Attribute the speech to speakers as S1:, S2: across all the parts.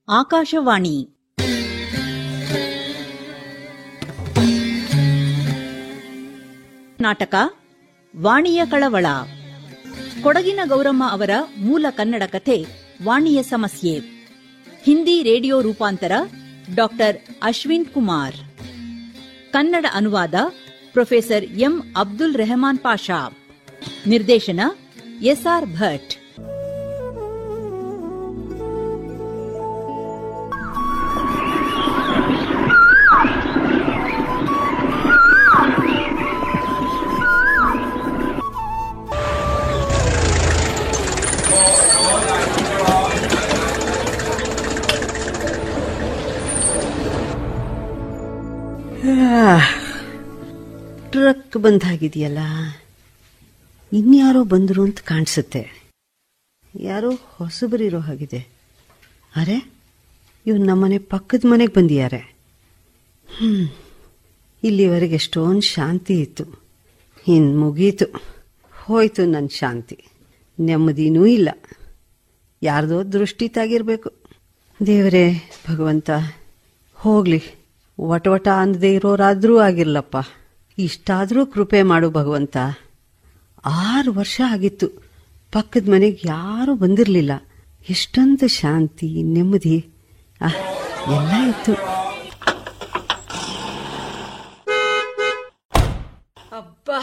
S1: ಆಕಾಶವಾಣಿ ನಾಟಕ ವಾಣಿಯ ಕಳವಳ. ಕೊಡಗಿನ ಗೌರಮ್ಮ ಅವರ ಮೂಲ ಕನ್ನಡ ಕಥೆ ವಾಣಿಯ ಸಮಸ್ಯೆ. ಹಿಂದಿ ರೇಡಿಯೋ ರೂಪಾಂತರ ಡಾಕ್ಟರ್ ಅಶ್ವಿನ್ ಕುಮಾರ್. ಕನ್ನಡ ಅನುವಾದ ಪ್ರೊಫೆಸರ್ ಎಂ ಅಬ್ದುಲ್ ರೆಹಮಾನ್ ಪಾಷಾ. ನಿರ್ದೇಶನ ಎಸ್ಆರ್ ಭಟ್.
S2: ಟ್ರಕ್ ಬಂದಾಗಿದೆಯಲ್ಲ, ಇನ್ಯಾರೋ ಬಂದರು ಅಂತ ಕಾಣಿಸುತ್ತೆ. ಯಾರೋ ಹೊಸಬರಿರೋ ಹಾಗಿದೆ. ಅರೆ, ಇವ್ರು ನಮ್ಮನೆ ಪಕ್ಕದ ಮನೆಗೆ ಬಂದಿದ್ದಾರೆ. ಇಲ್ಲಿವರೆಗೆ ಎಷ್ಟೊಂದು ಶಾಂತಿ ಇತ್ತು. ಇನ್ನು ಮುಗೀತು, ಹೋಯ್ತು ನನ್ನ ಶಾಂತಿ. ನೆಮ್ಮದಿನೂ ಇಲ್ಲ. ಯಾರ್ದೋ ದೃಷ್ಟಿ ತಾಗಿರ್ಬೇಕು. ದೇವರೇ ಭಗವಂತ, ಹೋಗ್ಲಿ, ವಟವಟ ಅಂದದೇ ಇರೋರಾದ್ರೂ ಆಗಿರ್ಲಪ್ಪ. ಇಷ್ಟಾದರೂ ಕೃಪೆ ಮಾಡು ಭಗವಂತ. 6 ವರ್ಷ ಆಗಿತ್ತು, ಪಕ್ಕದ ಮನೆಗೆ ಯಾರೂ ಬಂದಿರಲಿಲ್ಲ. ಎಷ್ಟೊಂದು ಶಾಂತಿ, ನೆಮ್ಮದಿ ಎಲ್ಲ ಇತ್ತು.
S3: ಅಬ್ಬಾ,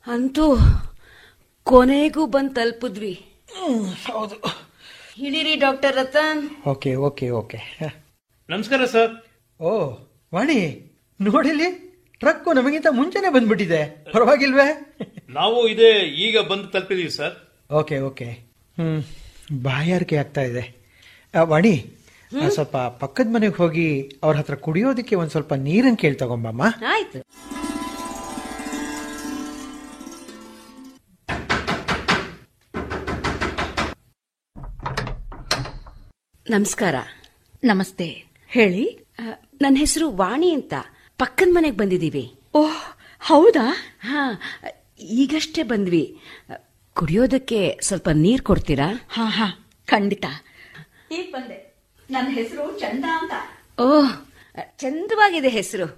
S3: ಅಂತೂ ಕೊನೆಗೂ ಬಂದು ತಲುಪಿದ್ವಿ.
S4: ಹೌದು.
S3: ಹಿಡೀರಿ doctor Ratan.
S4: Okay okay okay.
S5: ನಮಸ್ಕಾರ ಸರ್.
S4: ಓ ವಾಣಿ, ನೋಡಿಲಿ, ಟ್ರಕ್ಕು ನಮಗಿಂತ ಮುಂಚೆನೆ ಬಂದ್ಬಿಟ್ಟಿದೆ. ಪರವಾಗಿಲ್ವೇ?
S5: ನಾವು ಇದೇ ಈಗ ಬಂದು ತಲುಪಿದೀವಿ ಸರ್.
S4: Okay okay. ಬಾಯಾರಿಕೆ ಆಗ್ತಾ ಇದೆ. ವಾಣಿ, ಸ್ವಲ್ಪ ಪಕ್ಕದ ಮನೆಗೆ ಹೋಗಿ ಅವ್ರ ಹತ್ರ ಕುಡಿಯೋದಕ್ಕೆ ಒಂದ್ ಸ್ವಲ್ಪ ನೀರನ್ನು ಕೇಳಿ ತಗೊಂಬಮ್ಮ.
S3: ಆಯ್ತು. ನಮಸ್ಕಾರ.
S1: ನಮಸ್ತೆ, ಹೇಳಿ.
S3: ನನ್ನ ಹೆಸರು ವಾಣಿ ಅಂತ. ಪಕ್ಕದ ಮನೆಗೆ ಬಂದಿದ್ದೀವಿ.
S1: ಓಹ್, ಹೌದಾ?
S3: ಹಾ, ಈಗಷ್ಟೇ ಬಂದ್ವಿ. ಕುಡಿಯೋದಕ್ಕೆ ಸ್ವಲ್ಪ ನೀರು ಕೊಡ್ತೀರಾ?
S1: ಹಾ ಹಾ, ಖಂಡಿತ. ಈಗ ಬಂದೆ. ನನ್ನ ಹೆಸರು ಚಂದ ಅಂತ.
S3: ಓಹ್, ಚಂದವಾಗಿದೆ ಹೆಸರು.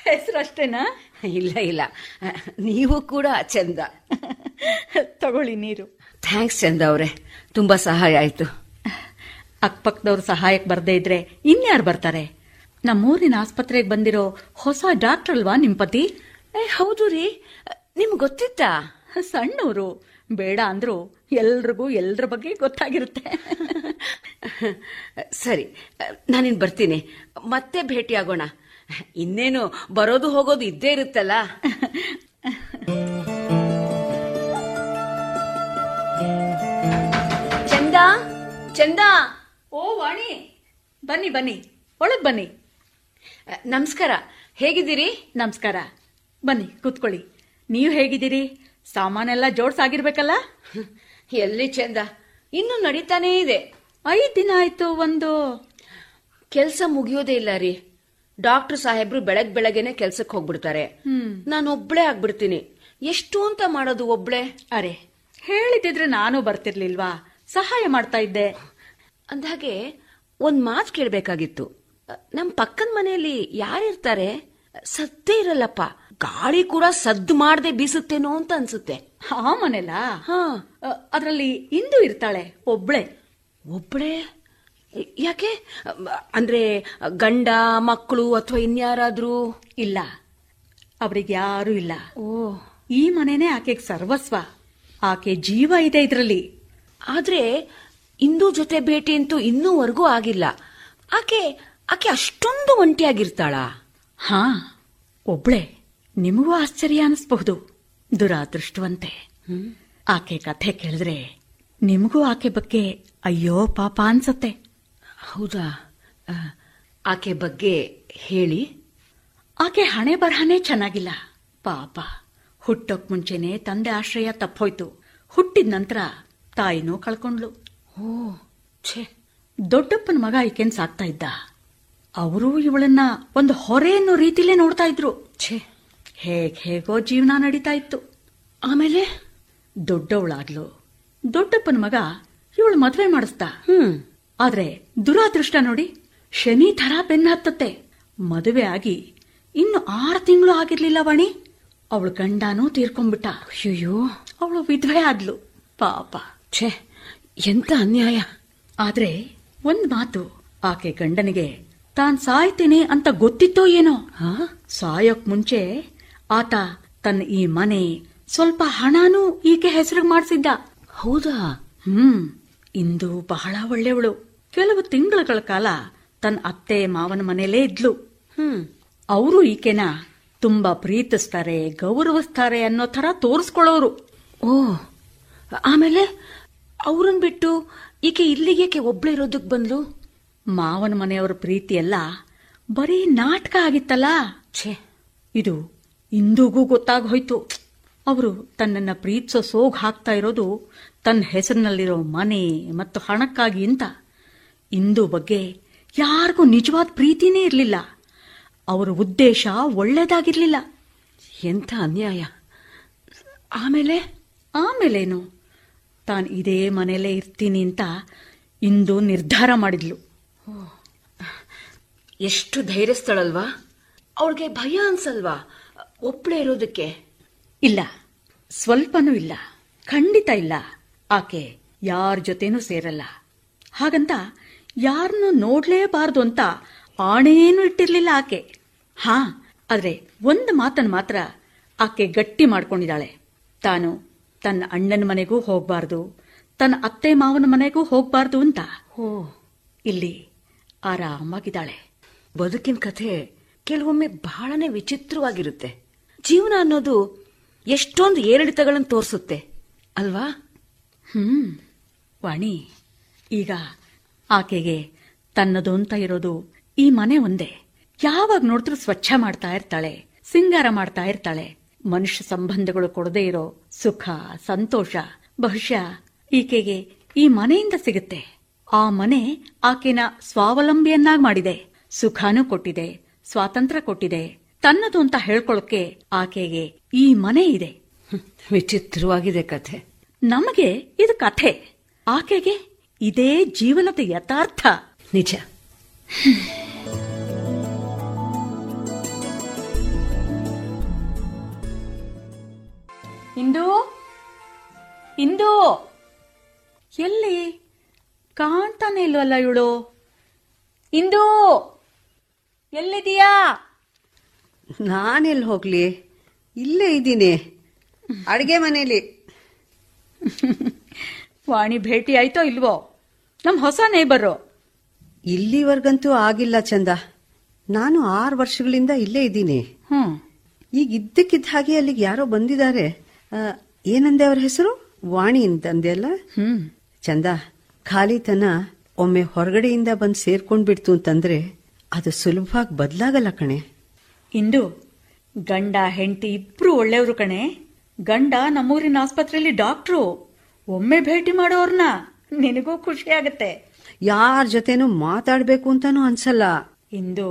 S1: ಹೆಸರು ಅಷ್ಟೇನಾ?
S3: ಇಲ್ಲ ಇಲ್ಲ, ನೀವು ಕೂಡ ಚಂದ.
S1: ತಗೊಳ್ಳಿ ನೀರು.
S3: ಥ್ಯಾಂಕ್ಸ್ ಚಂದ ಅವರೇ, ತುಂಬಾ ಸಹಾಯ ಆಯ್ತು.
S1: ಅಕ್ಕಪಕ್ಕದವ್ರು ಸಹಾಯಕ್ಕೆ ಬರ್ದೇ ಇದ್ರೆ ಇನ್ಯಾರು ಬರ್ತಾರೆ? ನಮ್ಮೂರಿನ ಆಸ್ಪತ್ರೆಗೆ ಬಂದಿರೋ ಹೊಸ ಡಾಕ್ಟರ್ ಅಲ್ವಾ ನಿಮ್ ಪತಿ?
S3: ಹೌದು ರೀ, ನಿಮ್ಗೆ ಗೊತ್ತಿತ್ತಾ?
S1: ಸಣ್ಣವರು, ಬೇಡ ಅಂದ್ರು ಎಲ್ರಿಗೂ ಎಲ್ರ ಬಗ್ಗೆ ಗೊತ್ತಾಗಿರುತ್ತೆ.
S3: ಸರಿ, ನಾನಿನ್ ಬರ್ತೀನಿ. ಮತ್ತೆ ಭೇಟಿ ಆಗೋಣ. ಇನ್ನೇನು ಬರೋದು ಹೋಗೋದು ಇದ್ದೇ ಇರುತ್ತಲ್ಲ. ಚಂದ, ಚಂದ.
S1: ಓ ವಾಣಿ, ಬನ್ನಿ ಬನ್ನಿ, ಒಳಗ್ ಬನ್ನಿ.
S3: ನಮಸ್ಕಾರ, ಹೇಗಿದ್ದೀರಿ?
S1: ನಮಸ್ಕಾರ, ಬನ್ನಿ ಕೂತ್ಕೊಳ್ಳಿ. ನೀವು ಹೇಗಿದ್ದೀರಿ? ಸಾಮಾನೆಲ್ಲ ಜೋಡ್ಸಾಗಿರ್ಬೇಕಲ್ಲ?
S3: ಎಲ್ಲಿ ಚಂದ, ಇನ್ನು ನಡೀತಾನೇ ಇದೆ.
S1: 5 ದಿನ ಆಯ್ತು. ಒಂದು
S3: ಕೆಲ್ಸ ಮುಗಿಯೋದೇ ಇಲ್ಲ ರೀ. ಡಾಕ್ಟರ್ ಸಾಹೇಬ್ರು ಬೆಳಗ್ಗೆನೆ ಕೆಲ್ಸಕ್ಕೆ ಹೋಗ್ಬಿಡ್ತಾರೆ. ನಾನು ಒಬ್ಳೇ ಆಗ್ಬಿಡ್ತೀನಿ. ಎಷ್ಟು ಅಂತ ಮಾಡೋದು ಒಬ್ಳೆ?
S1: ಅರೆ, ಹೇಳಿದಿದ್ರೆ ನಾನು ಬರ್ತಿರ್ಲಿಲ್ವಾ? ಸಹಾಯ ಮಾಡ್ತಾ ಇದ್ದೆ.
S3: ಅಂದಾಗೆ ಒಂದ್ ಮಾತು ಕೇಳ್ಬೇಕಾಗಿತ್ತು. ನಮ್ ಪಕ್ಕದ ಮನೆಯಲ್ಲಿ ಯಾರಿರ್ತಾರೆ? ಸದ್ದೇ ಇರಲ್ಲಪ್ಪ. ಗಾಳಿ ಕೂಡ ಸದ್ದು ಮಾಡದೆ ಬೀಸುತ್ತೇನೋ ಅಂತ ಅನ್ಸುತ್ತೆ.
S1: ಆ ಮನೆಲ್ಲ?
S3: ಹಾ,
S1: ಅದ್ರಲ್ಲಿ ಇಂದು ಇರ್ತಾಳೆ, ಒಬ್ಳೆ.
S3: ಒಬ್ಳೆ? ಯಾಕೆ? ಅಂದ್ರೆ ಗಂಡ, ಮಕ್ಕಳು ಅಥವಾ ಇನ್ಯಾರಾದ್ರೂ?
S1: ಇಲ್ಲ, ಅವ್ರಿಗೆ ಯಾರೂ ಇಲ್ಲ.
S3: ಓ,
S1: ಈ ಮನೆನೇ ಆಕೆಗೆ ಸರ್ವಸ್ವ. ಆಕೆ ಜೀವ ಇದೆ ಇದ್ರಲ್ಲಿ.
S3: ಆದ್ರೆ ಇಂದು ಜೊತೆ ಭೇಟಿ ಅಂತೂ ಇನ್ನೂವರೆಗೂ ಆಗಿಲ್ಲ. ಆಕೆ ಅಷ್ಟೊಂದು ಒಂಟಿಯಾಗಿರ್ತಾಳ?
S1: ಹಾ, ಒಬ್ಳೆ. ನಿಮಗೂ ಆಶ್ಚರ್ಯ ಅನಿಸ್ಬಹುದು. ದುರಾದೃಷ್ಟವಂತೆ. ಆಕೆ ಕಥೆ ಕೇಳಿದ್ರೆ ನಿಮಗೂ ಆಕೆ ಬಗ್ಗೆ ಅಯ್ಯೋ ಪಾಪ ಅನ್ಸತ್ತೆ.
S3: ಹೌದಾ? ಆಕೆ ಬಗ್ಗೆ ಹೇಳಿ.
S1: ಆಕೆ ಹಣೆ ಬರಹನೇ ಚೆನ್ನಾಗಿಲ್ಲ ಪಾಪ. ಹುಟ್ಟೋಕ್ ಮುಂಚೆನೆ ತಂದೆ ಆಶ್ರಯ ತಪ್ಪೋಯ್ತು. ಹುಟ್ಟಿದ ನಂತರ ತಾಯಿನೂ ಕಳ್ಕೊಂಡ್ಲು.
S3: ಓ ಛೇ.
S1: ದೊಡ್ಡಪ್ಪನ ಮಗ ಈಕೆನ್ ಸಾಕ್ತಾ ಇದ್ದ. ಅವರು ಇವಳನ್ನ ಒಂದು ಹೊರೆ ಅನ್ನೋ ರೀತಿಲೇ ನೋಡ್ತಾ ಇದ್ರು.
S3: ಛೇ,
S1: ಹೇಗೋ ಜೀವನ ನಡೀತಾ ಇತ್ತು.
S3: ಆಮೇಲೆ
S1: ದೊಡ್ಡವಳಾದ್ಲು. ದೊಡ್ಡಪ್ಪನ ಮಗ ಇವಳು ಮದ್ವೆ ಮಾಡಿಸ್ತಾ. ಆದ್ರೆ ದುರಾದೃಷ್ಟ ನೋಡಿ, ಶನಿ ಥರ ಬೆನ್ನ ಹತ್ತತ್ತೆ. ಮದುವೆ ಆಗಿ ಇನ್ನು 6 ತಿಂಗಳು ಆಗಿರ್ಲಿಲ್ಲ ವಾಣಿ, ಅವಳು ಗಂಡನೂ ತೀರ್ಕೊಂಡ್ಬಿಟ್ಟ.
S3: ಅಯ್ಯೋ,
S1: ಅವಳು ವಿಧವೆ ಆದ್ಲು ಪಾಪ.
S3: ಛೇ, ಎಂತ ಅನ್ಯಾಯ.
S1: ಆದ್ರೆ ಒಂದ್ ಮಾತು, ಆಕೆ ಗಂಡನಿಗೆ ತಾನ್ ಸಾಯ್ತೇನೆ ಅಂತ ಗೊತ್ತಿತ್ತೋ ಏನೋ. ಸಾಯೋಕ್ ಮುಂಚೆ ಆತ ತನ್ನ ಈ ಮನೆ, ಸ್ವಲ್ಪ ಹಣನೂ ಈಕೆ ಹೆಸರಿಗೆ ಮಾಡಿಸಿದ್ದ.
S3: ಹೌದಾ?
S1: ಇಂದು ಬಹಳ ಒಳ್ಳೆಯವಳು. ಕೆಲವು ತಿಂಗಳ ಕಾಲ ತನ್ನ ಅತ್ತೆ ಮಾವನ ಮನೆಯಲ್ಲೇ ಇದ್ಲು. ಅವರು ಈಕೆನ ತುಂಬಾ ಪ್ರೀತಿಸ್ತಾರೆ, ಗೌರವಿಸ್ತಾರೆ ಅನ್ನೋ ತರ ತೋರಿಸ್ಕೊಳ್ಳೋರು.
S3: ಓ, ಆಮೇಲೆ ಅವ್ರನ್ ಬಿಟ್ಟು ಈಕೆ ಇಲ್ಲಿಗೆ ಒಬ್ಳೆ ಇರೋದಕ್ ಬಂದ್ಲು?
S1: ಮಾವನ ಮನೆಯವರ ಪ್ರೀತಿ ಎಲ್ಲ ಬರೀ ನಾಟಕ ಆಗಿತ್ತಲ್ಲ.
S3: ಛೇ,
S1: ಇದು ಇಂದಿಗೂ ಗೊತ್ತಾಗೋಯ್ತು. ಅವರು ತನ್ನನ್ನ ಪ್ರೀತಿಸೋ ಸೋಗ್ ಹಾಕ್ತಾ ಇರೋದು ತನ್ನ ಹೆಸರಿನಲ್ಲಿರೋ ಮನೆ ಮತ್ತು ಹಣಕ್ಕಾಗಿ ಅಂತ. ಇಂದು ಬಗ್ಗೆ ಯಾರಿಗೂ ನಿಜವಾದ ಪ್ರೀತಿನೇ ಇರಲಿಲ್ಲ. ಅವರ ಉದ್ದೇಶ ಒಳ್ಳೇದಾಗಿರ್ಲಿಲ್ಲ.
S3: ಎಂಥ ಅನ್ಯಾಯ. ಆಮೇಲೇನು,
S1: ತಾನು ಇದೇ ಮನೆಯಲ್ಲೇ ಇರ್ತೀನಿ ಅಂತ ಇಂದು ನಿರ್ಧಾರ ಮಾಡಿದ್ಲು.
S3: ಎಷ್ಟು ಧೈರ್ಯಸ್ಥಳಲ್ವಾ? ಅವಳಿಗೆ ಭಯ ಅನ್ಸಲ್ವಾ ಒಬ್ಳೆ ಇರೋದಕ್ಕೆ?
S1: ಇಲ್ಲ, ಸ್ವಲ್ಪನೂ ಇಲ್ಲ, ಖಂಡಿತ ಇಲ್ಲ. ಆಕೆ ಯಾರ ಜೊತೆನೂ ಸೇರಲ್ಲ. ಹಾಗಂತ ಯಾರನ್ನು ನೋಡ್ಲೇಬಾರ್ದು ಅಂತ ಆಣೆಯೇನು ಇಟ್ಟಿರ್ಲಿಲ್ಲ ಆಕೆ. ಆದ್ರೆ ಒಂದು ಮಾತನ್ನು ಮಾತ್ರ ಆಕೆ ಗಟ್ಟಿ ಮಾಡ್ಕೊಂಡಿದ್ದಾಳೆ. ತಾನು ತನ್ನ ಅಣ್ಣನ ಮನೆಗೂ ಹೋಗ್ಬಾರ್ದು, ತನ್ನ ಅತ್ತೆ ಮಾವನ ಮನೆಗೂ ಹೋಗ್ಬಾರ್ದು ಅಂತ. ಇಲ್ಲಿ ಆರಾಮಾಗಿದ್ದಾಳೆ.
S3: ಬದುಕಿನ ಕಥೆ ಕೆಲವೊಮ್ಮೆ ಬಹಳನೇ ವಿಚಿತ್ರವಾಗಿರುತ್ತೆ. ಜೀವನ ಅನ್ನೋದು ಎಷ್ಟೊಂದು ಏರಿಳಿತಗಳನ್ನು ತೋರಿಸುತ್ತೆ ಅಲ್ವಾ?
S1: ವಾಣಿ, ಈಗ ಆಕೆಗೆ ತನ್ನದು ಅಂತ ಇರೋದು ಈ ಮನೆ ಒಂದೇ. ಯಾವಾಗ ನೋಡಿದ್ರೂ ಸ್ವಚ್ಛ ಮಾಡ್ತಾ ಇರ್ತಾಳೆ, ಸಿಂಗಾರ ಮಾಡ್ತಾ ಇರ್ತಾಳೆ. ಮನುಷ್ಯ ಸಂಬಂಧಗಳು ಕೊಡದೇ ಇರೋ ಸುಖ, ಸಂತೋಷ ಬಹುಶಃ ಈಕೆಗೆ ಈ ಮನೆಯಿಂದ ಸಿಗುತ್ತೆ. ಆ ಮನೆ ಆಕೆನ ಸ್ವಾವಲಂಬಿಯನ್ನಾಗಿ ಮಾಡಿದೆ. ಸುಖಾನೂ ಕೊಟ್ಟಿದೆ, ಸ್ವಾತಂತ್ರ್ಯ ಕೊಟ್ಟಿದೆ. ತನ್ನದು ಅಂತ ಹೇಳ್ಕೊಳ್ಳೋಕೆ ಆಕೆಗೆ ಈ ಮನೆ ಇದೆ.
S3: ವಿಚಿತ್ರವಾಗಿದೆ ಕಥೆ.
S1: ನಮಗೆ ಇದು ಕಥೆ, ಆಕೆಗೆ ಇದೇ ಜೀವನದ ಯಥಾರ್ಥ.
S3: ನಿಜ.
S1: ಇಂದು ಎಲ್ಲಿ ಕಾಣ್ತಾನೆ ಇಲ್ವಲ್ಲ ಇವಳು? ಇಂದು ಎಲ್ಲಿದೀಯಾ?
S2: ನಾನೆಲ್ಲಿ ಹೋಗ್ಲಿ, ಇಲ್ಲೇ ಇದ್ದೀನಿ ಅಡಿಗೆ ಮನೇಲಿ.
S1: ವಾಣಿ ಭೇಟಿ ಆಯ್ತೋ ಇಲ್ವೋ? ನಮ್ ಹೊಸ ನೇಬರು.
S2: ಇಲ್ಲಿವರೆಗಂತೂ ಆಗಿಲ್ಲ ಚಂದ. ನಾನು 6 ವರ್ಷಗಳಿಂದ ಇಲ್ಲೇ ಇದ್ದೀನಿ. ಈಗ ಇದ್ದಕ್ಕಿದ್ದ ಹಾಗೆ ಅಲ್ಲಿಗೆ ಯಾರೋ ಬಂದಿದ್ದಾರೆ. ಏನಂದೆ ಅವ್ರ ಹೆಸರು? ವಾಣಿ ಅಂತಂದೆ ಅಲ್ಲ? ಚಂದ, ಖಾಲಿತನ ಒಮ್ಮೆ ಹೊರಗಡೆಯಿಂದ ಬಂದು ಸೇರ್ಕೊಂಡ್ಬಿಡ್ತು ಅಂತಂದ್ರೆ ಅದು ಸುಲಭವಾಗಿ ಬದಲಾಗಲ್ಲ ಕಣೆ.
S1: ಇಂದು ಗಂಡ ಹೆಂಡತಿ ಇಬ್ರು ಒಳ್ಳೆಯವರು ಕಣೆ. ಗಂಡ ನಮ್ಮೂರಿನ ಆಸ್ಪತ್ರೆಯಲ್ಲಿ ಡಾಕ್ಟ್ರು. ಒಮ್ಮೆ ಭೇಟಿ ಮಾಡೋರ್ನ ನಿನಗೂ ಖುಷಿ ಆಗತ್ತೆ.
S2: ಯಾರ ಜೊತೆನೂ ಮಾತಾಡ್ಬೇಕು ಅಂತಾನೂ ಅನ್ಸಲ್ಲ.
S1: ಇಂದು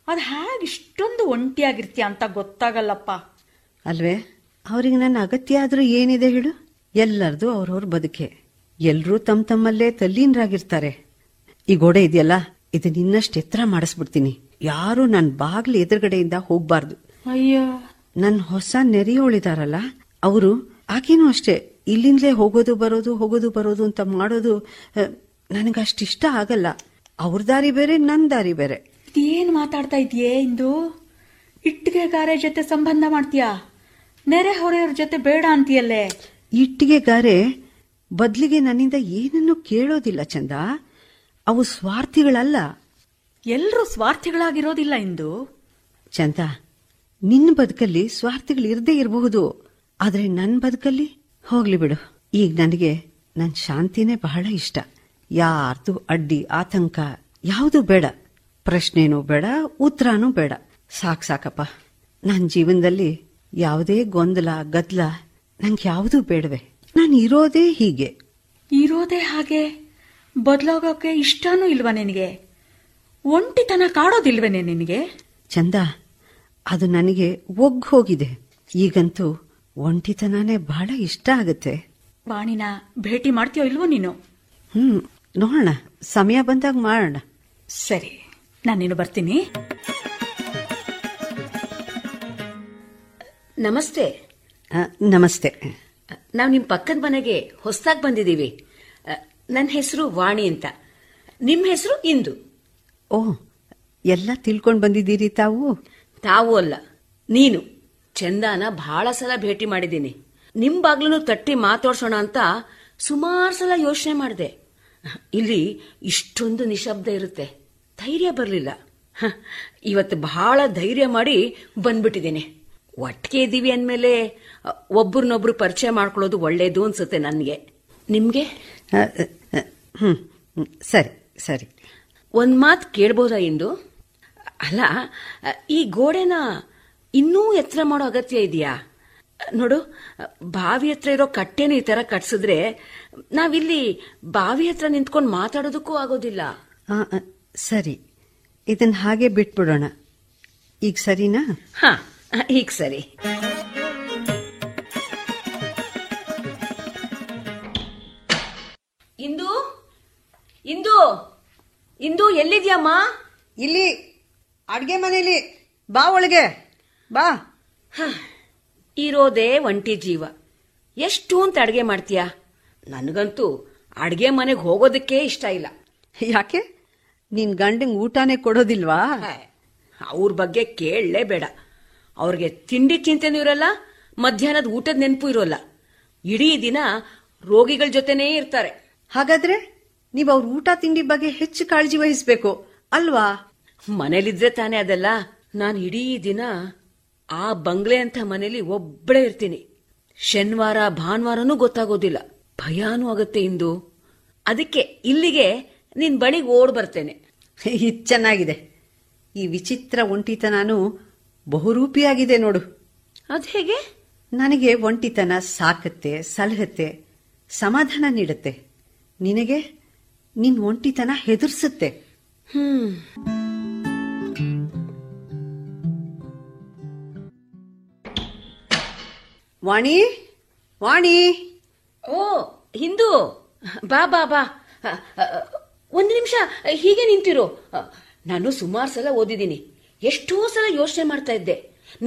S1: ಅದ್ ಹೇಗೆ ಇಷ್ಟೊಂದು ಒಂಟಿಯಾಗಿರ್ತೀಯ ಅಂತ ಗೊತ್ತಾಗಲ್ಲಪ್ಪ.
S2: ಅಲ್ವೇ? ಅವ್ರಿಗೆ ನನ್ನ ಅಗತ್ಯ ಆದ್ರೂ ಏನಿದೆ ಹೇಳು? ಎಲ್ಲರದು ಅವ್ರವ್ರ ಬದುಕೆ. ಎಲ್ರೂ ತಮ್ಮಲ್ಲೇ ತಲ್ಲೀನರಾಗಿರ್ತಾರೆ. ಈ ಗೋಡೆ ಇದೆಯಲ್ಲ, ಇದು ನಿನ್ನಷ್ಟು ಎತ್ತರ ಮಾಡಿಸ್ಬಿಡ್ತೀನಿ. ಯಾರು ನನ್ನ ಬಾಗ್ಲು ಎದುರುಗಡೆಯಿಂದ ಹೋಗ್ಬಾರ್ದು.
S1: ಅಯ್ಯ,
S2: ನನ್ನ ಹೊಸ ನೆರೆಯೋಳಿದಾರಲ್ಲ ಅವರು, ಆಕೆನೂ ಅಷ್ಟೇ. ಇಲ್ಲಿಂದಲೇ ಹೋಗೋದು ಬರೋದು ಅಂತ ಮಾಡೋದು ನನಗಷ್ಟಿಷ್ಟ ಆಗಲ್ಲ. ಅವ್ರ ದಾರಿ ಬೇರೆ, ನನ್ನ ದಾರಿ ಬೇರೆ.
S1: ಇದೇನ್ ಮಾತಾಡ್ತಾ ಇದೆಯೇ ಇಂದು? ಇಟ್ಟಿಗೆ ಗಾರೆ ಜೊತೆ ಸಂಬಂಧ ಮಾಡ್ತೀಯಾ? ನೆರೆ ಹೊರೆಯವ್ರ ಜೊತೆ ಬೇಡ ಅಂತೀಯಲ್ಲೇ?
S2: ಇಟ್ಟಿಗೆ ಗಾರೆ ಬದ್ಲಿಗೆ ನನ್ನಿಂದ ಏನನ್ನೂ ಕೇಳೋದಿಲ್ಲ ಚಂದ. ಅವು ಸ್ವಾರ್ಥಿಗಳಲ್ಲ.
S1: ಎಲ್ರೂ ಸ್ವಾರ್ಥಿಗಳಾಗಿರೋದಿಲ್ಲ ಇಂದು.
S2: ಚಂದ, ನಿನ್ನ ಬದುಕಲ್ಲಿ ಸ್ವಾರ್ಥಿಗಳಿರದೇ ಇರಬಹುದು, ಆದ್ರೆ ನನ್ನ ಬದುಕಲ್ಲಿ ಹೋಗ್ಲಿ ಬಿಡು. ಈಗ ನನಗೆ ನನ್ನ ಶಾಂತಿನೇ ಬಹಳ ಇಷ್ಟ. ಯಾರ್ದು ಅಡ್ಡಿ ಆತಂಕ ಯಾವುದೂ ಬೇಡ. ಪ್ರಶ್ನೆನೂ ಬೇಡ, ಉತ್ತರನೂ ಬೇಡ. ಸಾಕಪ್ಪ. ನನ್ನ ಜೀವನದಲ್ಲಿ ಯಾವುದೇ ಗೊಂದಲ ಗದ್ದಲ ನಂಗೆ ಯಾವುದೂ ಬೇಡವೆ. ನಾನು ಇರೋದೇ ಹೀಗೆ.
S1: ಇರೋದೇ ಹಾಗೆ ಬದಲಾಗೋಕೆ ಇಷ್ಟನೂ ಇಲ್ವಾ ನಿನಗೆ? ಒಂಟಿತನ ಕಾಡೋದಿಲ್ವೇನೆ ನಿನಗೆ?
S2: ಚಂದ, ಅದು ನನಗೆ ಒಗ್ಗ್ ಹೋಗಿದೆ. ಈಗಂತೂ ಒಂಟಿತನನೇ ಬಹಳ ಇಷ್ಟ ಆಗತ್ತೆ.
S1: ವಾಣಿನ ಭೇಟಿ ಮಾಡ್ತೀಯೋ ಇಲ್ವೋ ನೀನು?
S2: ನೋಡೋಣ, ಸಮಯ ಬಂದಾಗ ಮಾಡೋಣ.
S1: ಸರಿ, ನಾನಿನ್ನು ಬರ್ತೀನಿ.
S3: ನಮಸ್ತೆ.
S2: ನಮಸ್ತೆ.
S3: ನಾವು ನಿಮ್ ಪಕ್ಕದ ಮನೆಗೆ ಹೊಸದಾಗಿ ಬಂದಿದ್ದೀವಿ. ನನ್ನ ಹೆಸರು ವಾಣಿ ಅಂತ. ನಿಮ್ ಹೆಸರು ಇಂದು.
S2: ಓ, ಎಲ್ಲ ತಿಳ್ಕೊಂಡ್ ಬಂದಿದ್ದೀರಿ ತಾವು?
S3: ತಾವು ಅಲ್ಲ, ನೀನು. ಚಂದಾನ ಬಹಳ ಸಲ ಭೇಟಿ ಮಾಡಿದ್ದೀನಿ. ನಿಮ್ ಬಾಗ್ಲೂ ತಟ್ಟಿ ಮಾತಾಡ್ಸೋಣ ಅಂತ ಸುಮಾರು ಸಲ ಯೋಚನೆ ಮಾಡಿದೆ. ಇಲ್ಲಿ ಇಷ್ಟೊಂದು ನಿಶಬ್ದ ಇರುತ್ತೆ, ಧೈರ್ಯ ಬರಲಿಲ್ಲ. ಇವತ್ತು ಬಹಳ ಧೈರ್ಯ ಮಾಡಿ ಬಂದ್ಬಿಟ್ಟಿದ್ದೀನಿ. ಒಟ್ಟಿಗೆ ಇದ್ದೀವಿ ಅಂದಮೇಲೆ ಒಬ್ರನ್ನೊಬ್ರು ಪರಿಚಯ ಮಾಡ್ಕೊಳ್ಳೋದು ಒಳ್ಳೇದು ಅನ್ಸುತ್ತೆ ನನಗೆ. ನಿಮ್ಗೆ?
S2: ಸರಿ ಸರಿ.
S3: ಒಂದ್ ಮಾತು ಕೇಳ್ಬೋದಾ ಇಂದು? ಅಲ್ಲ, ಈ ಗೋಡೆನ ಇನ್ನೂ ಎತ್ತರ ಮಾಡೋ ಅಗತ್ಯ ಇದೆಯಾ? ನೋಡು, ಬಾವಿ ಹತ್ರ ಇರೋ ಕಟ್ಟೆನ ಈ ತರ ಕಟ್ಸಿದ್ರೆ ನಾವಿಲ್ಲಿ ಬಾವಿ ಹತ್ರ ನಿಂತ್ಕೊಂಡು ಮಾತಾಡೋದಕ್ಕೂ ಆಗೋದಿಲ್ಲ.
S2: ಸರಿ, ಇದನ್ನ ಹಾಗೆ ಬಿಟ್ಬಿಡೋಣ. ಈಗ ಸರಿನಾ?
S3: ಹಾ, ಈಗ ಸರಿ. ಇಂದು ಇಂದು ಇಂದು ಎಲ್ಲಿದ್ಯಮ್ಮ?
S2: ಇಲ್ಲಿ ಅಡ್ಗೆ ಮನೇಲಿ. ಬಾ ಒಳಗೆ ಬಾ.
S3: ಇರೋದೇ ಒಂಟಿ ಜೀವ, ಎಷ್ಟು ಅಂತ ಅಡ್ಗೆ ಮಾಡ್ತೀಯ? ನನಗಂತೂ ಅಡ್ಗೆ ಮನೆಗೆ ಹೋಗೋದಕ್ಕೆ ಇಷ್ಟ ಇಲ್ಲ.
S2: ಯಾಕೆ? ನಿನ್ ಗಂಡಂಗ್ ಊಟನೇ ಕೊಡೋದಿಲ್ವಾ?
S3: ಅವ್ರ ಬಗ್ಗೆ ಕೇಳಲೇಬೇಡ. ಅವ್ರಿಗೆ ತಿಂಡಿ ಚಿಂತೆನೂ ಇರಲ್ಲ, ಮಧ್ಯಾಹ್ನದ ಊಟದ ನೆನಪು ಇರೋಲ್ಲ. ಇಡೀ ದಿನ ರೋಗಿಗಳ ಜೊತೆನೇ ಇರ್ತಾರೆ.
S2: ಹಾಗಾದ್ರೆ ನೀವ್ ಅವ್ರ ಊಟ ತಿಂಡಿ ಬಗ್ಗೆ ಹೆಚ್ಚು ಕಾಳಜಿ ವಹಿಸ್ಬೇಕು ಅಲ್ವಾ?
S3: ಮನೇಲಿದ್ರೆ ತಾನೇ ಅದೆಲ್ಲ. ನಾನು ಇಡೀ ದಿನ ಆ ಬಂಗ್ಲೆ ಅಂತ ಮನೇಲಿ ಒಬ್ಬಳೇ ಇರ್ತೀನಿ. ಶನಿವಾರ ಭಾನುವಾರನೂ ಗೊತ್ತಾಗೋದಿಲ್ಲ, ಭಯಾನೂ ಆಗತ್ತೆ ಇಂದು. ಅದಕ್ಕೆ ಇಲ್ಲಿಗೆ ನಿನ್ ಬಳಿಗೆ ಓಡ್ ಬರ್ತೇನೆ.
S2: ಇದು ಚೆನ್ನಾಗಿದೆ. ಈ ವಿಚಿತ್ರ ಒಂಟಿತನೂ ಬಹುರೂಪಿಯಾಗಿದೆ ನೋಡು.
S3: ಅದ್ ಹೇಗೆ?
S2: ನನಗೆ ಒಂಟಿತನ ಸಾಕತ್ತೆ, ಸಲಹತ್ತೆ, ಸಮಾಧಾನ ನೀಡುತ್ತೆ. ನಿನಗೆ ನಿನ್ ಒಂಟಿತನ ಹೆದರ್ಸುತ್ತೆ. ವಾಣಿ, ವಾಣಿ.
S3: ಓ, ಹಿಂದೂ, ಬಾ ಬಾ ಬಾ. ಒಂದು ನಿಮಿಷ ಹೀಗೆ ನಿಂತಿರೋ. ನಾನು ಸುಮಾರು ಸಲ ಓದಿದ್ದೀನಿ, ಎಷ್ಟೋ ಸಲ ಯೋಚನೆ ಮಾಡ್ತಾ ಇದ್ದೆ,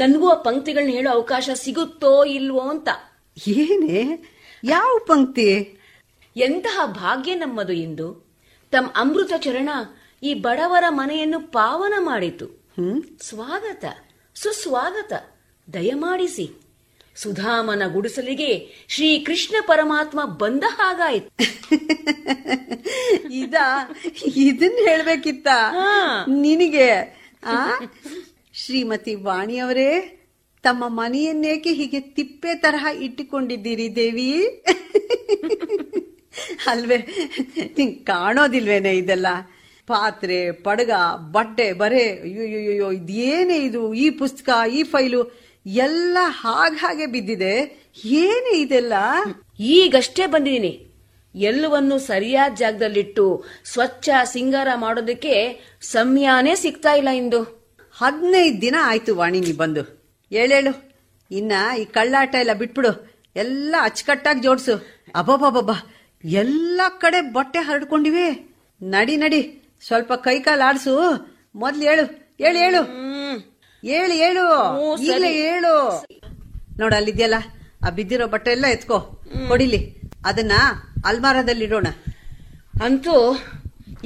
S3: ನನಗೂ ಆ ಪಂಕ್ತಿಗಳನ್ನ ಹೇಳೋ ಅವಕಾಶ ಸಿಗುತ್ತೋ ಇಲ್ವೋ ಅಂತ.
S2: ಏನೇ? ಯಾವ ಪಂಕ್ತಿ?
S3: ಎಂತಹ ಭಾಗ್ಯ ನಮ್ಮದು ಇಂದು. ತಮ್ಮ ಅಮೃತ ಚರಣ ಈ ಬಡವರ ಮನೆಯನ್ನು ಪಾವನ ಮಾಡಿತು. ಸ್ವಾಗತ, ಸುಸ್ವಾಗತ, ದಯಮಾಡಿಸಿ. ಸುಧಾಮನ ಗುಡಿಸಲಿಗೆ ಶ್ರೀ ಕೃಷ್ಣ ಪರಮಾತ್ಮ ಬಂದ ಹಾಗಾಯಿತು.
S2: ಇದನ್ನ ಹೇಳ್ಬೇಕಿತ್ತ ನಿನಗೆ? ಶ್ರೀಮತಿ ವಾಣಿಯವರೇ, ತಮ್ಮ ಮನೆಯನ್ನೇಕೆ ಹೀಗೆ ತಿಪ್ಪೆ ತರಹ ಇಟ್ಟುಕೊಂಡಿದ್ದೀರಿ ದೇವಿ? ಅಲ್ವೇ, ನಿಂಗ್ ಕಾಣೋದಿಲ್ವೇನೆ ಇದೆಲ್ಲ? ಪಾತ್ರೆ, ಪಡಗ, ಬಟ್ಟೆ, ಬರೆ, ಅಯ್ಯೋಯ್ಯೋ, ಇದೇನೇ ಇದು? ಈ ಪುಸ್ತಕ, ಈ ಫೈಲು ಎಲ್ಲ ಹಾಗೆ ಬಿದ್ದಿದೆ. ಏನೇ ಇದೆಲ್ಲ?
S3: ಈಗಷ್ಟೇ ಬಂದಿದ್ದೀನಿ. ಎಲ್ಲವನ್ನೂ ಸರಿಯಾದ ಜಾಗದಲ್ಲಿಟ್ಟು ಸ್ವಚ್ಛ ಸಿಂಗಾರ ಮಾಡೋದಕ್ಕೆ ಸಮಯನೇ ಸಿಗ್ತಾ ಇಲ್ಲ ಇಂದು.
S2: 15 ದಿನ ಆಯ್ತು ವಾಣಿ ನೀ ಬಂದು. ಹೇಳೇಳು, ಇನ್ನ ಈ ಕಳ್ಳಾಟ ಎಲ್ಲ ಬಿಟ್ಬಿಡು, ಎಲ್ಲ ಅಚ್ಚುಕಟ್ಟಾಗಿ ಜೋಡ್ಸು. ಅಬ್ಬಬ್ಬಬ್ಬ, ಎಲ್ಲ ಕಡೆ ಬಟ್ಟೆ ಹರಡ್ಕೊಂಡಿವೆ. ನಡಿ ನಡಿ, ಸ್ವಲ್ಪ ಕೈಕಾಲು ಆಡ್ಸು. ಮೊದ್ಲು ಹೇಳು ಹೇಳು ಹೇಳು ಹೇಳು ಹೇಳು ಈಗಲೇ ಹೇಳು. ನೋಡ, ಅಲ್ಲಿದ್ಯಲ್ಲ ಆ ಬಿದ್ದಿರೋ ಬಟ್ಟೆ ಎಲ್ಲ ಎತ್ಕೋ, ಹೊಡಿಲಿ. ಅದನ್ನ ಅಲ್ಮಾರದಲ್ಲಿಡೋಣ.
S3: ಅಂತೂ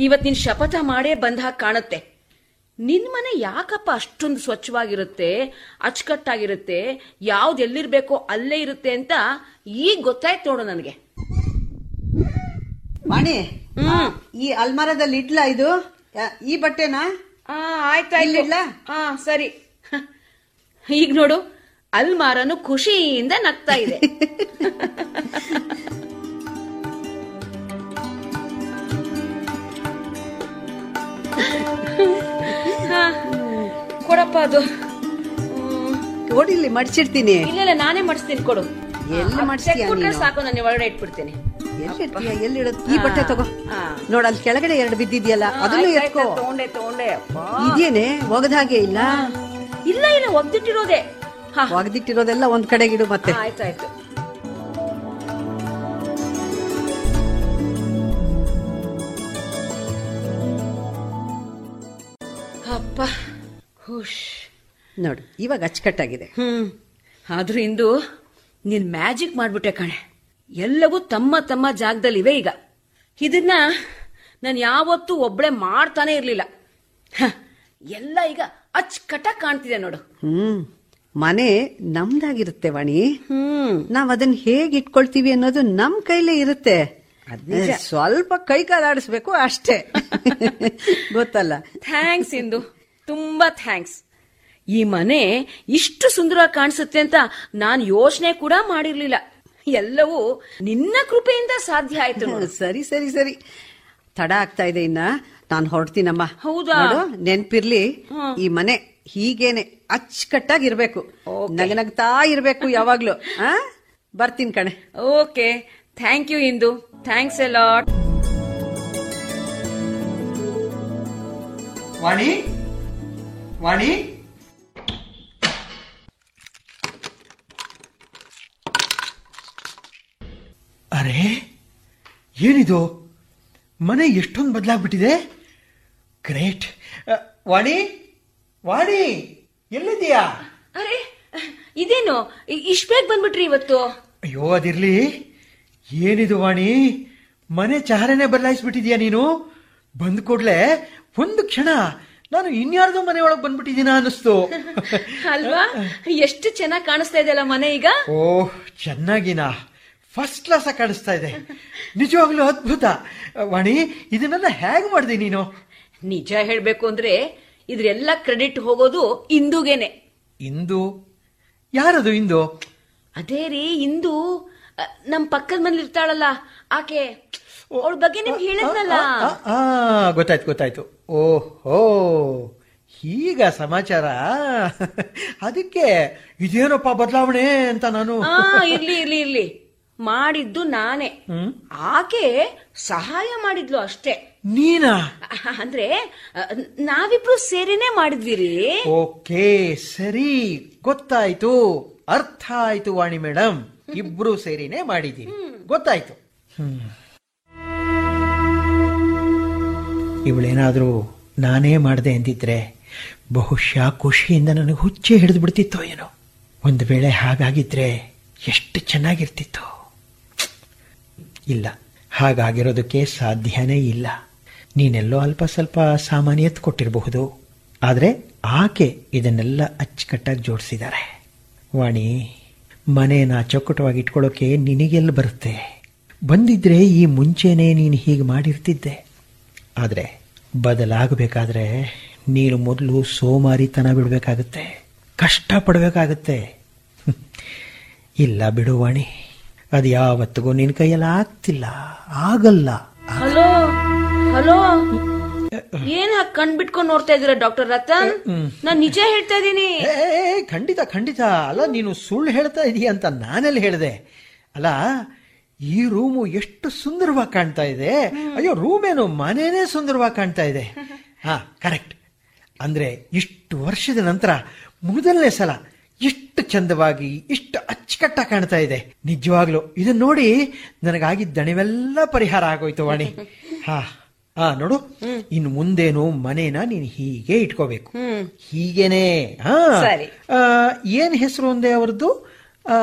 S3: ಇವತ್ ನಿನ್ ಶಪಥ ಮಾಡೇ ಬಂದ ಹಾಗೆ ಕಾಣುತ್ತೆ. ನಿನ್ ಮನೆ ಯಾಕಪ್ಪ ಅಷ್ಟೊಂದು ಸ್ವಚ್ಛವಾಗಿರುತ್ತೆ, ಅಚ್ಚುಕಟ್ಟಾಗಿರುತ್ತೆ, ಯಾವ್ದು ಎಲ್ಲಿರ್ಬೇಕೋ ಅಲ್ಲೇ ಇರುತ್ತೆ ಅಂತ ಈಗ ಗೊತ್ತಾಯ್ತು ನೋಡು ನನಗೆ.
S2: ವಾಣಿ, ಈ ಅಲ್ಮಾರದಲ್ಲಿ ಇಡ್ಲಾ ಇದು? ಈ ಬಟ್ಟೆನಾ?
S3: ಆಯ್ತಾಯ್ತು. ಸರಿ. ಈಗ ನೋಡು, ಅಲ್ಮಾರನು ಖುಷಿಯಿಂದ ನಗ್ತಾ ಇದೆ. ಕೊಡಪ್ಪ ಅದು.
S2: ಹೊಡಿಲಿ, ಮಡ್ಚಿಡ್ತೀನಿ.
S3: ಇಲ್ಲ, ನಾನೇ ಮಾಡಿಸ್ತೀನಿ, ಕೊಡು.
S2: ಎಲ್ಲಿ ಮಡ್ಸ್ತೀಯ ನೀನು?
S3: ಸಾಕು, ನಾನು ಒಳಗಡೆ ಇಟ್ಬಿಡ್ತೀನಿ.
S2: ಎಲ್ಲಿಡೋದು? ಈ ಬಟ್ಟೆ ತಗೋ. ನೋಡ, ಅಲ್ಲಿ ಕೆಳಗಡೆ 2 ಬಿದ್ದಿದ್ಯಲ್ಲ, ಅದನ್ನು ಎತ್ಕೋ.
S3: ತಗೊಂಡೆ.
S2: ಇದೇನೆ ಒಗದ ಹಾಗೆ ಇಲ್ಲ?
S3: ಇಲ್ಲ, ಒಗ್ದಿಟ್ಟಿರೋದೆ.
S2: ಒಗದಿಟ್ಟಿರೋದೆಲ್ಲ ಒಂದ್ ಕಡೆಗಿಡು ಮತ್ತೆ.
S3: ಆಯ್ತಾಯ್ತು. ಅಪ್ಪ ಹುಷ್.
S2: ನೋಡು ಇವಾಗ ಅಚ್ಚುಕಟ್ಟಾಗಿದೆ.
S3: ಆದ್ರೂ ಇಂದು ನೀನ್ ಮ್ಯಾಜಿಕ್ ಮಾಡ್ಬಿಟ್ಟೆ ಕಣೆ. ಎಲ್ಲವೂ ತಮ್ಮ ತಮ್ಮ ಜಾಗದಲ್ಲಿವೆ ಈಗ. ಇದನ್ನ ನಾನು ಯಾವತ್ತೂ ಒಬ್ಳೆ ಮಾಡ್ತಾನೆ ಇರ್ಲಿಲ್ಲ. ಎಲ್ಲ ಈಗ ಅಚ್ಚುಕಟ್ಟಾಗಿ ಕಾಣ್ತಿದೆ ನೋಡು.
S2: ಮನೆ ನಮ್ದಾಗಿರುತ್ತೆ ವಾಣಿ. ನಾವ್ ಅದನ್ನ ಹೇಗ್ ಇಟ್ಕೊಳ್ತೀವಿ ಅನ್ನೋದು ನಮ್ ಕೈಲೇ ಇರುತ್ತೆ. ಸ್ವಲ್ಪ ಕೈ ಕಾಲಾಡಿಸ್ಬೇಕು ಅಷ್ಟೇ. ಗೊತ್ತಲ್ಲ.
S3: ಥ್ಯಾಂಕ್ಸ್ ಇಂದು, ತುಂಬಾ ಥ್ಯಾಂಕ್ಸ್. ಈ ಮನೆ ಇಷ್ಟು ಸುಂದರವಾಗಿ ಕಾಣಿಸುತ್ತೆ ಅಂತ ನಾನು ಯೋಚನೆ ಕೂಡ ಮಾಡಿರ್ಲಿಲ್ಲ. ಎಲ್ಲವೂ ನಿನ್ನ ಕೃಪೆಯಿಂದ ಸಾಧ್ಯ ಆಯ್ತು ನೋಡು.
S2: ಸರಿ ಸರಿ ಸರಿ, ತಡ ಆಗ್ತಾ ಇದೆ, ಇನ್ನ ನಾನು ಹೊರಡ್ತೀನಮ್ಮ.
S3: ಹೌದಾ?
S2: ನೆನ್ಪಿರ್ಲಿ, ಈ ಮನೆ ಹೀಗೇನೆ ಅಚ್ಚುಕಟ್ಟಾಗಿರ್ಬೇಕು, ನಗನಗ್ತಾ ಇರ್ಬೇಕು ಯಾವಾಗ್ಲೂ. ಬರ್ತೀನಿ ಕಣೆ.
S3: Okay, thank you Indu, thanks a lot.
S4: Vani, Vani, ಅರೆ ಏನಿದು, ಮನೆ ಎಷ್ಟೊಂದು ಬದಲಾಗ್ಬಿಟ್ಟಿದೆ. ಗ್ರೇಟ್. ವಾಣಿ, ವಾಣಿ ಎಲ್ಲಿದೀಯಾ?
S3: ಅರೆ ಇದೇನು ಇಷ್ಟ ಬೇಗ ಬಂದ್ಬಿಟ್ರಿ ಇವತ್ತು?
S4: ಅಯ್ಯೋ ಅದಿರ್ಲಿ, ಏನಿದು ವಾಣಿ, ಮನೆ ಚಹರೆನೆ ಬದಲಾಯಿಸ್ಬಿಟ್ಟಿದ್ಯಾ ನೀನು. ಬಂದ್ ಕೂಡ್ಲೆ ಒಂದು ಕ್ಷಣ ನಾನು ಇನ್ಯಾರ್ದೋ ಮನೆ ಒಳಗೆ ಬಂದ್ಬಿಟ್ಟಿದ್ದೀನ ಅನ್ನಿಸ್ತು.
S3: ಅಲ್ವಾ? ಎಷ್ಟು ಚೆನ್ನಾಗಿ ಕಾಣಿಸ್ತಾ ಇದೆಯಲ್ಲ ಮನೆ ಈಗ.
S4: ಓಹ್, ಚೆನ್ನಾಗಿನಾ, ಫಸ್ಟ್ ಕ್ಲಾಸ್ ಆಗಿ ಕಾಣಿಸ್ತಾ ಇದೆ. ನಿಜವಾಗ್ಲೂ ಅದ್ಭುತ. ವಾಣಿ, ಇದನ್ನೆಲ್ಲ ಹೇಗ್ ಮಾಡ್ದೆ ನೀನು?
S3: ನಿಜ ಹೇಳ್ಬೇಕು ಅಂದ್ರೆ ಇದ್ರೆಲ್ಲ ಕ್ರೆಡಿಟ್ ಹೋಗೋದು ಇಂದುಗೇನೆ.
S4: ಇಂದು? ಯಾರದು ಇಂದು?
S3: ಅದೇ ರೀ, ಇಂದು ನಮ್ ಪಕ್ಕದ ಮನೇಲಿ ಇರ್ತಾಳಲ್ಲ ಆಕೆ, ಅವಳ ಬಗ್ಗೆ ನಿಮ್ಗೆ ಹೇಳಿದ್ನಲ್ಲ.
S4: ಗೊತ್ತಾಯ್ತು ಗೊತ್ತಾಯ್ತು. ಓಹೋ, ಈಗ ಸಮಾಚಾರ. ಅದಕ್ಕೆ ಇದೇನಪ್ಪ ಬದಲಾವಣೆ ಅಂತ ನಾನು.
S3: ಇರ್ಲಿ ಇರ್ಲಿ ಇರ್ಲಿ, ಮಾಡಿದ್ದು ನಾನೇ. ಆಕೆ ಸಹಾಯ ಮಾಡಿದ್ಲು ಅಷ್ಟೇ.
S4: ನೀನಾ?
S3: ಅಂದ್ರೆ ನಾವಿಬ್ರು ಸೇರಿನೇ ಮಾಡಿದ್ವಿ ರೀ.
S4: ಓಕೆ, ಸರಿ, ಗೊತ್ತಾಯ್ತು, ಅರ್ಥ ಆಯ್ತು ವಾಣಿ ಮೇಡಮ್. ಇಬ್ರು ಸೇರಿನೇ ಮಾಡಿದೀವಿ, ಗೊತ್ತಾಯ್ತು. ಇವಳೇನಾದ್ರೂ ನಾನೇ ಮಾಡ್ದೆ ಅಂದಿದ್ರೆ ಬಹುಶಃ ಖುಷಿಯಿಂದ ನನಗೆ ಹುಚ್ಚೆ ಹಿಡಿದು ಬಿಡ್ತಿತ್ತೋ ಏನೋ. ಒಂದು ವೇಳೆ ಹಾಗಾಗಿದ್ರೆ ಎಷ್ಟು ಚೆನ್ನಾಗಿರ್ತಿತ್ತು. ಇಲ್ಲ, ಹಾಗಾಗಿರೋದಕ್ಕೆ ಸಾಧ್ಯನೇ ಇಲ್ಲ. ನೀನೆಲ್ಲೋ ಅಲ್ಪ ಸ್ವಲ್ಪ ಸಾಮಾನ್ಯ ಎತ್ತು ಕೊಟ್ಟಿರಬಹುದು, ಆದರೆ ಆಕೆ ಇದನ್ನೆಲ್ಲ ಅಚ್ಚುಕಟ್ಟಾಗಿ ಜೋಡಿಸಿದ್ದಾರೆ. ವಾಣಿ, ಮನೇನ ಚೊಕ್ಕಟವಾಗಿ ಇಟ್ಕೊಳ್ಳೋಕೆ ನಿನಗೆಲ್ಲ ಬರುತ್ತೆ? ಬಂದಿದ್ರೆ ಈ ಮುಂಚೆನೇ ನೀನು ಹೀಗೆ ಮಾಡಿರ್ತಿದ್ದೆ. ಆದರೆ ಬದಲಾಗಬೇಕಾದ್ರೆ ನೀನು ಮೊದಲು ಸೋಮಾರಿತನ ಬಿಡಬೇಕಾಗತ್ತೆ, ಕಷ್ಟಪಡಬೇಕಾಗತ್ತೆ. ಇಲ್ಲ ಬಿಡು ವಾಣಿ, ಅದು ಯಾವತ್ತಿಗೂ ನಿನ್ನ ಕೈಯಲ್ಲಿ ಆಗ್ತಿಲ್ಲ, ಆಗಲ್ಲ.
S3: ಹಲೋ ಹಲೋ, ಏನ್ ಹಾಗೆ ಕಣ್ಬಿಟ್ಕೊಂಡು ನೋಡ್ತಾ ಇದೀರಾ ಡಾಕ್ಟರ್ ರತನ್? ನಾನ್ ನಿಜ ಹೇಳ್ತಾ ಇದ್ದೀನಿ.
S4: ಖಂಡಿತ ಖಂಡಿತ ಅಲ್ಲ, ನೀನು ಸುಳ್ಳು ಹೇಳ್ತಾ ಇದೀಯ ಅಂತ ನಾನೆಲ್ಲಿ ಹೇಳಿದೆ? ಅಲ್ಲ, ಈ ರೂಮು ಎಷ್ಟು ಸುಂದರವಾಗಿ ಕಾಣ್ತಾ ಇದೆ. ಅಯ್ಯೋ, ರೂಮೇನು, ಮನೇನೇ ಸುಂದರವಾಗಿ ಕಾಣ್ತಾ ಇದೆ. ಹಾ, ಕರೆಕ್ಟ್. ಅಂದ್ರೆ ಇಷ್ಟು ವರ್ಷದ ನಂತರ ಮೊದಲನೇ ಸಲ ಇಷ್ಟು ಚಂದವಾಗಿ, ಇಷ್ಟು ಅಚ್ಚುಕಟ್ಟಾಗಿ ಕಾಣ್ತಾ ಇದೆ. ನಿಜವಾಗ್ಲು ಇದನ್ನ ನೋಡಿ ನನಗಾಗಿದ್ದ ದಣಿವೆಲ್ಲ ಪರಿಹಾರ ಆಗೋಯ್ತು ವಾಣಿ. ಹಾ ನೋಡು, ಇನ್ನು ಮುಂದೇನು ಮನೇನ ನೀನು ಹೀಗೆ ಇಟ್ಕೋಬೇಕು, ಹೀಗೇನೆ. ಏನ್ ಹೆಸರು ಒಂದೇ ಅವರದ್ದು?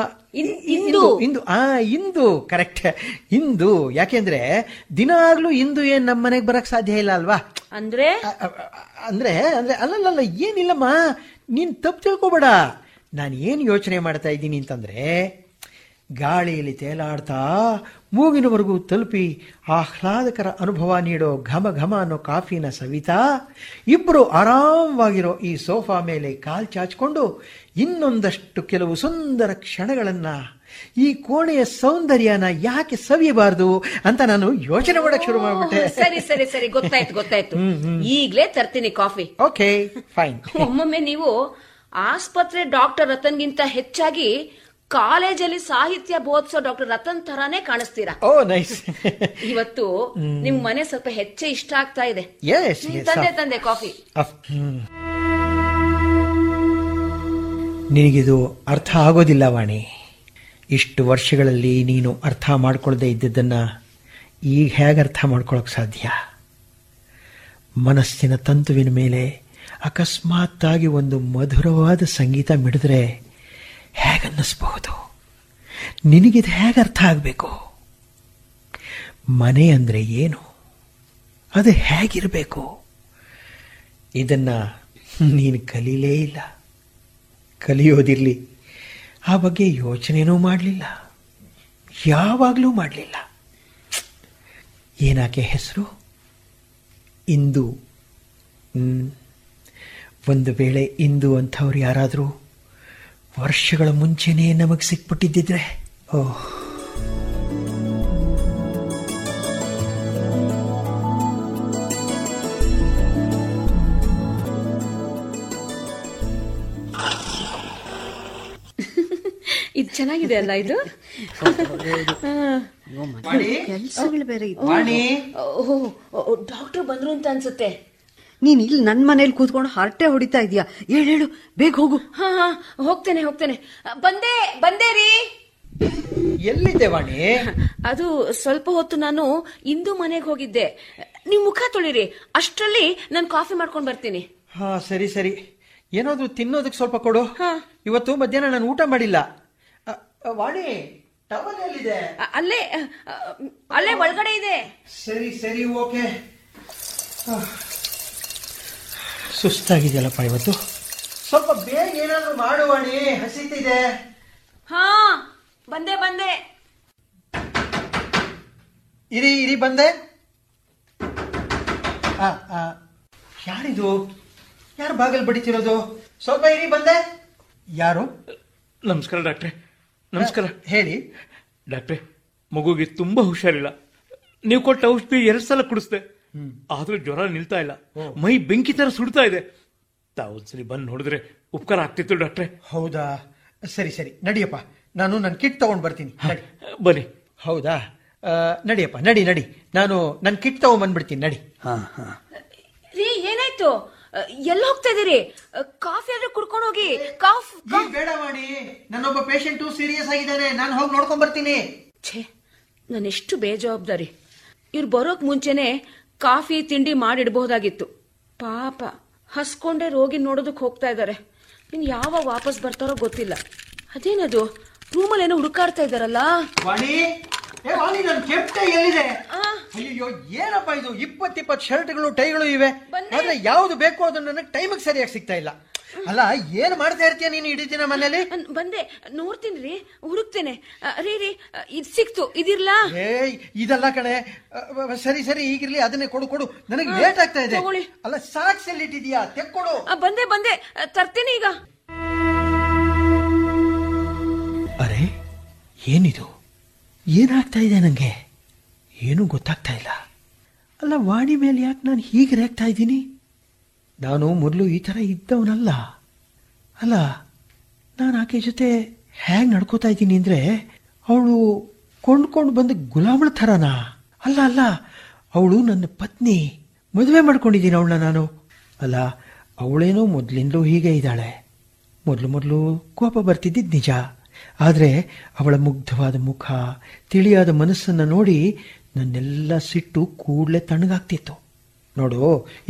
S4: ಇಂದು. ಇಂದು, ಕರೆಕ್ಟ್, ಇಂದು. ಯಾಕೆಂದ್ರೆ ದಿನಾಗ್ಲೂ ಇಂದು ಏನ್ ನಮ್ಮ ಮನೆಗೆ ಬರಕ್ ಸಾಧ್ಯ ಇಲ್ಲ ಅಲ್ವಾ?
S3: ಅಂದ್ರೆ
S4: ಅಂದ್ರೆ ಅಂದ್ರೆ ಅಲ್ಲಲ್ಲ, ಏನಿಲ್ಲಮ್ಮ, ನೀನ್ ತಪ್ಪು ತಿಳ್ಕೊಬೇಡ. ನಾನು ಏನು ಯೋಚನೆ ಮಾಡ್ತಾ ಇದ್ದೀನಿ ಅಂತಂದ್ರೆ, ಗಾಳಿಯಲ್ಲಿ ತೇಲಾಡ್ತಾ ಮೂಗಿನವರೆಗೂ ತಲುಪಿ ಆಹ್ಲಾದಕರ ಅನುಭವ ನೀಡೋ ಘಮ ಘಮ ಅನ್ನೋ ಕಾಫಿನ ಸವಿತಾ ಇಬ್ರು ಆರಾಮವಾಗಿರೋ ಈ ಸೋಫಾ ಮೇಲೆ ಕಾಲ್ ಚಾಚಿಕೊಂಡು ಇನ್ನೊಂದಷ್ಟು ಕೆಲವು ಸುಂದರ ಕ್ಷಣಗಳನ್ನ, ಈ ಕೋಣೆಯ ಸೌಂದರ್ಯನ ಯಾಕೆ ಸವಿಯಬಾರದು ಅಂತ ನಾನು ಯೋಚನೆ ಮಾಡಕ್ ಶುರು ಮಾಡ್ಬಿಟ್ಟೆ.
S3: ಸರಿ ಸರಿ ಸರಿ, ಗೊತ್ತಾಯ್ತು. ಈಗ್ಲೇ ತರ್ತೀನಿ ಕಾಫಿ.
S4: Okay, fine.
S3: ಒಮ್ಮೊಮ್ಮೆ ನೀವು ಆಸ್ಪತ್ರೆ ಡಾಕ್ಟರ್ ರತನ್ಗಿಂತ ಹೆಚ್ಚಾಗಿ ಕಾಲೇಜಲ್ಲಿ ಸಾಹಿತ್ಯ ಬೋಧಿಸೋ ಡಾಕ್ಟರ್ ರತನ್ ತರಾನೇ ಕಾಣಿಸ್ತೀರಾ.
S4: ಓ ನೈಸ್.
S3: ಇವತ್ತು ನಿಮ್ ಮನೆ ಸ್ವಲ್ಪ ಹೆಚ್ಚೆ ಇಷ್ಟ ಆಗ್ತಾ ಇದೆ. ತಂದೆ ಕಾಫಿ.
S4: ನಿನಗಿದು ಅರ್ಥ ಆಗೋದಿಲ್ಲ ವಾಣಿ. ಇಷ್ಟು ವರ್ಷಗಳಲ್ಲಿ ನೀನು ಅರ್ಥ ಮಾಡ್ಕೊಳ್ದೇ ಇದ್ದದ್ದನ್ನ ಈಗ ಹೇಗೆ ಅರ್ಥ ಮಾಡ್ಕೊಳಕ್ ಸಾಧ್ಯ? ಮನಸ್ಸಿನ ತಂತುವಿನ ಮೇಲೆ ಅಕಸ್ಮಾತ್ತಾಗಿ ಒಂದು ಮಧುರವಾದ ಸಂಗೀತ ಮಿಡಿದ್ರೆ ಹೇಗನ್ನಿಸ್ಬಹುದು? ನಿನಗಿದು ಹೇಗೆ ಅರ್ಥ ಆಗಬೇಕು? ಮನೆ ಅಂದರೆ ಏನು, ಅದು ಹೇಗಿರಬೇಕು, ಇದನ್ನ ನೀನು ಕಲೀಲೇ ಇಲ್ಲ. ಕಲಿಯೋದಿರಲಿ, ಆ ಬಗ್ಗೆ ಯೋಚನೆನೂ ಮಾಡಲಿಲ್ಲ, ಯಾವಾಗಲೂ ಮಾಡಲಿಲ್ಲ. ಏನಾಕೆ ಹೆಸರು? ಇಂದು. ಒಂದು ವೇಳೆ ಇಂದು ಅಂಥವ್ರು ಯಾರಾದರೂ ವರ್ಷಗಳ ಮುಂಚೆನೇ ನಮಗೆ ಸಿಕ್ಬಿಟ್ಟಿದ್ದಿದ್ರೆ, ಓಹ್,
S3: ಇದು ಚೆನ್ನಾಗಿದೆ ಅಲ್ಲ ಇದು?
S2: ಕೆಲ್ಸಗಳು ಬೇರೆ ಇತ್ತು.
S3: ಡಾಕ್ಟರ್ ಬಂದ್ರು ಅಂತ ಅನ್ಸುತ್ತೆ.
S2: ನೀನ್ ಇಲ್ಲಿ ನನ್ ಮನೇಲಿ ಕೂತ್ಕೊಂಡು ಹರಟೆ ಹೊಡಿತಾ ಇದೀಯಾ? ಹೇಳು, ಬೇಗ ಹೋಗು.
S3: ಹಾ ಹೋಗ್ತೇನೆ. ಬಂದೇ ಬಂದೇ ರೀ.
S4: ಎಲ್ಲಿದ್ದೆ ವಾಣಿ?
S3: ಅದು ಸ್ವಲ್ಪ ಹೊತ್ತು ನಾನು ಇಂದು ಮನೆಗೆ ಹೋಗಿದ್ದೆ. ನೀವು ಮುಖ ತೊಳಿರಿ, ಅಷ್ಟರಲ್ಲಿ ನಾನು ಕಾಫಿ ಮಾಡ್ಕೊಂಡು ಬರ್ತೀನಿ.
S4: ಹಾ, ಸರಿ ಸರಿ. ಏನಾದ್ರು ತಿನ್ನೋದಕ್ಕೆ ಸ್ವಲ್ಪ ಕೊಡು. ಇವತ್ತು ಮಧ್ಯಾಹ್ನ ನಾನು ಊಟ ಮಾಡಿಲ್ಲ. ವಾಣಿ, ಟವಲ್ ಎಲ್ಲಿದೆ?
S3: ಅಲ್ಲೇ ಒಳಗಡೆ ಇದೆ.
S4: ಸರಿ ಸರಿ, ಓಕೆ. ಸುಸ್ತಾಗಿದೆಯಲ್ಲಪ್ಪ ಇವತ್ತು. ಸ್ವಲ್ಪ ಬೇಗ ಏನಾದ್ರು ಮಾಡು ವಾಣಿ, ಹಸಿತಿದೆ.
S3: ಹಾ, ಬಂದೆ.
S4: ಇರಿ ಬಂದೆ. ಯಾರಿದು? ಯಾರು ಬಾಗಲ್ ಬಡಿತಿರೋದು? ಸ್ವಲ್ಪ ಇರಿ, ಬಂದೆ. ಯಾರು?
S5: ನಮಸ್ಕಾರ ಡಾಕ್ಟ್ರೆ. ನಮಸ್ಕಾರ.
S4: ಹೇಳಿ
S5: ಡಾಕ್ಟ್ರೆ, ಮಗುಗೆ ತುಂಬಾ ಹುಷಾರಿಲ್ಲ. ನೀವು ಕೊಟ್ಟ ಔಷಧಿ 2 ಸಲ ಕುಡಿಸ್ದೆ, ಆದ್ರೂ ಜ್ವರ ನಿಲ್ತಾ ಇಲ್ಲ. ಮೈ ಬೆಂಕಿ ತರ ಸುಡ್ತಾ ಇದೆ. ತಾವೊಂದ್ಸರಿ ಬಂದು ನೋಡಿದ್ರೆ ಉಪಕಾರ ಆಗ್ತಿತ್ತು ಡಾಕ್ಟ್ರೆ.
S4: ಹೌದಾ? ಸರಿ ಸರಿ, ನಡಿಯಪ್ಪ. ನಾನು ನನ್ನ ಕಿಟ್ ತಗೊಂಡ್ ಬರ್ತೀನಿ.
S5: ಬನ್ನಿ.
S4: ಹೌದಾ? ನಡಿಯಪ್ಪ, ನಡಿ. ನಾನು ನನ್ನ ಕಿಟ್ ತಗೊಂಡ್ ಬಂದ್ಬಿಡ್ತೀನಿ. ನಡಿ.
S3: ರೀ, ಏನಾಯ್ತು? ಎಲ್ಲ ಹೋಗ್ತಾ ಇದೀರಿ? ಕಾಫಿ ಆದ್ರೆ ಕುಡ್ಕೊಂಡು ಹೋಗಿ.
S4: ಬೇಡ ವಾಣಿ, ನನ್ನೊಬ್ಬ ಪೇಷಂಟು ಸೀರಿಯಸ್ ಆಗಿದ್ದಾನೆ. ನಾನು ಹೋಗಿ ನೋಡ್ಕೊಂಡ್ ಬರ್ತೀನಿ.
S3: ಛೇ, ನಾನೆಷ್ಟು ಬೇಜವಾಬ್ದಾರಿ. ಇವ್ರು ಬರೋಕ್ ಮುಂಚೆನೆ ಕಾಫಿ ತಿಂಡಿ ಮಾಡಿಡಬಹುದಾಗಿತ್ತು. ಪಾಪ, ಹಸ್ಕೊಂಡೆ ರೋಗಿ ನೋಡೋದಕ್ ಹೋಗ್ತಾ ಇದ್ದಾರೆ. ಇನ್ ಯಾವಾಗ ವಾಪಸ್ ಬರ್ತಾರೋ ಗೊತ್ತಿಲ್ಲ. ಅದೇನದು, ರೂಮಲ್ಲಿ ಏನೋ ಹುಡುಕಾಡ್ತಾ ಇದಾರಲ್ಲ.
S4: ವಾಣಿ, ನನ್ನ ಕೆಪ್ಟೆ ಎಲ್ಲಿದೆ? ಅಯ್ಯೋ, ಏನಪ್ಪ ಇದು? 20 ಶರ್ಟ್ಗಳು, ಟೈಗಳು ಇವೆ. ಆದ್ರೆ ಯಾವ್ದು ಬೇಕು ಅದು ನನಗೆ ಟೈಮಿಗೆ ಸರಿಯಾಗಿ ಸಿಗ್ತಾ ಇಲ್ಲ. ಅಲ್ಲ, ಏನ್ ಮಾಡ್ತಾ ಇರ್ತೀಯ ನೀನು ಇಡೀ ದಿನ ಮನೇಲಿ?
S3: ಬಂದೆ, ನೋಡ್ತೀನಿ ರೀ, ಹುಡುಕ್ತೇನೆ. ರೀ, ಇದ್ ಸಿಕ್ತು, ಇದಿರ್ಲಾ?
S4: ಇದಲ್ಲ ಕಣೆ. ಸರಿ ಸರಿ, ಈಗಿರ್ಲಿ, ಅದನ್ನೇ ಕೊಡು. ನನಗೆ ಲೇಟ್ ಆಗ್ತಾ ಇದೆ. ಅಲ್ಲ, ಸಾಕ್ಸ್ ಎಲ್ಲಿ ಇಟ್ಟಿದ್ಯಾ? ತೆಕ್ಕೊಡು.
S3: ಬಂದೆ, ತರ್ತೀನಿ ಈಗ.
S4: ಅರೆ, ಏನಿದು? ಏನಾಗ್ತಾ ಇದೆ ನಂಗೆ? ಏನೂ ಗೊತ್ತಾಗ್ತಾ ಇಲ್ಲ. ಅಲ್ಲ, ವಾಣಿ ಮೇಲೆ ಯಾಕೆ ನಾನು ಹೀಗೆ ರೇಗ್ತಾ ಇದ್ದೀನಿ? ನಾನು ಮೊದಲು ಈ ಥರ ಇದ್ದವನಲ್ಲ. ಅಲ್ಲ, ನಾನು ಆಕೆ ಜೊತೆ ಹೇಗೆ ನಡ್ಕೋತಾ ಇದ್ದೀನಿ ಅಂದರೆ, ಅವಳು ಕೊಂಡ್ಕೊಂಡು ಬಂದ ಗುಲಾಮಳ ಥರನಾ? ಅಲ್ಲ, ಅವಳು ನನ್ನ ಪತ್ನಿ. ಮದುವೆ ಮಾಡ್ಕೊಂಡಿದ್ದೀನಿ ಅವಳನ್ನ ನಾನು. ಅಲ್ಲ, ಅವಳೇನೋ ಮೊದಲಿಂದಲೂ ಹೀಗೆ ಇದ್ದಾಳೆ. ಮೊದಲು ಕೋಪ ಬರ್ತಿದ್ದಿದ್ದು ನಿಜ. ಆದರೆ ಅವಳ ಮುಗ್ಧವಾದ ಮುಖ, ತಿಳಿಯಾದ ಮನಸ್ಸನ್ನು ನೋಡಿ ನನ್ನೆಲ್ಲ ಸಿಟ್ಟು ಕೂಡಲೇ ತಣ್ಣಗಾಗ್ತಿತ್ತು. ನೋಡು,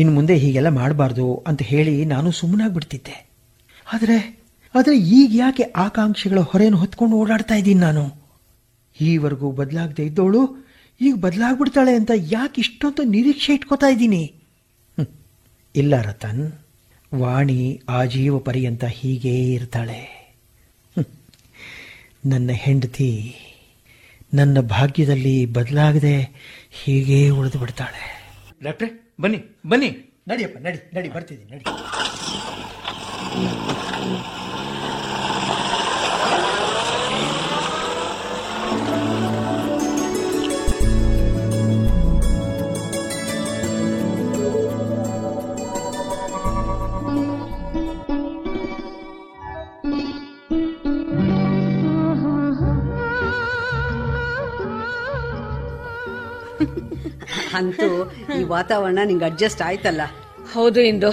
S4: ಇನ್ನು ಮುಂದೆ ಹೀಗೆಲ್ಲ ಮಾಡಬಾರ್ದು ಅಂತ ಹೇಳಿ ನಾನು ಸುಮ್ಮನಾಗ್ಬಿಡ್ತಿದ್ದೆ. ಆದರೆ ಈಗ ಯಾಕೆ ಆಕಾಂಕ್ಷೆಗಳ ಹೊರೆಯನ್ನು ಹೊತ್ಕೊಂಡು ಓಡಾಡ್ತಾ ಇದ್ದೀನಿ ನಾನು? ಈವರೆಗೂ ಬದಲಾಗದೆ ಇದ್ದವಳು ಈಗ ಬದಲಾಗ್ಬಿಡ್ತಾಳೆ ಅಂತ ಯಾಕೆ ಇಷ್ಟೊಂದು ನಿರೀಕ್ಷೆ ಇಟ್ಕೋತಾ ಇದ್ದೀನಿ? ಇಲ್ಲ ರತನ್, ವಾಣಿ ಆಜೀವ ಪರ್ಯಂತ ಹೀಗೇ ಇರ್ತಾಳೆ. ನನ್ನ ಹೆಂಡತಿ ನನ್ನ ಭಾಗ್ಯದಲ್ಲಿ ಬದಲಾಗದೆ ಹೀಗೇ ಉಳಿದು ಬಿಡ್ತಾಳೆ.
S5: ಡಾಕ್ಟ್ರೆ, ಬನ್ನಿ.
S4: ನಡಿಯಪ್ಪ, ನಡಿ, ಬರ್ತಿದ್ದೀನಿ, ನಡಿ.
S2: ಅಂತೂ ಈ ವಾತಾವರಣ ನಿಂಗೆ ಅಡ್ಜಸ್ಟ್ ಆಯ್ತಲ್ಲ?
S3: ಹೌದು ಇಂದು.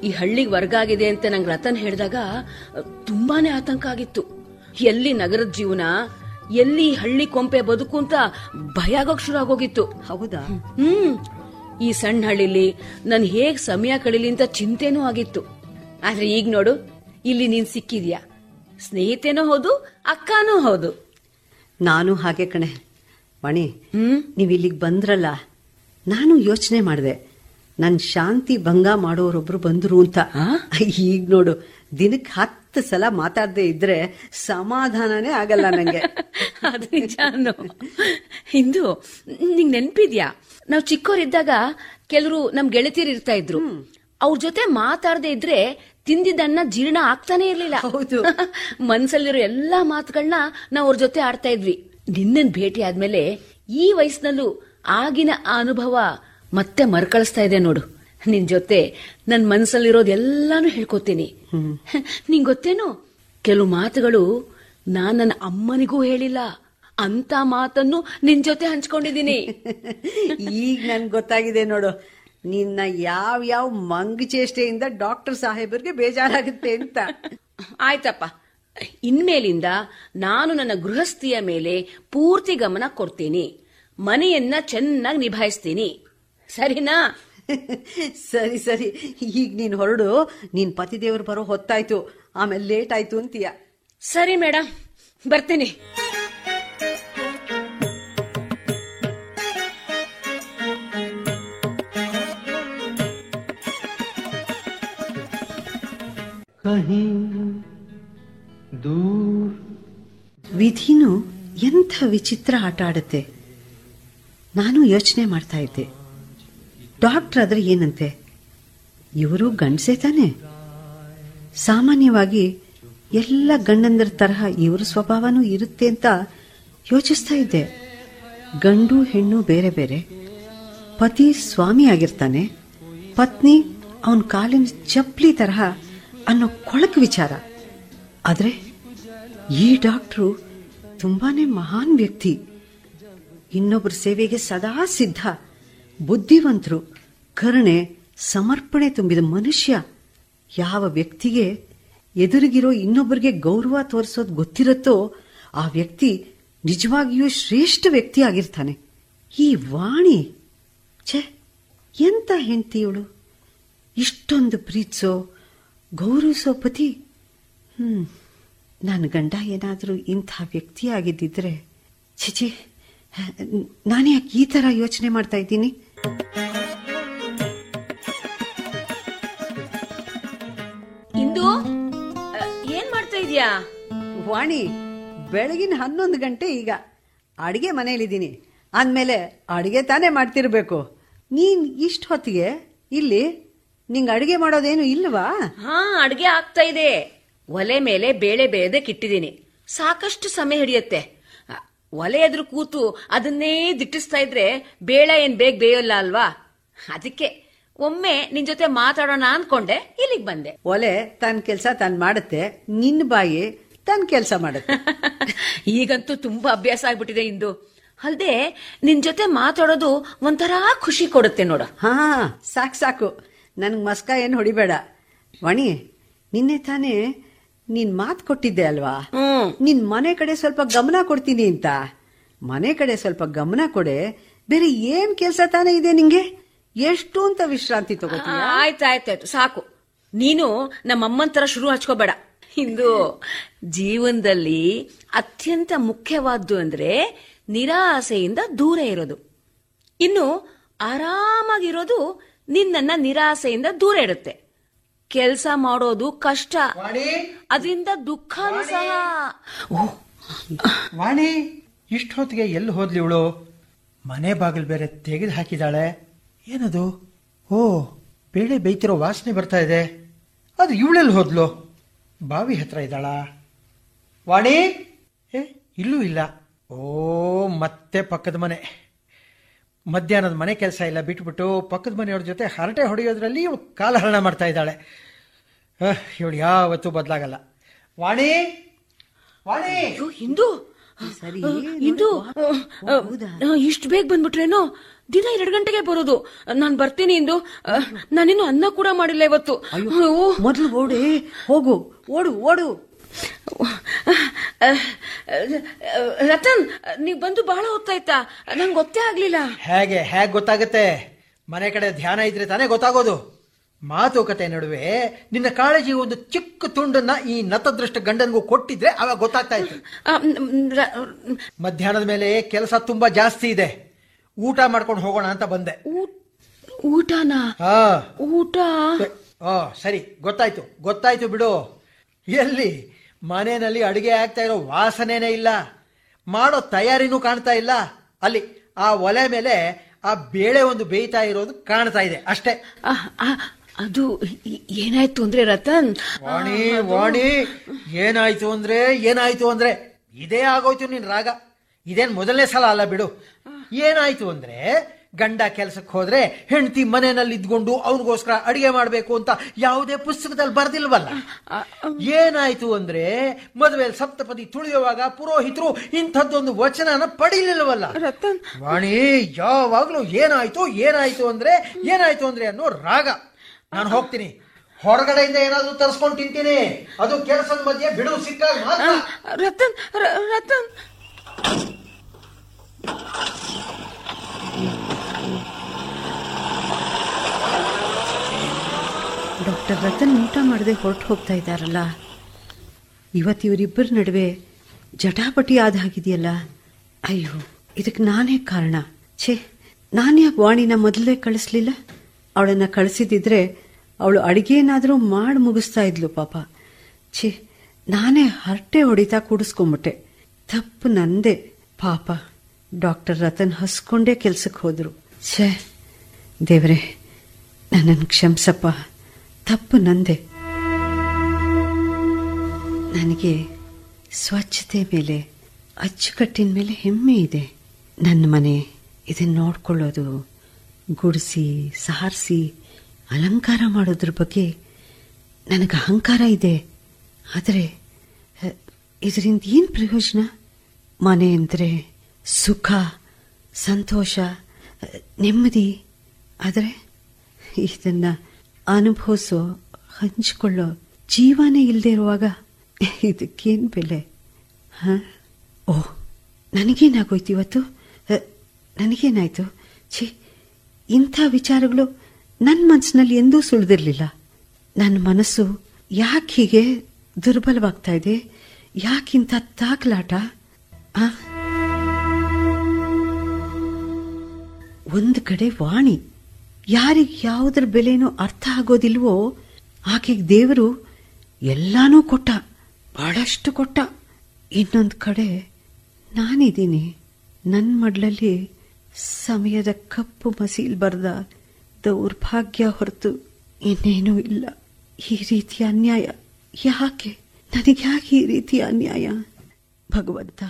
S3: ಈ ಹಳ್ಳಿಗೆ ವರ್ಗಾಗಿದೆ ಅಂತ ನಂಗೆ ರತನ್ ಹೇಳಿದಾಗ ತುಂಬಾನೇ ಆತಂಕ ಆಗಿತ್ತು. ಎಲ್ಲಿ ನಗರದ ಜೀವನ, ಎಲ್ಲಿ ಹಳ್ಳಿ ಕೊಂಪೆ ಬದುಕು ಅಂತ ಭಯ ಆಗೋಕ್ ಶುರು ಆಗೋಗಿತ್ತು.
S2: ಹೌದಾ?
S3: ಈ ಸಣ್ಣ ಹಳ್ಳಿಲಿ ನನ್ ಹೇಗ್ ಸಮಯ ಕಳೀಲಿ ಅಂತ ಚಿಂತೆನೂ ಆಗಿತ್ತು. ಆದ್ರೆ ಈಗ ನೋಡು, ಇಲ್ಲಿ ನೀನ್ ಸಿಕ್ಕಿದ್ಯಾ. ಸ್ನೇಹಿತೇನೂ ಹೌದು, ಅಕ್ಕನೂ ಹೌದು.
S2: ನಾನು ಹಾಗೆ ಕಣೆ ವಾಣಿ. ನೀವ್ ಇಲ್ಲಿಗೆ ಬಂದ್ರಲ್ಲ, ನಾನು ಯೋಚನೆ ಮಾಡಿದೆ, ನನ್ ಶಾಂತಿ ಭಂಗ ಮಾಡೋರೊಬ್ರು ಬಂದ್ರು ಅಂತ. ಈಗ ನೋಡು, ದಿನಕ್ಕೆ 10 ಸಲ ಮಾತಾಡದೆ ಇದ್ರೆ ಸಮಾಧಾನನೇ ಆಗಲ್ಲ ನಂಗೆ.
S3: ಅದು ನಿಜ. ಇಂದು ನಿಂಗ್ ನೆನ್ಪಿದ್ಯಾ, ನಾವ್ ಚಿಕ್ಕವರಿದ್ದಾಗ ಕೆಲವರು ನಮ್ ಗೆಳತಿಯರು ಇರ್ತಾ ಇದ್ರು. ಅವ್ರ ಜೊತೆ ಮಾತಾಡದೆ ಇದ್ರೆ ತಿಂದಿದ್ದನ್ನ ಜೀರ್ಣ ಆಗ್ತಾನೆ ಇರ್ಲಿಲ್ಲ.
S2: ಹೌದು.
S3: ಮನ್ಸಲ್ಲಿರೋ ಎಲ್ಲಾ ಮಾತುಗಳನ್ನ ನಾವ್ ಅವ್ರ ಜೊತೆ ಆಡ್ತಾ ಇದ್ವಿ. ನಿನ್ನನ್ ಭೇಟಿ ಆದ್ಮೇಲೆ ಈ ವಯಸ್ಸಿನಲ್ಲೂ ಆಗಿನ ಆ ಅನುಭವ ಮತ್ತೆ ಮರುಕಳಿಸ್ತಾ ಇದೆ ನೋಡು. ನಿನ್ ಜೊತೆ ನನ್ ಮನ್ಸಲ್ಲಿರೋದೆಲ್ಲಾನು ಹೇಳ್ಕೊತೀನಿ. ನಿಂಗ್ ಗೊತ್ತೇನು, ಕೆಲವು ಮಾತುಗಳು ನಾನ್ ನನ್ನ ಅಮ್ಮನಿಗೂ ಹೇಳಿಲ್ಲ, ಅಂತ ಮಾತನ್ನು ನಿನ್ ಜೊತೆ ಹಂಚ್ಕೊಂಡಿದೀನಿ.
S2: ಈಗ ನನ್ಗೆ ಗೊತ್ತಾಗಿದೆ ನೋಡು, ನಿನ್ನ ಯಾವ ಮಂಗ ಚೇಷ್ಟೆಯಿಂದ ಡಾಕ್ಟರ್ ಸಾಹೇಬರ್ಗೆ ಬೇಜಾರಾಗುತ್ತೆ ಅಂತ.
S3: ಆಯ್ತಪ್ಪ, ಇನ್ಮೇಲಿಂದ ನಾನು ನನ್ನ ಗೃಹಸ್ಥಿಯ ಮೇಲೆ ಪೂರ್ತಿ ಗಮನ ಕೊಡ್ತೀನಿ. ಮನೆಯನ್ನ ಚೆನ್ನಾಗಿ ನಿಭಾಯಿಸ್ತೀನಿ, ಸರಿನಾ?
S2: ಸರಿ ಸರಿ, ಈಗ ನೀನ್ ಹೊರಡು. ನೀನ್ ಪತಿದೇವರು ಬರೋ ಹೊತ್ತಾಯ್ತು, ಆಮೇಲೆ ಲೇಟ್ ಆಯ್ತು ಅಂತೀಯ.
S3: ಸರಿ ಮೇಡಮ್, ಬರ್ತೀನಿ.
S2: ವಿಧಿನು ಎಂಥ ವಿಚಿತ್ರ ಆಟ ಆಡುತ್ತೆ. ನಾನು ಯೋಚನೆ ಮಾಡ್ತಾ ಇದ್ದೆ, ಡಾಕ್ಟರ್ ಆದ್ರೆ ಏನಂತೆ, ಇವರು ಗಂಡಸೇ ತಾನೆ. ಸಾಮಾನ್ಯವಾಗಿ ಎಲ್ಲ ಗಂಡಂದ್ರ ತರಹ ಇವ್ರ ಸ್ವಭಾವನೂ ಇರುತ್ತೆ ಅಂತ ಯೋಚಿಸ್ತಾ ಇದ್ದೆ. ಗಂಡು ಹೆಣ್ಣು ಬೇರೆ ಬೇರೆ, ಪತಿ ಸ್ವಾಮಿ ಆಗಿರ್ತಾನೆ, ಪತ್ನಿ ಅವನ ಕಾಲಿನ ಚಪ್ಪಲಿ ತರಹ ಅನ್ನೋ ಕೊಳಕು ವಿಚಾರ. ಆದ್ರೆ ಈ ಡಾಕ್ಟ್ರು ತುಂಬಾನೇ ಮಹಾನ್ ವ್ಯಕ್ತಿ, ಇನ್ನೊಬ್ಬರ ಸೇವೆಗೆ ಸದಾ ಸಿದ್ಧ, ಬುದ್ಧಿವಂತರು, ಕರುಣೆ ಸಮರ್ಪಣೆ ತುಂಬಿದ ಮನುಷ್ಯ. ಯಾವ ವ್ಯಕ್ತಿಗೆ ಎದುರಿಗಿರೋ ಇನ್ನೊಬ್ಬರಿಗೆ ಗೌರವ ತೋರಿಸೋದು ಗೊತ್ತಿರುತ್ತೋ ಆ ವ್ಯಕ್ತಿ ನಿಜವಾಗಿಯೂ ಶ್ರೇಷ್ಠ ವ್ಯಕ್ತಿ ಆಗಿರ್ತಾನೆ. ಈ ವಾಣಿ, ಛೆ, ಎಂತ ಹೆಂಡತಿ ಇವಳು, ಇಷ್ಟೊಂದು ಪ್ರೀತಿಸೋ ಗೌರವಿಸೋ ಪತಿ. ನನ್ನ ಗಂಡ ಏನಾದರೂ ಇಂಥ ವ್ಯಕ್ತಿ ಆಗಿದ್ದಿದ್ರೆ, ಛಿಚಿ, ನಾನು ಯಾಕೆ ಈ ತರ ಯೋಚನೆ ಮಾಡ್ತಾ ಇದ್ದೀನಿ?
S3: ಇಂದು ಏನ್ ಮಾಡ್ತಾ ಇದೀಯಾ?
S2: ವಾಣಿ, ಬೆಳಗಿನ 11 ಗಂಟೆ ಈಗ. ಅಡಿಗೆ ಮನೆಯಲ್ಲಿದ್ದೀನಿ ಅಂದ್ಮೇಲೆ ಅಡಿಗೆ ತಾನೇ ಮಾಡ್ತಿರ್ಬೇಕು. ನೀನ್ ಇಷ್ಟ ಹೊತ್ತಿಗೆ ಇಲ್ಲಿ? ನಿಂಗೆ ಅಡಿಗೆ ಮಾಡೋದೇನು ಇಲ್ವಾ?
S3: ಹಾ, ಅಡ್ಗೆ ಆಗ್ತಾ ಇದೆ. ಒಲೆ ಮೇಲೆ ಬೇಳೆ ಬೇಯದಕ್ಕೆ ಇಟ್ಟಿದ್ದೀನಿ. ಸಾಕಷ್ಟು ಸಮಯ ಹಿಡಿಯುತ್ತೆ. ಒಲೆ ಎದುರು ಕೂತು ಅದನ್ನೇ ದಿಟ್ಟಿಸ್ತಾ ಇದ್ರೆ ಬೇಳೆ ಏನ್ ಬೇಗ ಬೇಯೋಲ್ಲ ಅಲ್ವಾ? ಅದಕ್ಕೆ ಒಮ್ಮೆ ನಿನ್ ಜೊತೆ ಮಾತಾಡೋಣ ಅನ್ಕೊಂಡೆ ಇಲ್ಲಿಗೆ ಬಂದೆ.
S2: ಒಲೆ ತನ್ನ ಕೆಲಸ ತಾನು ಮಾಡುತ್ತೆ, ನಿನ್ನ ಬಾಯಿ ತನ್ನ ಕೆಲಸ ಮಾಡುತ್ತೆ.
S3: ಈಗಂತೂ ತುಂಬಾ ಅಭ್ಯಾಸ ಆಗ್ಬಿಟ್ಟಿದೆ ಇಂದು. ಅಲ್ದೆ ನಿನ್ ಜೊತೆ ಮಾತಾಡೋದು ಒಂಥರ ಖುಷಿ ಕೊಡುತ್ತೆ ನೋಡು.
S2: ಹಾ, ಸಾಕು, ನನ್ಗೆ ಮಸ್ಕ ಏನು ಹೊಡಿಬೇಡ. ವಾಣಿ, ನಿನ್ನೆ ತಾನೇ ನೀನ್ ಮಾತು ಕೊಟ್ಟಿದ್ದೆ ಅಲ್ವಾ, ನಿನ್ ಮನೆ ಕಡೆ ಸ್ವಲ್ಪ ಗಮನ ಕೊಡ್ತೀನಿ ಅಂತ. ಮನೆ ಕಡೆ ಸ್ವಲ್ಪ ಗಮನ ಕೊಡೆ, ಬೇರೆ ಏನ್ ಕೆಲಸ ತಾನೇ ಇದೆ ನಿಂಗೆ? ಎಷ್ಟು ಅಂತ ವಿಶ್ರಾಂತಿ ತಗೋತೀಯ?
S3: ಆಯ್ತಾಯ್ತಾಯ್ತು, ಸಾಕು. ನೀನು ನಮ್ಮಮ್ಮನ ತರ ಶುರು ಹಚ್ಕೋಬೇಡ. ಇಂದು ಜೀವನದಲ್ಲಿ ಅತ್ಯಂತ ಮುಖ್ಯವಾದ್ದು ಅಂದ್ರೆ ನಿರಾಸೆಯಿಂದ ದೂರ ಇರೋದು. ಇನ್ನು ಆರಾಮಾಗಿರೋದು ನಿನ್ನನ್ನ ನಿರಾಸೆಯಿಂದ ದೂರ ಇಡುತ್ತೆ. ಕೆಲಸ ಮಾಡೋದು ಕಷ್ಟ, ಅದರಿಂದ ದುಃಖನೂ ಸಹ.
S4: ವಾಣಿ, ಇಷ್ಟು ಹೊತ್ತಿಗೆ ಎಲ್ಲಿ ಹೋದ್ಲಿ ಇವಳು? ಮನೆ ಬಾಗಿಲು ಬೇರೆ ತೆಗೆದು ಹಾಕಿದಾಳೆ. ಏನದು? ಓ, ಬೇಳೆ ಬೇಯ್ತಿರೋ ವಾಸನೆ ಬರ್ತಾ ಇದೆ. ಅದು ಇವಳೆಲ್ಲಿ ಹೋದ್ಲು? ಬಾವಿ ಹತ್ರ ಇದ್ದಾಳ? ವಾಣಿ, ಇಲ್ಲೂ ಇಲ್ಲ. ಓ, ಮತ್ತೆ ಪಕ್ಕದ ಮನೆ. ಮಧ್ಯಾಹ್ನದ ಮನೆ ಕೆಲಸ ಇಲ್ಲ ಬಿಟ್ಬಿಟ್ಟು ಪಕ್ಕದ ಮನೆಯವ್ರ ಜೊತೆ ಹರಟೆ ಹೊಡೆಯೋದ್ರಲ್ಲಿ ಇವಳು ಕಾಲಹರಣ ಮಾಡ್ತಾ ಇದ್ದಾಳೆ. ಇವಳು ಯಾವತ್ತೂ ಬದಲಾಗಲ್ಲ. ವಾಣಿ, ವಾಣಿ,
S3: ಇಂದು
S2: ಸರಿ,
S3: ಇಂದು ಇಷ್ಟು ಬೇಗ ಬಂದ್ಬಿಟ್ರೇನೋ? ದಿನ 2 ಗಂಟೆಗೆ ಬರೋದು. ನಾನ್ ಬರ್ತೀನಿ ಇಂದು. ನಾನಿನ್ನು ಅನ್ನ ಕೂಡ ಮಾಡಿಲ್ಲ ಇವತ್ತು.
S2: ಮೊದಲು ಓಡಿ ಹೋಗು, ಓಡು ಓಡು.
S3: ರತನ್, ನೀವ್ ಬಂದು ಬಹಳ ಹೊತ್ತಾಯ್ತಾ? ನಂಗೆ ಗೊತ್ತೇ ಆಗ್ಲಿಲ್ಲ.
S4: ಹೇಗೆ ಗೊತ್ತಾಗತ್ತೆ? ಮನೆ ಕಡೆ ಧ್ಯಾನ ಇದ್ರೆ ತಾನೇ ಗೊತ್ತಾಗೋದು. ಮಾತುಕತೆ ನಡುವೆ ನಿನ್ನ ಕಾಳಜಿ ಒಂದು ಚಿಕ್ಕ ತುಂಡನ್ನ ಈ ನತದೃಷ್ಟ ಗಂಡನಿಗೂ ಕೊಟ್ಟಿದ್ರೆ ಅವಾಗ ಗೊತ್ತಾಗ್ತಾ ಇತ್ತು. ಮಧ್ಯಾಹ್ನದ ಮೇಲೆ ಕೆಲಸ ತುಂಬಾ ಜಾಸ್ತಿ ಇದೆ, ಊಟ ಮಾಡ್ಕೊಂಡು ಹೋಗೋಣ ಅಂತ ಬಂದೆ.
S3: ಊಟನಾ? ಊಟ
S4: ಸರಿ, ಗೊತ್ತಾಯ್ತು ಬಿಡು. ಎಲ್ಲಿ ಮನೆಯಲ್ಲಿ ಅಡಿಗೆ ಆಗ್ತಾ ಇರೋ ವಾಸನೆನೇ ಇಲ್ಲ, ಮಾಡೋ ತಯಾರಿನೂ ಕಾಣ್ತಾ ಇಲ್ಲ. ಅಲ್ಲಿ ಆ ಒಲೆ ಮೇಲೆ ಆ ಬೇಳೆ ಒಂದು ಬೇಯ್ತಾ ಇರೋದು ಕಾಣ್ತಾ ಇದೆ ಅಷ್ಟೇ.
S3: ಅದು ಏನಾಯ್ತು ಅಂದ್ರೆ ರತನ್,
S4: ವಾಣಿ ಏನಾಯ್ತು ಅಂದ್ರೆ ಇದೇ ಆಗೋಯ್ತು ನಿನ್ ರಾಗ. ಇದೇನ್ ಮೊದಲನೇ ಸಲ ಅಲ್ಲ ಬಿಡು. ಏನಾಯ್ತು ಅಂದ್ರೆ ಗಂಡ ಕೆಲ್ಸಕ್ಕೆ ಹೋದ್ರೆ ಹೆಂಡತಿ ಮನೆಯಲ್ಲಿ ಇದ್ಕೊಂಡು ಅವನಿಗೋಸ್ಕರ ಅಡಿಗೆ ಮಾಡ್ಬೇಕು ಅಂತ ಯಾವುದೇ ಪುಸ್ತಕದಲ್ಲಿ ಬರ್ದಿಲ್ವಲ್ಲ. ಏನಾಯ್ತು ಅಂದ್ರೆ ಮದುವೆಯಲ್ಲಿ ಸಪ್ತಪದಿ ತುಳಿಯುವಾಗ ಪುರೋಹಿತರು ಇಂಥದ್ದೊಂದು ವಚನನ ಪಡಿಲಿಲ್ವಲ್ಲ. ವಾಣಿ ಯಾವಾಗ್ಲೂ ಏನಾಯ್ತು ಅಂದ್ರೆ ಅನ್ನೋ ರಾಗ. ನಾನು ಹೋಗ್ತೀನಿ, ಹೊರಗಡೆಯಿಂದ ಏನಾದ್ರು ತರಿಸ್ಕೊಂಡು ತಿಂತೀನಿ, ಅದು ಕೆಲಸದ ಮಧ್ಯೆ ಬಿಡು ಸಿಕ್ಕಾಗ ಮಾತ್ರ.
S3: ರತನ್ ರತನ್
S2: ಡಾಕ್ಟರ್ ರತನ್ ಊಟ ಮಾಡದೆ ಹೊರಟು ಹೋಗ್ತಾ ಇದ್ದಾರಲ್ಲ. ಇವರಿಬ್ಬರ ನಡುವೆ ಜಟಾಪಟಿ ಆದ ಹಾಗಿದೆಯಲ್ಲ. ಅಯ್ಯೋ, ಇದಕ್ಕೆ ನಾನೇ ಕಾರಣ. ಛೇ, ನಾನ್ಯಾಕೆ ವಾಣಿನ ಮೊದಲೇ ಕಳಿಸ್ಲಿಲ್ಲ? ಅವಳನ್ನ ಕಳಿಸಿದಿದ್ರೆ ಅವಳು ಅಡಿಗೆನಾದರೂ ಮಾಡಿ ಮುಗಿಸ್ತಾ ಇದ್ಲು ಪಾಪ. ಛೇ, ನಾನೇ ಹರಟೆ ಹೊಡಿತಾ ಕೂಡಿಸ್ಕೊಂಬಿಟ್ಟೆ. ತಪ್ಪು ನಂದೆ ಪಾಪ. ಡಾಕ್ಟರ್ ರತನ್ ಹಸ್ಕೊಂಡೇ ಕೆಲ್ಸಕ್ಕೆ ಹೋದ್ರು. ಛೇ ದೇವ್ರೆ, ನನ್ನನ್ನು ಕ್ಷಮಿಸಪ್ಪ, ತಪ್ಪು ನಂದೆ. ನನಗೆ ಸ್ವಚ್ಛತೆ ಮೇಲೆ, ಅಚ್ಚುಕಟ್ಟಿನ ಮೇಲೆ ಹೆಮ್ಮೆ ಇದೆ. ನನ್ನ ಮನೆ ಇದನ್ನು ನೋಡ್ಕೊಳ್ಳೋದು, ಗುಡಿಸಿ ಸಾರಿಸಿ ಅಲಂಕಾರ ಮಾಡೋದ್ರ ಬಗ್ಗೆ ನನಗೆ ಅಹಂಕಾರ ಇದೆ. ಆದರೆ ಇದರಿಂದ ಏನು ಪ್ರಯೋಜನ? ಮನೆ ಅಂದರೆ ಸುಖ, ಸಂತೋಷ, ನೆಮ್ಮದಿ. ಆದರೆ ಇದನ್ನು ಅನುಭವಿಸೋ, ಹಂಚಿಕೊಳ್ಳೋ ಜೀವನೇ ಇಲ್ಲದೆ ಇರುವಾಗ ಇದಕ್ಕೇನು ಬೆಲೆ? ಓಹ್, ನನಗೇನಾಗೋಯ್ತು ಇವತ್ತು? ನನಗೇನಾಯ್ತು? ಛೀ, ಇಂಥ ವಿಚಾರಗಳು ನನ್ನ ಮನಸ್ಸಿನಲ್ಲಿ ಎಂದೂ ಸುಳಿದಿರಲಿಲ್ಲ. ನನ್ನ ಮನಸ್ಸು ಯಾಕೆ ಹೀಗೆ ದುರ್ಬಲವಾಗ್ತಾ ಇದೆ? ಯಾಕಿಂತ ತಾಕಲಾಟ? ಒಂದು ಕಡೆ ವಾಣಿ, ಯಾರಿಗೆ ಯಾವುದರ ಬೆಲೆನೂ ಅರ್ಥ ಆಗೋದಿಲ್ವೋ ಆಕೆಗೆ ದೇವರು ಎಲ್ಲಾನೂ ಕೊಟ್ಟ, ಬಹಳಷ್ಟು ಕೊಟ್ಟ. ಇನ್ನೊಂದು ಕಡೆ ನಾನಿದ್ದೀನಿ, ನನ್ನ ಮಡ್ಲಲ್ಲಿ ಸಮಯದ ಕಪ್ಪು ಮಸೀಲ್ ಬರೆದ ದೌರ್ಭಾಗ್ಯ ಹೊರತು ಇನ್ನೇನೂ ಇಲ್ಲ. ಈ ರೀತಿಯ ಅನ್ಯಾಯ ಯಾಕೆ? ನನಗ್ಯಾಕೆ ಈ ರೀತಿಯ ಅನ್ಯಾಯ ಭಗವಂತ?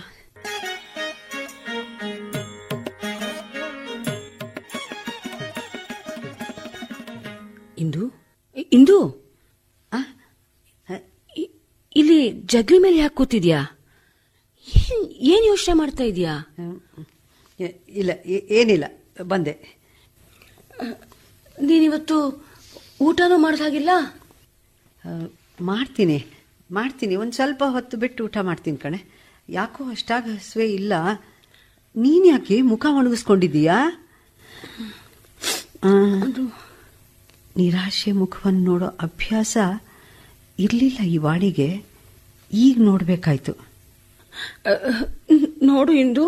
S3: ಇಂದು ಇಲ್ಲಿ ಜಗ್ಲಿ ಮೇಲೆ ಯಾಕೆ ಕೂತಿದ್ಯಾ? ಏನ್ ಯೋಚನೆ ಮಾಡ್ತಾ ಇದೀಯಾ?
S2: ಇಲ್ಲ, ಏನಿಲ್ಲ, ಬಂದೆ.
S3: ನೀನಿವತ್ತು ಊಟನೂ ಮಾಡ್ದಾಗಿಲ್ಲ?
S2: ಮಾಡ್ತೀನಿ ಒಂದು ಸ್ವಲ್ಪ ಹೊತ್ತು ಬಿಟ್ಟು ಊಟ ಮಾಡ್ತೀನಿ ಕಣೆ. ಯಾಕೋ ಅಷ್ಟಾಗ ಹಸುವೆ ಇಲ್ಲ. ನೀನ್ ಯಾಕೆ ಮುಖ ಒಣಗಿಸ್ಕೊಂಡಿದ್ದೀಯಾ? ನಿರಾಶೆ ಮುಖವನ್ನು ನೋಡೋ ಅಭ್ಯಾಸ ಇರಲಿಲ್ಲ ಈ ವಾಣಿಗೆ, ಈಗ ನೋಡ್ಬೇಕಾಯ್ತು.
S3: ನೋಡು ಇಂದು,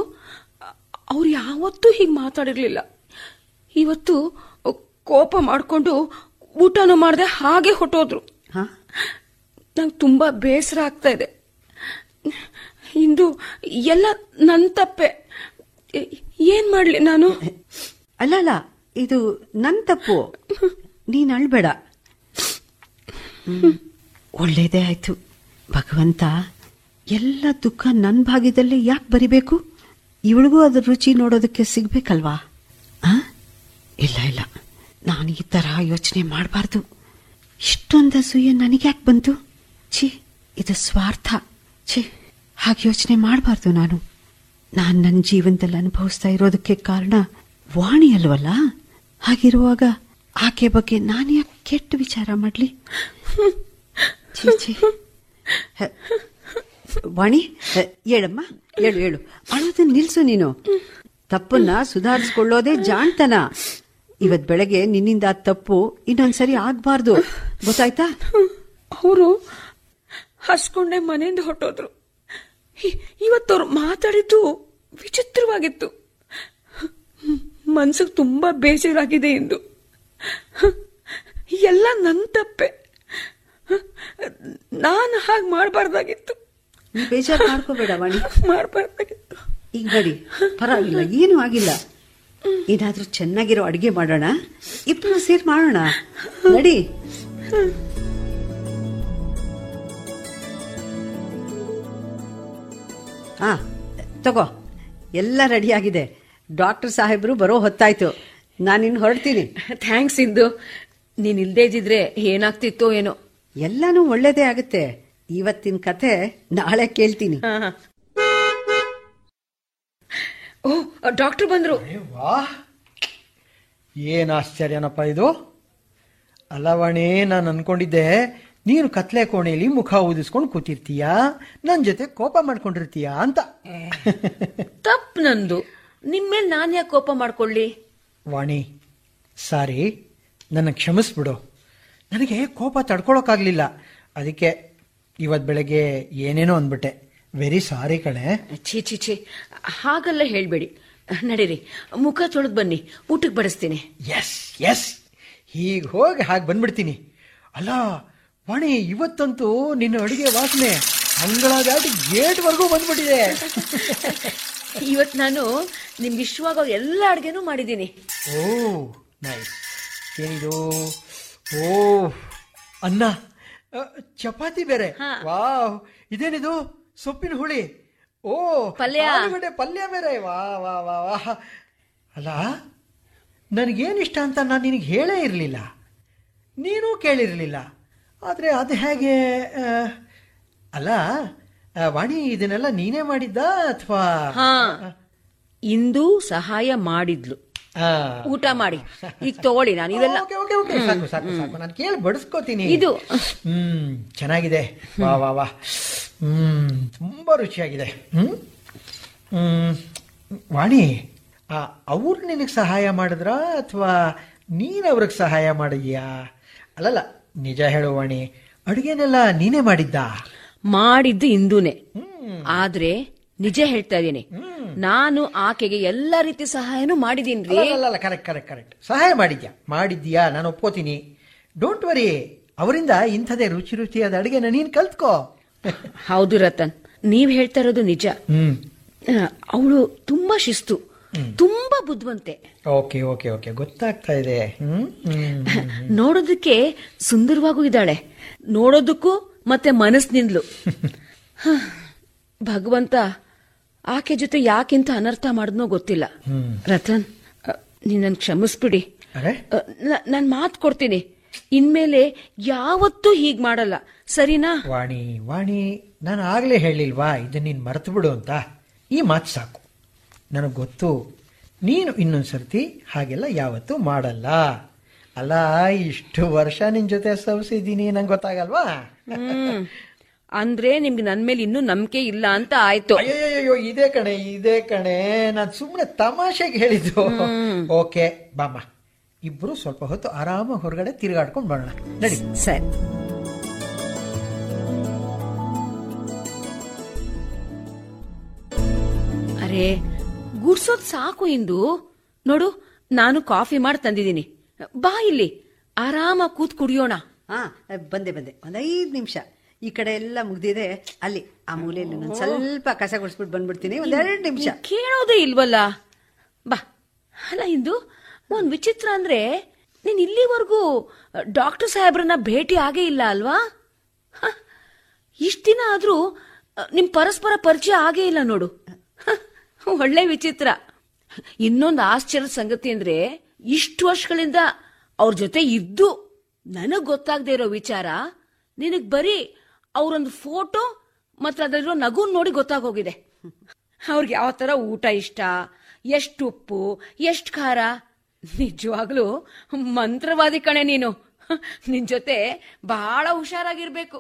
S3: ಅವ್ರು ಯಾವತ್ತೂ ಹೀಗೆ ಮಾತಾಡಿರ್ಲಿಲ್ಲ. ಇವತ್ತು ಕೋಪ ಮಾಡ್ಕೊಂಡು ಊಟನೂ ಮಾಡದೆ ಹಾಗೆ ಹೊಟ್ಟೋದ್ರು. ನಂಗೆ ತುಂಬಾ ಬೇಸರ ಆಗ್ತಾ ಇದೆ. ಇಂದು ಎಲ್ಲ ನನ್ನ ತಪ್ಪೆ. ಏನ್ ಮಾಡ್ಲಿ ನಾನು?
S2: ಅಲ್ಲ, ಇದು ನನ್ನ ತಪ್ಪು. ನೀನ್ ಅಳ್ಬೇಡ. ಒಳ್ಳೇದೇ ಆಯ್ತು. ಭಗವಂತ ಎಲ್ಲ ದುಃಖ ನನ್ನ ಭಾಗ್ಯದಲ್ಲೇ ಯಾಕೆ ಬರಿಬೇಕು? ಇವಳಿಗೂ ಅದ್ರ ರುಚಿ ನೋಡೋದಕ್ಕೆ ಸಿಗ್ಬೇಕಲ್ವಾ? ಇಲ್ಲ, ನಾನು ಈ ತರ ಯೋಚನೆ ಮಾಡಬಾರ್ದು. ಇಷ್ಟೊಂದು ಅಸೂಯೆ ನನಗ್ಯಾಕೆ ಬಂತು? ಛೀ, ಇದು ಸ್ವಾರ್ಥ. ಛೀ, ಹಾಗೆ ಯೋಚನೆ ಮಾಡಬಾರ್ದು. ನಾನು ನನ್ನ ಜೀವನದಲ್ಲಿ ಅನುಭವಿಸ್ತಾ ಇರೋದಕ್ಕೆ ಕಾರಣ ವಾಣಿ ಅಲ್ವಲ್ಲ? ಹಾಗಿರುವಾಗ ಆಕೆ ಬಗ್ಗೆ ನಾನು ಯಾಕೆ ಕೆಟ್ಟ ವಿಚಾರ ಮಾಡ್ಲಿ? ಛೀ. ವಾಣಿ, ಹೇಳಮ್ಮ, ಹೇಳು. ಅಳೋದನ್ನ ನಿಲ್ಸು ನೀನು. ತಪ್ಪನ್ನ ಸುಧಾರಿಸ್ಕೊಳ್ಳೋದೇ ಜಾಣ್ತನ. ಇವತ್ ಬೆಳಗ್ಗೆ ನಿನ್ನಿಂದ ತಪ್ಪು ಇನ್ನೊಂದ್ಸರಿ ಆಗ್ಬಾರ್ದು, ಗೊತ್ತಾಯ್ತಾ?
S3: ಅವರು ಹಸ್ಕೊಂಡೆ ಮನೆಯಿಂದ ಹೊರಟೋದ್ರು. ಇವತ್ತವ್ರು ಮಾತಾಡಿದ್ದು ವಿಚಿತ್ರವಾಗಿತ್ತು. ಮನ್ಸಿಗೆ ತುಂಬಾ ಬೇಜಾರಾಗಿದೆ ಎಂದು. ಎಲ್ಲ ನನ್ನ ತಪ್ಪೆ. ನಾನು ಹಾಗೆ ಮಾಡಬಾರ್ದಾಗಿತ್ತು.
S2: ನೀ ಬೇಜಾರು ಮಾಡ್ಕೋಬೇಡ ವಾಣಿ,
S3: ಮಾಡಬಾರ್ದಾಗಿತ್ತು.
S2: ಈಗ ನಡಿ, ಪರವಾಗಿಲ್ಲ, ಏನು ಆಗಿಲ್ಲ. ಏನಾದ್ರೂ ಚೆನ್ನಾಗಿರೋ ಅಡಿಗೆ ಮಾಡೋಣ, ಇಬ್ರು ಸೇರಿ ಮಾಡೋಣ. ನಡಿ. ಹಾ ತಗೋ, ಎಲ್ಲ ರೆಡಿ ಆಗಿದೆ. ಡಾಕ್ಟರ್ ಸಾಹೇಬ್ರು ಬರೋ ಹೊತ್ತಾಯ್ತು. ನಾನಿನ್ನು ಹೊರಡ್ತೀನಿ.
S3: ಥ್ಯಾಂಕ್ಸ್ ಇಂದು. ನೀನ್ ಇಲ್ದೇ ಇದ್ದಿದ್ರೆ ಏನಾಗ್ತಿತ್ತೋ ಏನೋ.
S2: ಎಲ್ಲಾನು ಒಳ್ಳೇದೇ ಆಗುತ್ತೆ. ಇವತ್ತಿನ ಕಥೆ ನಾಳೆ ಕೇಳ್ತೀನಿ.
S3: ಓ, ಡಾಕ್ಟರ್ ಬಂದ್ರು.
S4: ವಾ, ಏನ್ ಆಶ್ಚರ್ಯನಪ್ಪ ಇದು. ಅಲ್ಲವಾಣಿ, ನಾನು ಅನ್ಕೊಂಡಿದ್ದೆ ನೀನು ಕತ್ಲೆ ಕೋಣೆಯಲ್ಲಿ ಮುಖ ಊದಿಸ್ಕೊಂಡು ಕೂತಿರ್ತೀಯಾ, ನನ್ ಜೊತೆ ಕೋಪ ಮಾಡ್ಕೊಂಡಿರ್ತೀಯಾ ಅಂತ.
S3: ತಪ್ಪು ನಂದು. ನಿಮ್ಮೇಲೆ ನಾನು ಯಾಕೆ ಕೋಪ ಮಾಡ್ಕೊಳ್ಳಿ?
S4: ವಾಣಿ, ಸಾರಿ, ನನ್ನ ಕ್ಷಮಿಸ್ಬಿಡು. ನನಗೆ ಕೋಪ ತಡ್ಕೊಳಕ್ಕಾಗ್ಲಿಲ್ಲ, ಅದಕ್ಕೆ ಇವತ್ ಬೆಳಗ್ಗೆ ಏನೇನೋ ಅಂದ್ಬಿಟ್ಟೆ. ವೆರಿ ಸಾರಿ ಕಣೆ.
S3: ಛೀ, ಹಾಗೆಲ್ಲ ಹೇಳ್ಬೇಡಿ. ನಡೀರಿ, ಮುಖ ತೊಳೆದು ಬನ್ನಿ, ಊಟಕ್ಕೆ ಬಡಿಸ್ತೀನಿ.
S4: ಎಸ್ ಎಸ್, ಹೀಗೆ ಹೋಗಿ ಹಾಗೆ ಬಂದ್ಬಿಡ್ತೀನಿ. ಅಲ್ಲ ವಾಣಿ, ಇವತ್ತಂತೂ ನಿನ್ನ ಅಡುಗೆ ವಾಸನೆ ಅಂಗಳ ದಾಟಿ ಗೇಟ್ವರೆಗೂ ಬಂದ್ಬಿಟ್ಟಿದೆ.
S3: ಇವತ್ತು ನಾನು ನಿಮ್ಗೆ ಇಷ್ಟವಾಗ ಎಲ್ಲ ಅಡುಗೆನೂ ಮಾಡಿದ್ದೀನಿ.
S4: ಓ ನೈಸ್. ಏನಿದು? ಓ, ಅನ್ನ, ಚಪಾತಿ ಬೇರೆ. ವಾವ್, ಇದೇನಿದು? ಸೊಪ್ಪಿನ ಹುಳಿ. ಓ,
S3: ಪಲ್ಯ.
S4: ಪಲ್ಯ ಬೇರೆ. ವಾ ವಾ ವಾ ವಾ. ಅಲ್ಲ, ನನಗೇನಿಷ್ಟ ಅಂತ ನಾನು ನಿನಗೆ ಹೇಳೇ ಇರಲಿಲ್ಲ, ನೀನೂ ಕೇಳಿರಲಿಲ್ಲ. ಆದರೆ ಅದು ಹೇಗೆ? ಅಲ್ಲ ವಾಣಿ, ಇದನ್ನೆಲ್ಲ ನೀನೇ ಮಾಡಿದ್ದ ಅಥವಾ?
S3: ಹಾ, ಇಂದು ಸಹಾಯ ಮಾಡಿದ್ಲು. ಊಟ ಮಾಡಿ. ಈಗ ತಗೊಳ್ಳಿ, ನಾನು ಇವೆಲ್ಲ.
S4: ಸಾಕು ಸಾಕು ಸಾಕು, ನಾನು ಕೇಳಿ ಬಡಿಸ್ಕೋತೀನಿ.
S3: ಇದು
S4: ಚೆನ್ನಾಗಿದೆ. ವಾ ವಾ ವಾ. ತುಂಬಾ ರುಚಿಯಾಗಿದೆ. ವಾಣಿ, ಅವ್ರು ನಿನಗೆ ಸಹಾಯ ಮಾಡಿದ್ರಾ ಅಥವಾ ನೀನು ಅವ್ರಿಗೆ ಸಹಾಯ ಮಾಡಿದ್ಯಾ? ಅಲ್ಲಲ್ಲ, ನಿಜ ಹೇಳು ವಾಣಿ, ಅಡುಗೆನೆಲ್ಲ ನೀನೇ ಮಾಡಿದ್ದ?
S3: ಮಾಡಿದ್ದು ಇಂದೂನೆ. ಆದ್ರೆ ನಿಜ ಹೇಳ್ತಾ ಇದೀನಿ, ನಾನು ಆಕೆಗೆ ಎಲ್ಲ ರೀತಿ ಸಹಾಯನೂ ಮಾಡಿದೀನಿ.
S4: ಅಲ್ಲ, ಕರೆಕ್ಟ್ ಕರೆಕ್ಟ್ ಕರೆಕ್ಟ್, ಸಹಾಯ ಮಾಡಿದ್ಯಾ, ನಾನು ಒಪ್ಕೋತೀನಿ. ಡೋಂಟ್ ವರಿ, ಅವರಿಂದ ಇಂಥದೇ ರುಚಿ ರುಚಿಯಾದ ಅಡುಗೆನ ನೀನ್ ಕಲ್ತ್ಕೋ.
S3: ಹೌದು ರತನ್, ನೀವ್ ಹೇಳ್ತಾ ಇರೋದು ನಿಜ. ಅವಳು ತುಂಬಾ ಶಿಸ್ತು, ತುಂಬಾ ಬುದ್ಧಿವಂತೆ.
S4: ಓಕೆ ಓಕೆ ಓಕೆ, ಗೊತ್ತಾಗ್ತಾ ಇದೆ.
S3: ನೋಡೋದಕ್ಕೆ ಸುಂದರವಾಗೂ ಇದ್ದಾಳೆ, ನೋಡೋದಕ್ಕೂ ಮತ್ತೆ ಮನಸ್ಸಿನಿಂದಲೂ. ಭಗವಂತ ಆಕೆ ಜೊತೆ ಯಾಕಿಂತ ಅನರ್ಥ ಮಾಡಿದ್ನೋ ಗೊತ್ತಿಲ್ಲ. ರತನ್, ನೀನ್ ಕ್ಷಮಿಸ್ಬಿಡಿ. ನಾನ್ ಮಾತು ಕೊಡ್ತೀನಿ, ಇನ್ಮೇಲೆ ಯಾವತ್ತೂ ಹೀಗ್ ಮಾಡಲ್ಲ, ಸರಿನಾ?
S4: ವಾಣಿ ವಾಣಿ, ನಾನು ಆಗ್ಲೇ ಹೇಳಿಲ್ವಾ ಇದನ್ನ ನೀನ್ ಮರೆತು ಬಿಡು ಅಂತ? ಈ ಮಾತು ಸಾಕು. ನನಗೆ ಗೊತ್ತು, ನೀನು ಇನ್ನೊಂದ್ಸರ್ತಿ ಹಾಗೆಲ್ಲ ಯಾವತ್ತೂ ಮಾಡಲ್ಲ. ಅಲ್ಲ, ಇಷ್ಟು ವರ್ಷ ನಿನ್ ಜೊತೆ ಸವಿಸಿದ್ದೀನಿ, ನಂಗೆ ಗೊತ್ತಾಗಲ್ವಾ?
S3: ಅಂದ್ರೆ ನಿಮ್ಗೆ ನನ್ ಮೇಲೆ ಇನ್ನೂ ನಂಬಿಕೆ ಇಲ್ಲ ಅಂತ ಆಯ್ತು.
S4: ಅಯ್ಯೋ, ಇದೇ ಕಣೆ, ನಾನು ಸುಮ್ಮನೆ ತಮಾಷೆಗೆ ಹೇಳಿದ್ದು. ಓಕೆ ಬಾಮ್ಮ, ಇಬ್ರು ಸ್ವಲ್ಪ ಹೊತ್ತು ಆರಾಮ ಹೊರಗಡೆ ತಿರುಗಾಡ್ಕೊಂಡು ಬರೋಣ, ನಡಿ.
S3: ಸರಿ. ಅರೆ, ಗುಡ್ಸೋದ್ ಸಾಕು ಇಂದು. ನೋಡು, ನಾನು ಕಾಫಿ ಮಾಡಿ ತಂದಿದ್ದೀನಿ, ಬಾ ಇಲ್ಲಿ ಆರಾಮ ಕೂತ್ ಕುಡಿಯೋಣ.
S2: ಬಂದೆ ಒಂದ್ 5 ನಿಮಿಷ. ಈ ಕಡೆ ಎಲ್ಲ ಮುಗ್ದಿದೆ, ಅಲ್ಲಿ ಆ ಮೂಲೆಯಲ್ಲಿ ನಾನು ಸ್ವಲ್ಪ ಕಸ ಗುಡಿಸ್ಬಿಟ್ಟು ಬಂದ್ಬಿಡ್ತೀನಿ. 2 ನಿಮಿಷ.
S3: ಕೇಳೋದೇ ಇಲ್ವಲ್ಲ, ಬಾ. ಅಲ್ಲ ಇಂದು, ಒಂದ್ ವಿಚಿತ್ರ ಅಂದ್ರೆ ನೀನ್ ಇಲ್ಲಿವರೆಗೂ ಡಾಕ್ಟರ್ ಸಾಹೇಬ್ರನ್ನ ಭೇಟಿ ಆಗೇ ಇಲ್ಲ ಅಲ್ವಾ? ಇಷ್ಟ ದಿನ ಆದ್ರೂ ನಿಮ್ ಪರಸ್ಪರ ಪರಿಚಯ ಆಗೇ ಇಲ್ಲ ನೋಡು. ಒಳ್ಳೆ ವಿಚಿತ್ರ. ಇನ್ನೊಂದು ಆಶ್ಚರ್ಯದ ಸಂಗತಿ ಅಂದ್ರೆ, ಇಷ್ಟು ವರ್ಷಗಳಿಂದ ಅವ್ರ ಜೊತೆ ಇದ್ದು ನನಗ್ ಗೊತ್ತಾಗದೆ ಇರೋ ವಿಚಾರ ನಿನಗ್ ಬರೀ ಅವ್ರೊಂದು ಫೋಟೋ ಮತ್ತೆ ಅದರಲ್ಲಿರೋ ನಗು ನೋಡಿ ಗೊತ್ತಾಗೋಗಿದೆ. ಅವ್ರಿಗೆ ಯಾವ ತರ ಊಟ ಇಷ್ಟ, ಎಷ್ಟು ಉಪ್ಪು, ಎಷ್ಟು ಖಾರ. ನಿಜವಾಗ್ಲೂ ಮಂತ್ರವಾದಿ ಕಣೆ ನೀನು. ನಿನ್ ಜೊತೆ ಬಹಳ ಹುಷಾರಾಗಿರ್ಬೇಕು.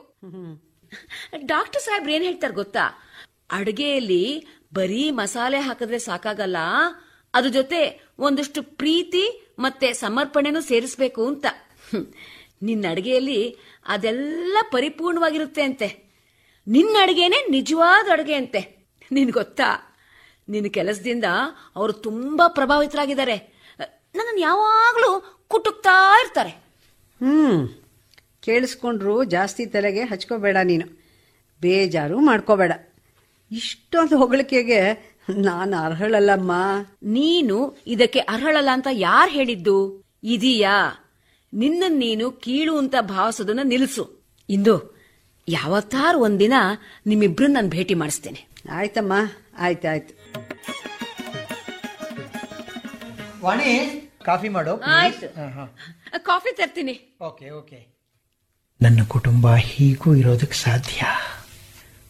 S3: ಡಾಕ್ಟರ್ ಸಾಹೇಬ್ರು ಏನ್ ಹೇಳ್ತಾರೆ ಗೊತ್ತಾ? ಅಡುಗೆಯಲ್ಲಿ ಬರೀ ಮಸಾಲೆ ಹಾಕಿದ್ರೆ ಸಾಕಾಗಲ್ಲ, ಅದ್ರ ಜೊತೆ ಒಂದಷ್ಟು ಪ್ರೀತಿ ಮತ್ತೆ ಸಮರ್ಪಣೆನೂ ಸೇರಿಸ್ಬೇಕು ಅಂತ. ನಿನ್ನ ಅಡಿಗೆಯಲ್ಲಿ ಅದೆಲ್ಲ ಪರಿಪೂರ್ಣವಾಗಿರುತ್ತೆ ಅಂತೆ. ನಿನ್ನ ಅಡಿಗೆನೆ ನಿಜವಾದ ಅಡುಗೆ ಅಂತೆ. ನಿನ್ ಗೊತ್ತಾ, ನಿನ್ನ ಕೆಲಸದಿಂದ ಅವರು ತುಂಬಾ ಪ್ರಭಾವಿತರಾಗಿದ್ದಾರೆ. ನನ್ನನ್ನು ಯಾವಾಗ್ಲೂ ಕುಟುಕ್ತಾ ಇರ್ತಾರೆ.
S2: ಕೇಳಿಸ್ಕೊಂಡ್ರು ಜಾಸ್ತಿ ತಲೆಗೆ ಹಚ್ಕೋಬೇಡ, ನೀನು ಬೇಜಾರು ಮಾಡ್ಕೋಬೇಡ. ಇಷ್ಟೊಂದು ಹೊಗಳಿಕೆಗೆ ನಾನು ಅರ್ಹಳಲ್ಲಮ್ಮ.
S3: ನೀನು ಇದಕ್ಕೆ ಅರ್ಹಳಲ್ಲ ಅಂತ ಯಾರು ಹೇಳಿದ್ದು? ಇದೀಯಾ? ನಿನ್ನ ನೀನು ಕೀಳು ಅಂತ ಭಾವಿಸೋದನ್ನ ನಿಲ್ಲಿಸು. ಇಂದು ಯಾವತ್ತಾರು ಒಂದಿನ ನಿಮ್ಮಿಬ್ರನ್ನ ನಾನು ಭೇಟಿ ಮಾಡಿಸ್ತೇನೆ.
S2: ಆಯ್ತಮ್ಮ, ಆಯ್ತಾಯ್ತು.
S4: ವಾಣಿ, ಕಾಫಿ ಮಾಡೋ.
S3: ಆಯ್ತು, ಕಾಫಿ ತರ್ತೀನಿ.
S4: Okay okay. ನನ್ನ ಕುಟುಂಬ ಹೀಗೂ ಇರೋದಕ್ಕೆ ಸಾಧ್ಯ.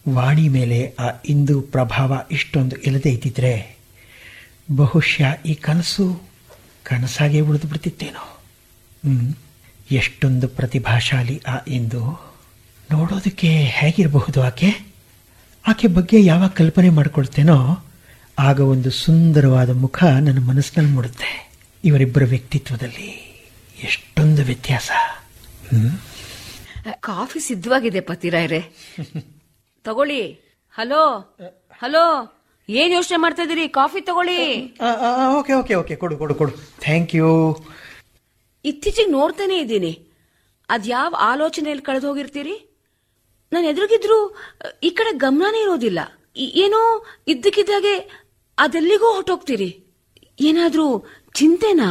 S4: ವಾಣಿ ಮೇಲೆ ಆ ಇಂದು ಪ್ರಭಾವ ಇಷ್ಟೊಂದು ಇಲ್ಲದೆ ಇದ್ದಿದ್ರೆ ಬಹುಶಃ ಈ ಕನಸು ಕನಸಾಗೆ ಉಳಿದು ಬಿಡ್ತಿತ್ತೇನೋ. ಎಷ್ಟೊಂದು ಪ್ರತಿಭಾಶಾಲಿ ಆ ಇಂದು. ನೋಡೋದಕ್ಕೆ ಹೇಗಿರಬಹುದು ಆಕೆ ಬಗ್ಗೆ ಯಾವಾಗ ಕಲ್ಪನೆ ಮಾಡಿಕೊಳ್ತೇನೋ ಆಗ ಒಂದು ಸುಂದರವಾದ ಮುಖ ನನ್ನ ಮನಸ್ಸಿನಲ್ಲಿ ಮೂಡುತ್ತೆ. ಇವರಿಬ್ಬರ ವ್ಯಕ್ತಿತ್ವದಲ್ಲಿ ಎಷ್ಟೊಂದು ವ್ಯತ್ಯಾಸ.
S3: ಕಾಫಿ ಸಿದ್ಧವಾಗಿದೆ ಪತಿರಾಯ್ರೆ, ತಗೊಳ್ಳಿ. ಹಲೋ ಹಲೋ, ಏನ್ ಯೋಚನೆ ಮಾಡ್ತಾ ಇದೀರಿ? ಕಾಫಿ ತಗೊಳ್ಳಿ.
S4: ಓಕೆ ಓಕೆ ಓಕೆ, ಕೊಡು ಕೊಡು ಕೊಡು. Thank you.
S3: ಇತ್ತೀಚೆಗೆ ನೋಡ್ತಾನೆ ಇದ್ದೀನಿ, ಅದ್ಯಾವ ಆಲೋಚನೆಯಲ್ಲಿ ಕಳೆದು ಹೋಗಿರ್ತೀರಿ? ನಾನು ಎದುರುಗಿದ್ರು ಈ ಕಡೆ ಗಮನನೇ ಇರೋದಿಲ್ಲ. ಏನೋ ಇದ್ದಕ್ಕಿದ್ದಾಗೆ ಅದೆಲ್ಲಿಗೋ ಹೊಟ್ಟೋಗ್ತೀರಿ. ಏನಾದ್ರೂ ಚಿಂತೆನಾ?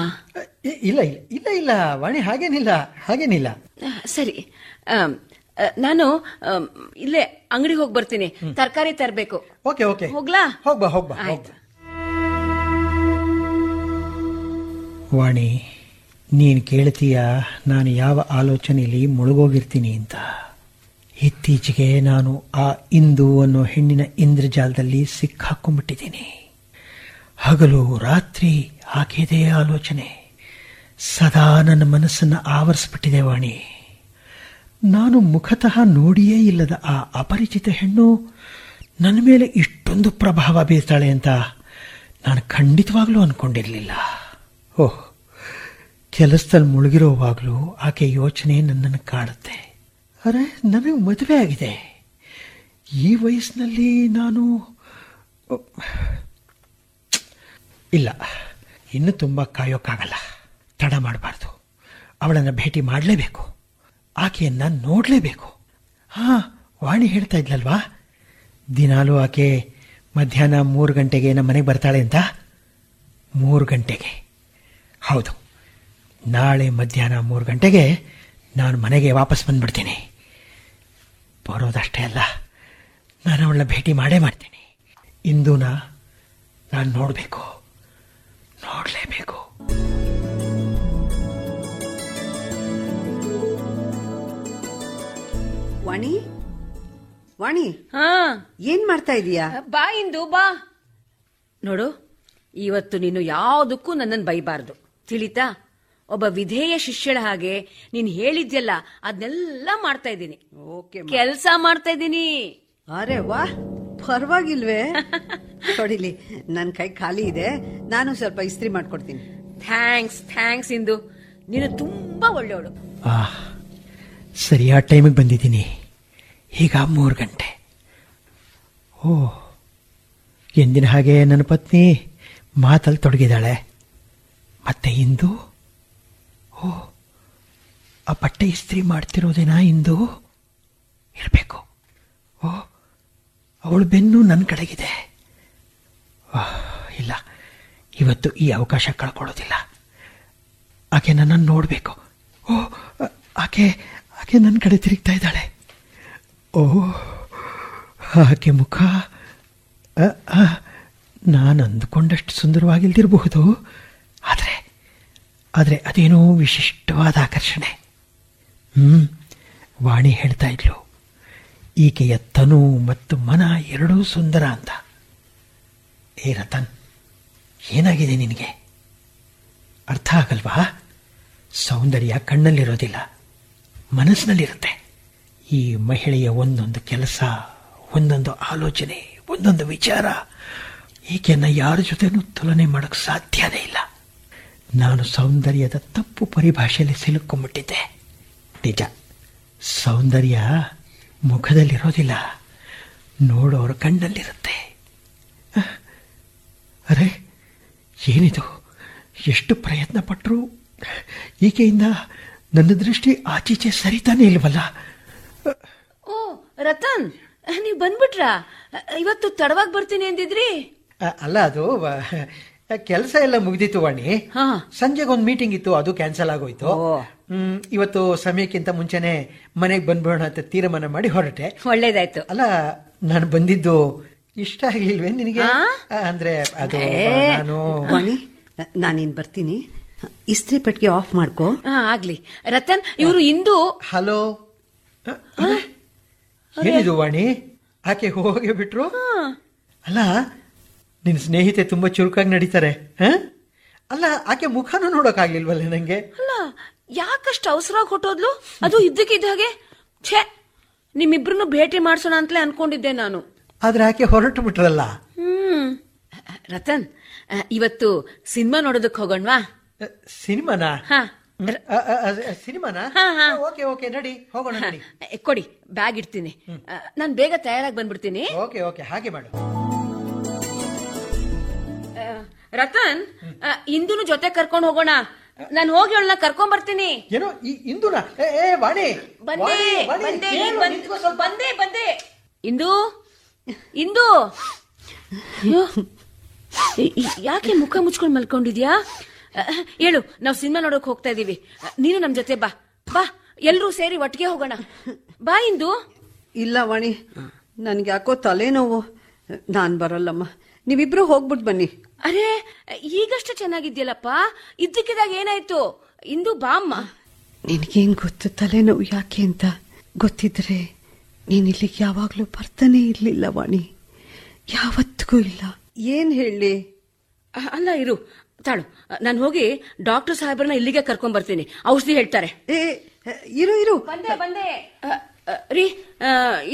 S4: ಇಲ್ಲ ಇಲ್ಲ ಇಲ್ಲ ಇಲ್ಲ ವಾಣಿ, ಹಾಗೇನಿಲ್ಲ.
S3: ಸರಿ, ನಾನು ಇಲ್ಲೇ ಅಂಗಡಿಗೆ ಹೋಗಿ ಬರ್ತೀನಿ. ತರಕಾರಿ ತರಬೇಕು.
S4: ಓಕೆ ಓಕೆ,
S3: ಹೋಗ್ಲಾ?
S4: ಹೋಗ್ಬಾ ಹೋಗ್ಬಾ.
S3: ಆಯ್ತು.
S4: ವಾಣಿ, ನೀನು ಕೇಳ್ತೀಯ ನಾನು ಯಾವ ಆಲೋಚನೆಯಲ್ಲಿ ಮುಳುಗೋಗಿರ್ತೀನಿ ಅಂತ. ಇತ್ತೀಚೆಗೆ ನಾನು ಆ ಇಂದು ಅನ್ನೋ ಹೆಣ್ಣಿನ ಇಂದ್ರಜಾಲದಲ್ಲಿ ಸಿಕ್ಕಾಕೊಂಡ್ಬಿಟ್ಟಿದ್ದೀನಿ. ಹಗಲು ರಾತ್ರಿ ಆಕೆದೇ ಆಲೋಚನೆ ಸದಾ ನನ್ನ ಮನಸ್ಸನ್ನು ಆವರಿಸ್ಬಿಟ್ಟಿದೆ ವಾಣಿ. ನಾನು ಮುಖತಃ ನೋಡಿಯೇ ಇಲ್ಲದ ಆ ಅಪರಿಚಿತ ಹೆಣ್ಣು ನನ್ನ ಮೇಲೆ ಇಷ್ಟೊಂದು ಪ್ರಭಾವ ಬೀರ್ತಾಳೆ ಅಂತ ನಾನು ಖಂಡಿತವಾಗ್ಲೂ ಅನ್ಕೊಂಡಿರಲಿಲ್ಲ. ಓಹ್, ಕೆಲಸದಲ್ಲಿ ಮುಳುಗಿರೋವಾಗಲೂ ಆಕೆ ಯೋಚನೆ ನನ್ನನ್ನು ಕಾಡುತ್ತೆ. ಅರೆ, ನನಗೆ ಮದುವೆ ಆಗಿದೆ. ಈ ವಯಸ್ಸಿನಲ್ಲಿ ನಾನು ಇಲ್ಲ, ಇನ್ನು ತುಂಬ ಕಾಯೋಕ್ಕಾಗಲ್ಲ. ತಡ ಮಾಡಬಾರ್ದು. ಅವಳನ್ನು ಭೇಟಿ ಮಾಡಲೇಬೇಕು. ಆಕೆಯನ್ನು ನೋಡಲೇಬೇಕು. ವಾಣಿ ಹೇಳ್ತಾ ಇದ್ಲಲ್ವಾ, ದಿನಾಲೂ ಆಕೆ ಮಧ್ಯಾಹ್ನ 3 ಗಂಟೆಗೆ ನಮ್ಮ ಮನೆಗೆ ಬರ್ತಾಳೆ ಅಂತ. 3 ಗಂಟೆಗೆ? ಹೌದು, ನಾಳೆ ಮಧ್ಯಾಹ್ನ 3 ಗಂಟೆಗೆ ನಾನು ಮನೆಗೆ ವಾಪಸ್ ಬಂದ್ಬಿಡ್ತೀನಿ. ಬರೋದಷ್ಟೇ ಅಲ್ಲ, ನಾನು ಅವಳನ್ನ ಭೇಟಿ ಮಾಡೇ ಮಾಡ್ತೀನಿ. ಇಂದು ನಾನು ನೋಡಲೇಬೇಕು.
S2: ವಾಣಿ, ವಾಣಿ,
S3: ಹಾ,
S2: ಏನ್ ಮಾಡ್ತಾ ಇದೀಯಾ?
S3: ಬಾ ಇಂದು, ಬಾ. ನೋಡು, ಇವತ್ತು ನೀನು ಯಾವುದಕ್ಕೂ ನನ್ನನ್ನು ಬೈಬಾರ್ದು, ತಿಳಿತಾ? ಒಬ್ಬ ವಿಧೇಯ ಶಿಷ್ಯಳ ಹಾಗೆ ನೀನ್ ಹೇಳಿದ್ಯಲ್ಲ ಅದನ್ನೆಲ್ಲ ಮಾಡ್ತಾ ಇದ್ದೀನಿ. ಕೆಲಸ ಮಾಡ್ತಾ ಇದ್ದೀನಿ.
S2: ಅರೆ ವಾ, ಪರವಾಗಿಲ್ವೇ? ಕೊಡಿಲಿ, ನನ್ನ ಕೈ ಖಾಲಿ ಇದೆ, ನಾನು ಸ್ವಲ್ಪ ಇಸ್ತ್ರಿ ಮಾಡ್ಕೊಡ್ತೀನಿ.
S3: ಥ್ಯಾಂಕ್ಸ್ ಇಂದು, ನೀನು ತುಂಬಾ ಒಳ್ಳೆಯವಳು.
S4: ಸರಿಯಾದ ಟೈಮಿಗೆ ಬಂದಿದ್ದೀನಿ. ಈಗ 3 ಗಂಟೆ. ಎಂದಿನ ಹಾಗೆ ನನ್ನ ಪತ್ನಿ ಮಾತಲ್ಲಿ ತೊಡಗಿದ್ದಾಳೆ. ಮತ್ತೆ ಇಂದು ಆ ಬಟ್ಟೆ ಇಸ್ತ್ರಿ ಮಾಡ್ತಿರೋದೇನಾ ಇಂದು ಇರಬೇಕು. ಅವಳು ಬೆನ್ನು ನನ್ನ ಕಡೆಗಿದೆ. ಇಲ್ಲ, ಇವತ್ತು ಈ ಅವಕಾಶ ಕಳ್ಕೊಳ್ಳೋದಿಲ್ಲ. ಆಕೆ ನನ್ನನ್ನು ನೋಡಬೇಕು. ಆಕೆ ನನ್ನ ಕಡೆ ತಿರುಗ್ತಾ ಇದ್ದಾಳೆ. ಆಕೆ ಮುಖ ನಾನು ಅಂದುಕೊಂಡಷ್ಟು ಸುಂದರವಾಗಿಲ್ದಿರಬಹುದು, ಆದರೆ ಅದೇನೋ ವಿಶಿಷ್ಟವಾದ ಆಕರ್ಷಣೆ. ವಾಣಿ ಹೇಳ್ತಾ ಇದ್ಲು, ಈಕೆಯ ತನು ಮತ್ತು ಮನ ಎರಡೂ ಸುಂದರ ಅಂತ. ಏ ರತನ್, ಏನಾಗಿದೆ ನಿನಗೆ? ಅರ್ಥ ಆಗಲ್ವಾ? ಸೌಂದರ್ಯ ಕಣ್ಣಲ್ಲಿರೋದಿಲ್ಲ, ಮನಸ್ಸಿನಲ್ಲಿರುತ್ತೆ. ಈ ಮಹಿಳೆಯ ಒಂದೊಂದು ಕೆಲಸ, ಒಂದೊಂದು ಆಲೋಚನೆ, ಒಂದೊಂದು ವಿಚಾರ, ಈಕೆಯನ್ನು ಯಾರ ಜೊತೆನೂ ತುಲನೆ ಮಾಡೋಕ್ಕೆ ಸಾಧ್ಯನೇ ಇಲ್ಲ. ನಾನು ಸೌಂದರ್ಯದ ತಪ್ಪು ಪರಿಭಾಷೆಯಲ್ಲಿ ಸಿಲುಕೊಂಡ್ಬಿಟ್ಟಿದ್ದೆ. ನಿಜ, ಸೌಂದರ್ಯ ಮುಖದಲ್ಲಿರೋದಿಲ್ಲ, ನೋಡೋರ ಕಣ್ಣಲ್ಲಿರುತ್ತೆ. ಅರೆ, ಏನಿದು? ಎಷ್ಟು ಪ್ರಯತ್ನ ಪಟ್ಟರು ಈಕೆಯಿಂದ ನನ್ನ ದೃಷ್ಟಿ ಆಚೀಚೆ ಸರಿತಾನೆ ಇಲ್ವಲ್ಲ.
S3: ಓ ರತನ್, ನೀವ್ ಬಂದ್ಬಿಟ್ರಾ? ಇವತ್ತು ತಡವಾಗಿ ಬರ್ತೀನಿ ಅಂದಿದ್ರಿ.
S4: ಅಲ್ಲ, ಅದು ಕೆಲಸ ಎಲ್ಲ ಮುಗ್ದಿತ್ತು ವಾಣಿ. ಸಂಜೆಗೆ ಒಂದು ಮೀಟಿಂಗ್ ಇತ್ತು, ಅದು ಕ್ಯಾನ್ಸಲ್ ಆಗೋಯ್ತು. ಇವತ್ತು ಸಮಯಕ್ಕಿಂತ ಮುಂಚೆನೆ ಮನೆಗೆ ಬಂದ್ಬಿಡೋಣ ಅಂತ ತೀರ್ಮಾನ ಮಾಡಿ ಹೊರಟೆ.
S3: ಒಳ್ಳೇದಾಯ್ತು.
S4: ಅಲ್ಲ, ನಾನು ಬಂದಿದ್ದು ಇಷ್ಟ ಆಗ್ಲಿಲ್ವೇ ನಿನಗೆ? ಅಂದ್ರೆ ಅದು ನಾನು
S2: ವಾಣಿ, ನಾನಿನ್ ಬರ್ತೀನಿ. ಇಸ್ತ್ರಿ ಪೆಟ್ಟಿಗೆ ಆಫ್ ಮಾಡ್ಕೋ.
S3: ಆಗ್ಲಿ ರತನ್. ಇವರು ಇಂದು.
S4: ಹಲೋ, ಏನಿದು ವಾಣಿ? ಆಕೆ ಹೋಗಿ ಬಿಟ್ರು? ಅಲ್ಲ, ನಿನ್ ಸ್ನೇಹಿತೆ ತುಂಬಾ ಚುರುಕಾಗಿ ನಡೀತಾರೆ. ಅಲ್ಲ, ಆಕೆ ಮುಖನೂ ನೋಡೋಕ್ಕಾಗ್ಲಿಲ್ವಲ್ಲ ನಂಗೆ?
S3: ಅಲ್ಲ, ಯಾಕಷ್ಟು ಅವಸರವಾಗಿ ಹೊಟ್ಟೋದ್ಲು? ಅದು ಇದ್ದಕ್ಕಿದ್ದ ಹಾಗೆ. ಛೇ, ನಿಮ್ಮಿಬ್ರನ್ನು ಭೇಟಿ ಮಾಡ್ಸೋಣ ಅಂತಲೇ ಅನ್ಕೊಂಡಿದ್ದೆ ನಾನು.
S4: ಆದ್ರೆ ಆಕೆ ಹೊರಟು ಬಿಟ್ರಲ್ಲ.
S3: ರತನ್, ಇವತ್ತು ಸಿನಿಮಾ ನೋಡೋದಕ್ಕೆ ಹೋಗೋಣವಾ?
S4: ಸಿನಿಮಾನಾ? ಸಿನಿಮಾನಾ?
S3: ಹಾ, ಹಾ.
S4: ಓಕೆ ಓಕೆ, ನಡಿ ಹೋಗೋಣ. ನಡಿ,
S3: ಕೊಡಿ, ಬ್ಯಾಗ್ ಇಡ್ತೀನಿ. ನಾನು ಬೇಗ ತಯಾರಾಗಿ ಬಂದ್ಬಿಡ್ತೀನಿ.
S4: ಓಕೆ ಓಕೆ, ಹಾಗೆ ಮಾಡು.
S3: ರತನ್, ಇಂದುನು ಜೊತೆ ಕರ್ಕೊಂಡು ಹೋಗೋಣ. ನಾನು ಹೋಗಿ ಅವಳನ್ನ ಕರ್ಕೊಂಡ್ ಬರ್ತೀನಿ.
S4: ಏನೋ ಇಂದುನಾ? ವಾಣಿ,
S3: ಬಂದೆ ಬಂದೆ ಬಂದೆ ಬಂದೆ. ಇಂದು, ಇಂದು, ಯಾಕೆ ಮುಖ ಮುಚ್ಕೊಂಡು ಮಲ್ಕೊಂಡಿದ್ಯಾ? ಹೇಳು, ನಾವು ಸಿನಿಮಾ ನೋಡೋಕೆ ಹೋಗ್ತಾ ಇದೀವಿ. ನೀನು ನಮ್ ಜೊತೆ ಬಾ. ಬಾ, ಎಲ್ರೂ ಸೇರಿ ಒಟ್ಟಿಗೆ ಹೋಗೋಣ. ಬಾ ಇಂದು.
S2: ಇಲ್ಲ ವಾಣಿ, ನನ್ಗೆ ಯಾಕೋ ತಲೆನೋವು. ನಾನ್ ಬರಲ್ಲಮ್ಮ, ನೀವಿಬ್ರು ಹೋಗ್ಬಿಟ್ಟು ಬನ್ನಿ.
S3: ಅರೆ, ಈಗಷ್ಟು ಚೆನ್ನಾಗಿದ್ಯಲ್ಲಪ್ಪ, ಇದ್ದಕ್ಕಿದಾಗ ಏನಾಯ್ತು? ಇಂದು ಬಾ ಅಮ್ಮ.
S2: ನಿನ್ಗೇನ್ ಗೊತ್ತು ತಲೆನೋವು ಯಾಕೆ ಅಂತ? ಗೊತ್ತಿದ್ರೆ ನೀನ್ ಇಲ್ಲಿಗೆ ಯಾವಾಗ್ಲೂ ಬರ್ತಾನೆ ಇರ್ಲಿಲ್ಲ ವಾಣಿ, ಯಾವತ್ತಿಗೂ ಇಲ್ಲ. ಏನ್ ಹೇಳಿ?
S3: ಅಲ್ಲ, ಇರು, ತಾಳು, ನಾನು ಹೋಗಿ ಡಾಕ್ಟರ್ ಸಾಹೇಬ್ರನ್ನ ಇಲ್ಲಿಗೆ ಕರ್ಕೊಂಡ್ ಬರ್ತೀನಿ. ಔಷಧಿ ಹೇಳ್ತಾರೆ.
S2: ಇರು ಇರು.
S3: ಬಂದೆ ಬಂದೆ. ರೀ,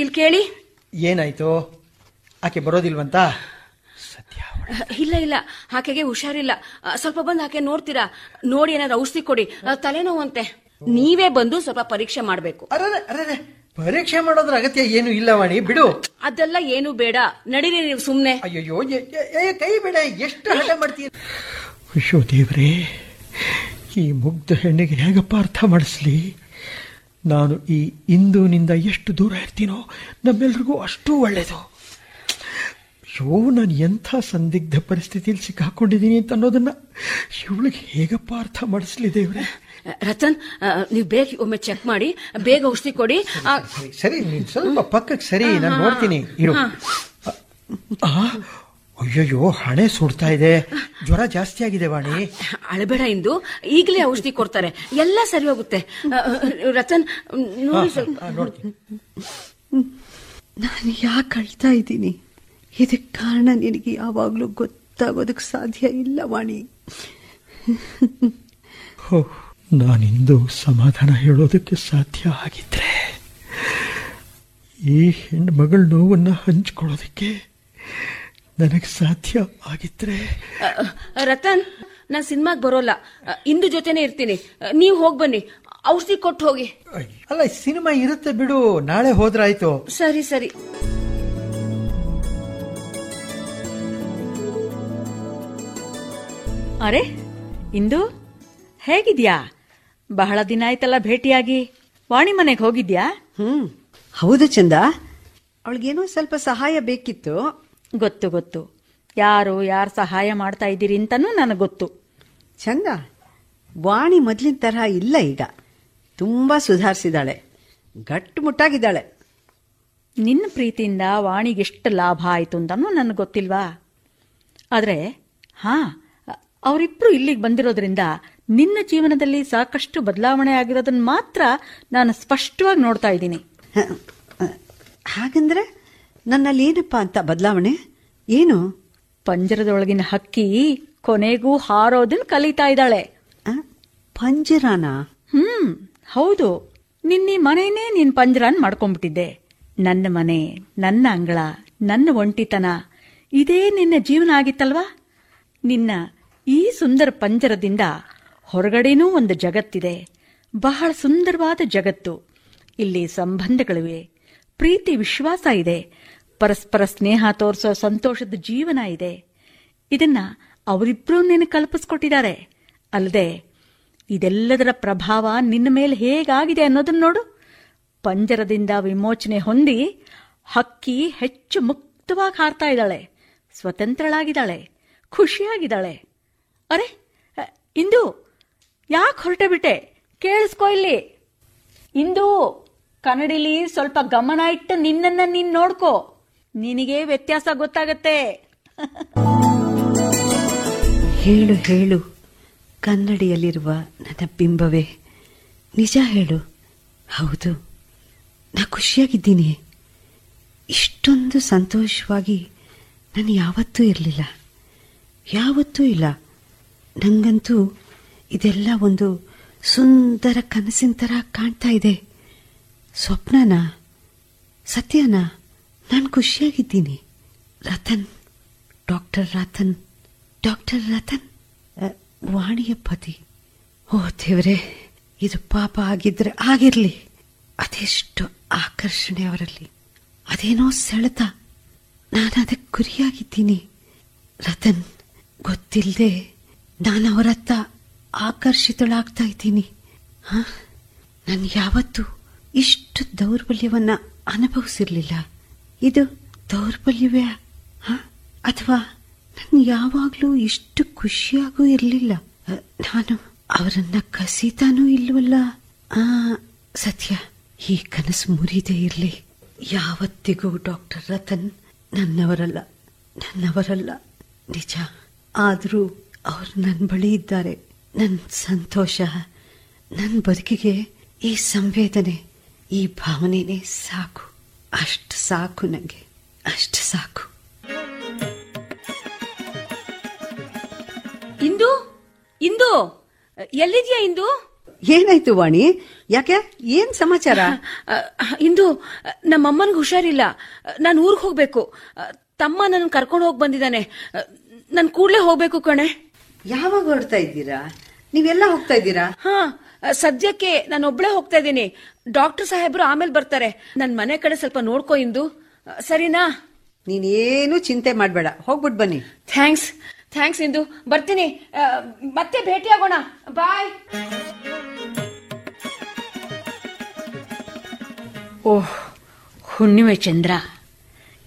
S3: ಇಲ್ಲಿ ಕೇಳಿ.
S4: ಏನಾಯ್ತು? ಆಕೆ ಬರೋದಿಲ್ವಂತ? ಸತ್ಯ.
S3: ಇಲ್ಲ ಇಲ್ಲ, ಆಕೆಗೆ ಹುಷಾರಿಲ್ಲ. ಸ್ವಲ್ಪ ಬಂದು ಆಕೆ ನೋಡ್ತೀರಾ? ನೋಡಿ ಏನಾದ್ರು ಔಷಧಿ ಕೊಡಿ. ತಲೆನೋವಂತೆ. ನೀವೇ ಬಂದು ಸ್ವಲ್ಪ ಪರೀಕ್ಷೆ ಮಾಡ್ಬೇಕು.
S4: ಅರೆ, ಪರೀಕ್ಷೆ ಮಾಡೋದ್ರ ಅಗತ್ಯ ಏನು ಇಲ್ಲ ವಾಣಿ, ಬಿಡು.
S3: ಅದೆಲ್ಲ ಏನು ಬೇಡ, ನಡೀರಿ ನೀವು ಸುಮ್ನೆ.
S4: ಅಯ್ಯೋ, ಕೈ ಬೇಡ, ಎಷ್ಟು ಹಠ ಮಾಡ್ತೀಯ? ಅಯ್ಯೋ ದೇವ್ರೇ, ಈ ಮುಗ್ಧ ಹೆಣ್ಣಿಗೆ ಹೇಗಪ್ಪ ಅರ್ಥ ಮಾಡಿಸ್ಲಿ? ನಾನು ಈ ಇಂದುನಿಂದ ಎಷ್ಟು ದೂರ ಇರ್ತೀನೋ ನಮ್ಮೆಲ್ರಿಗೂ ಅಷ್ಟು ಒಳ್ಳೇದು. ಅಯ್ಯೋ, ನಾನು ಎಂಥ ಸಂದಿಗ್ಧ ಪರಿಸ್ಥಿತಿಯಲ್ಲಿ ಸಿಕ್ಕಾಕೊಂಡಿದ್ದೀನಿ ಅಂತ ಅನ್ನೋದನ್ನ ಇವಳಿಗೆ ಹೇಗಪ್ಪ ಅರ್ಥ ಮಾಡಿಸ್ಲಿ ದೇವ್ರೆ?
S3: ರತನ್, ನೀವು ಬೇಗ ಒಮ್ಮೆ ಚೆಕ್ ಮಾಡಿ, ಬೇಗ ಔಷಧಿ ಕೊಡಿ.
S4: ಸರಿ, ನೀನ್ ಸ್ವಲ್ಪ ಪಕ್ಕಕ್ಕೆ ಸರಿ, ನಾನು ನೋಡ್ತೀನಿ ಇರು. ಅಯ್ಯಯ್ಯೋ, ಹಣೆ ಸುಡ್ತಾ ಇದೆ, ಜ್ವರ ಜಾಸ್ತಿ ಆಗಿದೆ ವಾಣಿ.
S3: ಅಳಬೇಡ ಇಂದು, ಈಗಲೇ ಔಷಧಿ ಕೊಡ್ತಾರೆ, ಎಲ್ಲ ಸರಿ ಹೋಗುತ್ತೆ. ರತನ್, ನೋಡಿ ಸ್ವಲ್ಪ.
S2: ನಾನು ಯಾಕೆ ಅಳ್ತಾ ಇದ್ದೀನಿ? ಇದಕ್ಕೆ ಕಾರಣ ನಿನಗೆ ಯಾವಾಗ್ಲೂ ಗೊತ್ತಾಗೋದಕ್ಕೆ ಸಾಧ್ಯ ಇಲ್ಲ ವಾಣಿ.
S4: ನಾನಿಂದು ಸಮಾಧಾನ ಹೇಳೋದಕ್ಕೆ ಸಾಧ್ಯ ಆಗಿದ್ರೆ, ಈ ಹೆಣ್ಮಗಳ ನೋವನ್ನ ಹಂಚ್ಕೊಳ್ಳೋದಕ್ಕೆ ನನಗೆ ಸಾಧ್ಯ ಆಗಿದ್ರೆ.
S3: ರತನ್, ನಾನ್ ಸಿನಿಮಾಗ್ ಬರೋಲ್ಲ, ಇಂದು ಜೊತೆನೆ ಇರ್ತೀನಿ. ನೀವು ಹೋಗಿ ಬನ್ನಿ, ಔಷಧಿ ಕೊಟ್ಟು ಹೋಗಿ.
S4: ಅಲ್ಲ, ಸಿನಿಮಾ ಇರುತ್ತೆ ಬಿಡು, ನಾಳೆ ಹೋದ್ರಾಯ್ತು.
S3: ಸರಿ ಸರಿ.
S1: ಅರೆ ಇಂದು, ಹೇಗಿದ್ಯಾ? ಬಹಳ ದಿನ ಆಯ್ತಲ್ಲ ಭೇಟಿಯಾಗಿ. ವಾಣಿ ಮನೆಗೆ ಹೋಗಿದ್ಯಾ?
S2: ಹೌದು ಚಂದ, ಅವಳಿಗೇನೋ ಸ್ವಲ್ಪ ಸಹಾಯ ಬೇಕಿತ್ತು.
S1: ಗೊತ್ತು ಗೊತ್ತು, ಯಾರು ಸಹಾಯ ಮಾಡ್ತಾ ಇದ್ದೀರಿ ಅಂತಾನೂ ನನಗೆ ಗೊತ್ತು.
S2: ಚಂದ, ವಾಣಿ ಮೊದ್ಲಿನ ತರಹ ಇಲ್ಲ ಈಗ. ತುಂಬಾ ಸುಧಾರಿಸಿದಾಳೆ, ಗಟ್ಟು ಮುಟ್ಟಾಗಿದ್ದಾಳೆ.
S1: ನಿನ್ನ ಪ್ರೀತಿಯಿಂದ ವಾಣಿಗೆಷ್ಟು ಲಾಭ ಆಯಿತು ಅಂತಾನೂ ನನಗೆ ಗೊತ್ತಿಲ್ವಾ? ಆದರೆ ಅವರಿಬ್ರು ಇಲ್ಲಿಗೆ ಬಂದಿರೋದ್ರಿಂದ ನಿನ್ನ ಜೀವನದಲ್ಲಿ ಸಾಕಷ್ಟು ಬದಲಾವಣೆ ಆಗಿರೋದನ್ನ ಮಾತ್ರ ನಾನು ಸ್ಪಷ್ಟವಾಗಿ ನೋಡ್ತಾ ಇದ್ದೀನಿ.
S2: ಹಾಗಂದ್ರೆ ನನ್ನಲ್ಲಿ ಏನಪ್ಪ ಅಂತ ಬದಲಾವಣೆ? ಏನು?
S1: ಪಂಜರದೊಳಗಿನ ಹಕ್ಕಿ ಕೊನೆಗೂ ಹಾರೋದನ್ನ ಕಲಿತಾ ಇದ್ದಾಳೆ.
S2: ಪಂಜರಾನ?
S1: ಹೌದು. ನಿನ್ನ ಮನೆನೇ ನೀನ್ ಪಂಜರಾನ್ ಮಾಡ್ಕೊಂಡ್ಬಿಟ್ಟಿದ್ದೆ. ನನ್ನ ಮನೆ, ನನ್ನ ಅಂಗಳ, ನನ್ನ ಒಂಟಿತನ, ಇದೇ ನಿನ್ನ ಜೀವನ ಆಗಿತ್ತಲ್ವಾ? ನಿನ್ನ ಈ ಸುಂದರ ಪಂಜರದಿಂದ ಹೊರಗಡೆನೂ ಒಂದು ಜಗತ್ತಿದೆ, ಬಹಳ ಸುಂದರವಾದ ಜಗತ್ತು. ಇಲ್ಲಿ ಸಂಬಂಧಗಳಿವೆ, ಪ್ರೀತಿ ವಿಶ್ವಾಸ ಇದೆ, ಪರಸ್ಪರ ಸ್ನೇಹ ತೋರಿಸೋ ಸಂತೋಷದ ಜೀವನ ಇದೆ. ಇದನ್ನ ಅವರಿಬ್ರು ನಿನಗೆ ಕಲ್ಪಿಸ್ಕೊಟ್ಟಿದ್ದಾರೆ. ಅಲ್ಲದೆ ಇದೆಲ್ಲದರ ಪ್ರಭಾವ ನಿನ್ನ ಮೇಲೆ ಹೇಗಾಗಿದೆ ಅನ್ನೋದನ್ನ ನೋಡು. ಪಂಜರದಿಂದ ವಿಮೋಚನೆ ಹೊಂದಿ ಹಕ್ಕಿ ಹೆಚ್ಚು ಮುಕ್ತವಾಗಿ ಹಾರ್ತಾ ಇದ್ದಾಳೆ, ಸ್ವತಂತ್ರಳಾಗಿದ್ದಾಳೆ, ಖುಷಿಯಾಗಿದ್ದಾಳೆ. ಅರೆ ಇಂದು ಯಾಕೆ ಹೊರಟೆ ಬಿಟ್ಟೆ? ಕೇಳಿಸ್ಕೊ ಇಲ್ಲಿ. ಇಂದು ಕನ್ನಡಿಲಿ ಸ್ವಲ್ಪ ಗಮನ ಇಟ್ಟು ನಿನ್ನನ್ನ ನೀನ್ ನೋಡ್ಕೋ, ನಿನಗೆ ವ್ಯತ್ಯಾಸ ಗೊತ್ತಾಗತ್ತೆ.
S2: ಹೇಳು ಹೇಳು ಕನ್ನಡಿಯಲ್ಲಿರುವ ನನ್ನ ಬಿಂಬವೇ, ನಿಜ ಹೇಳು. ಹೌದು, ನಾ ಖುಷಿಯಾಗಿದ್ದೀನಿ. ಇಷ್ಟೊಂದು ಸಂತೋಷವಾಗಿ ನಾನು ಯಾವತ್ತೂ ಇರಲಿಲ್ಲ, ಯಾವತ್ತೂ ಇಲ್ಲ. ನಂಗಂತೂ ಇದೆಲ್ಲ ಒಂದು ಸುಂದರ ಕನಸಿನ ಥರ ಕಾಣ್ತಾ ಇದೆ. ಸ್ವಪ್ನನ, ಸತ್ಯನ? ನಾನು ಖುಷಿಯಾಗಿದ್ದೀನಿ. ರತನ್, ಡಾಕ್ಟರ್ ರತನ್ ವಾಣಿಯ ಪತಿ. ಓ ದೇವರೇ, ಇದು ಪಾಪ ಆಗಿದ್ರೆ ಆಗಿರ್ಲಿ. ಅದೆಷ್ಟು ಆಕರ್ಷಣೆ ಅವರಲ್ಲಿ, ಅದೇನೋ ಸೆಳೆತ. ನಾನು ಅದಕ್ಕೆ ಗುರಿಯಾಗಿದ್ದೀನಿ. ರತನ್ ಗೊತ್ತಿಲ್ಲದೆ ನಾನು ಅವರತ್ತ ಆಕರ್ಷಿತಳಾಗ್ತಾ ಇದ್ದೀನಿ. ನಾನು ಯಾವತ್ತೂ ಇಷ್ಟು ದೌರ್ಬಲ್ಯವನ್ನ ಅನುಭವಿಸಿರ್ಲಿಲ್ಲ. ಇದು ದೌರ್ಬಲ್ಯವೇ ಅಥವಾ ನಾನು ಯಾವಾಗ್ಲೂ ಇಷ್ಟು ಖುಷಿಯಾಗೂ ಇರಲಿಲ್ಲ. ನಾನು ಅವರನ್ನ ಕಸೀತಾನೂ ಇಲ್ವಲ್ಲ. ಸತ್ಯ, ಈ ಕನಸು ಮುರಿದೇ ಇರಲಿ. ಯಾವತ್ತಿಗೂ ಡಾಕ್ಟರ್ ರತನ್ ನನ್ನವರಲ್ಲ ನಿಜ. ಆದರೂ ಅವರು ನನ್ನ ಬಳಿ ಇದ್ದಾರೆ. ನನ್ನ ಸಂತೋಷ, ನನ್ನ ಬದುಕಿಗೆ ಈ ಸಂವೇದನೆ, ಈ ಭಾವನೆನೇ ಸಾಕು. ಅಷ್ಟು ಸಾಕು ನನಗೆ, ಅಷ್ಟು ಸಾಕು.
S3: ಇಂದು ಎಲ್ಲಿದ್ಯಾ? ಇಂದು
S2: ಏನಾಯ್ತು ವಾಣಿ? ಯಾಕೆ, ಏನ್ ಸಮಾಚಾರ?
S3: ಇಂದು ನಮ್ಮಮ್ಮನಿಗೆ ಹುಷಾರಿಲ್ಲ, ನಾನು ಊರಿಗೆ ಹೋಗ್ಬೇಕು. ತಮ್ಮ ನನ್ನ ಕರ್ಕೊಂಡು ಹೋಗಿ ಬಂದಿದ್ದಾನೆ. ನಾನು ಕೂಡ್ಲೇ ಹೋಗ್ಬೇಕು ಕಣೆ.
S2: ಯಾವಾಗ ಹೊರಡ್ತಾ ಇದ್ದೀರಾ? ನೀವೆಲ್ಲ ಹೋಗ್ತಾ ಇದ್ದೀರಾ?
S3: ಸದ್ಯಕ್ಕೆ ನಾನು ಒಬ್ಳೆ ಹೋಗ್ತಾ ಇದ್ದೀನಿ. ಡಾಕ್ಟರ್ ಸಾಹೇಬ್ರು ಆಮೇಲೆ ಬರ್ತಾರೆ. ನನ್ನ ಮನೆ ಕಡೆ ಸ್ವಲ್ಪ ನೋಡ್ಕೋ ಇಂದು, ಸರಿನಾ?
S2: ನೀನೇನು ಚಿಂತೆ ಮಾಡ್ಬೇಡ, ಹೋಗ್ಬಿಟ್ಟು ಬನ್ನಿ.
S3: ಥ್ಯಾಂಕ್ಸ್ ಇಂದು, ಬರ್ತೀನಿ. ಮತ್ತೆ ಭೇಟಿಯಾಗೋಣ. ಬಾಯ್.
S1: ಓಹ್ ಹುಣ್ಣಿಮೆ ಚಂದ್ರ.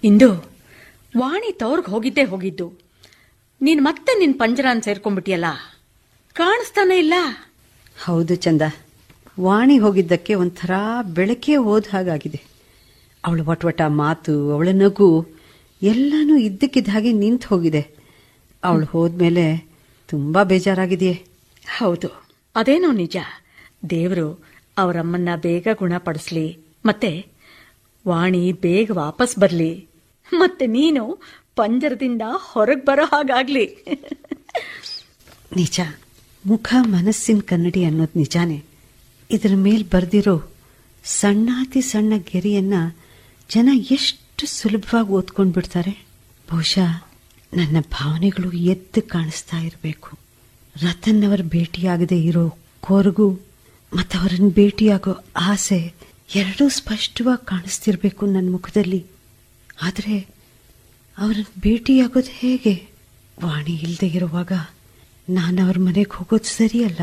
S1: ಇಂದು ವಾಣಿ ತವ್ರಿಗೆ ಹೋಗಿದ್ದು. ನೀನ್ ಮತ್ತೆ ನಿನ್ ಪಂಜರಾನ್ ಸೇರ್ಕೊಂಡ್ಬಿಟ್ಟಿಯಲ್ಲ, ಕಾಣಿಸ್ತಾನೆ ಇಲ್ಲ.
S2: ಹೌದು ಚಂದ, ವಾಣಿ ಹೋಗಿದ್ದಕ್ಕೆ ಒಂಥರ ಬೆಳಕೆ ಹೋದ ಹಾಗಾಗಿದೆ. ಅವಳ ವಟವಟ ಮಾತು, ಅವಳ ನಗು ಎಲ್ಲಾನು ಇದ್ದಕ್ಕಿದ್ದ ಹಾಗೆ ನಿಂತು ಹೋಗಿದೆ. ಅವಳು ಹೋದ್ಮೇಲೆ ತುಂಬಾ ಬೇಜಾರಾಗಿದೆಯೇ?
S1: ಹೌದು, ಅದೇನೋ ನಿಜ. ದೇವರು ಅವರಮ್ಮನ್ನ ಬೇಗ ಗುಣಪಡಿಸ್ಲಿ, ಮತ್ತೆ ವಾಣಿ ಬೇಗ ವಾಪಸ್ ಬರ್ಲಿ, ಮತ್ತೆ ನೀನು ಪಂಜರದಿಂದ ಹೊರಗೆ ಬರೋ ಹಾಗಾಗ್ಲಿ.
S2: ನಿಜ, ಮುಖ ಮನಸ್ಸಿನ ಕನ್ನಡಿ ಅನ್ನೋದು ನಿಜಾನೇ. ಇದರ ಮೇಲ್ ಬರ್ದಿರೋ ಸಣ್ಣಾತಿ ಸಣ್ಣ ಗೆರೆಯನ್ನ ಜನ ಎಷ್ಟು ಸುಲಭವಾಗಿ ಓದ್ಕೊಂಡು ಬಿಡ್ತಾರೆ. ಬಹುಶಃ ನನ್ನ ಭಾವನೆಗಳು ಎದ್ದು ಕಾಣಿಸ್ತಾ ಇರಬೇಕು. ರತನ್ ಅವರ ಭೇಟಿಯಾಗದೆ ಇರೋ ಕೊರಗು ಮತ್ತವರನ್ನು ಭೇಟಿಯಾಗೋ ಆಸೆ ಎರಡೂ ಸ್ಪಷ್ಟವಾಗಿ ಕಾಣಿಸ್ತಿರ್ಬೇಕು ನನ್ನ ಮುಖದಲ್ಲಿ. ಆದರೆ ಅವರನ್ನು ಭೇಟಿಯಾಗೋದು ಹೇಗೆ? ವಾಣಿ ಇಲ್ಲದೆ ಇರುವಾಗ ನಾನು ಅವ್ರ ಮನೆಗೆ ಹೋಗೋದು ಸರಿಯಲ್ಲ.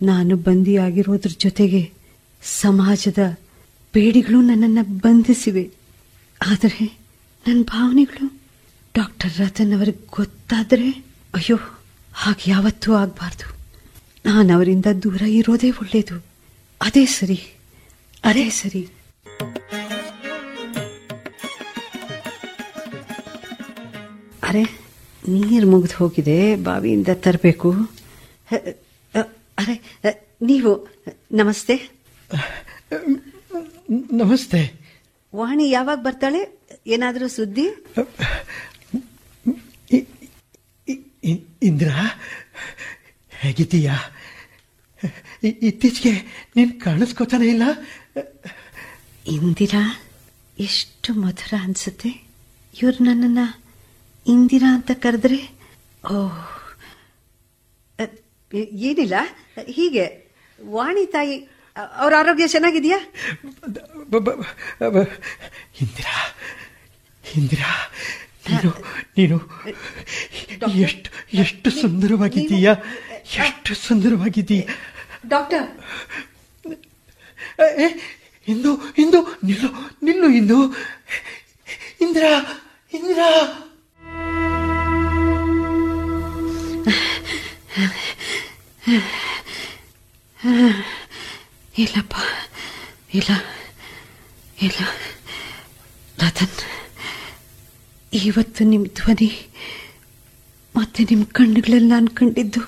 S2: ನಾನು ಬಂದಿಯಾಗಿರೋದ್ರ ಜೊತೆಗೆ ಸಮಾಜದ ಬೇಡಿಗಳು ನನ್ನನ್ನು ಬಂಧಿಸಿವೆ. ಆದರೆ ನನ್ನ ಭಾವನೆಗಳು ಡಾಕ್ಟರ್ ರತನ್ ಅವರಿಗೆ ಗೊತ್ತಾದರೆ, ಅಯ್ಯೋ, ಹಾಗೆ ಯಾವತ್ತೂ ಆಗಬಾರ್ದು. ನಾನು ಅವರಿಂದ ದೂರ ಇರೋದೇ ಒಳ್ಳೇದು. ಅದೇ ಸರಿ. ಅರೆ, ನೀರು ಮುಗಿದು ಹೋಗಿದೆ, ಬಾವಿಯಿಂದ ತರಬೇಕು. ಅರೆ, ನೀವು ನಮಸ್ತೆ.
S4: ನಮಸ್ತೆ.
S2: ವಾಣಿ ಯಾವಾಗ ಬರ್ತಾಳೆ? ಏನಾದರೂ ಸುದ್ದಿ?
S4: ಇಂದ್ರಾ, ಹೇಗಿದ್ದೀಯಾ? ಇತ್ತೀಚೆಗೆ ನೀನು ಕಾಣಿಸ್ಕೋತಾನೆ ಇಲ್ಲ.
S2: ಇಂದಿರಾ, ಎಷ್ಟು ಮಧುರ ಅನ್ಸುತ್ತೆ. ಇವ್ರು ನನ್ನನ್ನ ಇಂದಿರಾ ಅಂತ ಕರೆದ್ರೆ, ಓಹ್, ಏನಿಲ್ಲ, ಹೀಗೆ. ವಾಣಿ ತಾಯಿ ಅವ್ರ ಆರೋಗ್ಯ ಚೆನ್ನಾಗಿದೆಯಾ?
S4: ಇಂದಿರಾ, ಇಂದಿರಾ, ನೀನು ಎಷ್ಟು ಸುಂದರವಾಗಿದ್ದೀಯಾ, ಎಷ್ಟು ಸುಂದರವಾಗಿದ್ದೀಯ
S2: ಡಾಕ್ಟರ್.
S4: ಇಂದು ಇಂದು ನಿಲ್ಲು ನಿಲ್ಲು, ಇಂದು. ಇಂದಿರಾ, ಇಂದಿರಾ.
S2: ಇಲ್ಲಪ್ಪ, ಇಲ್ಲ ಇಲ್ಲ ರತನ್, ಇವತ್ತು ನಿಮ್ಮ ಧ್ವನಿ ಮತ್ತೆ ನಿಮ್ಮ ಕಣ್ಣುಗಳಲ್ಲಿ ನಾನು ಕಂಡಿದ್ದು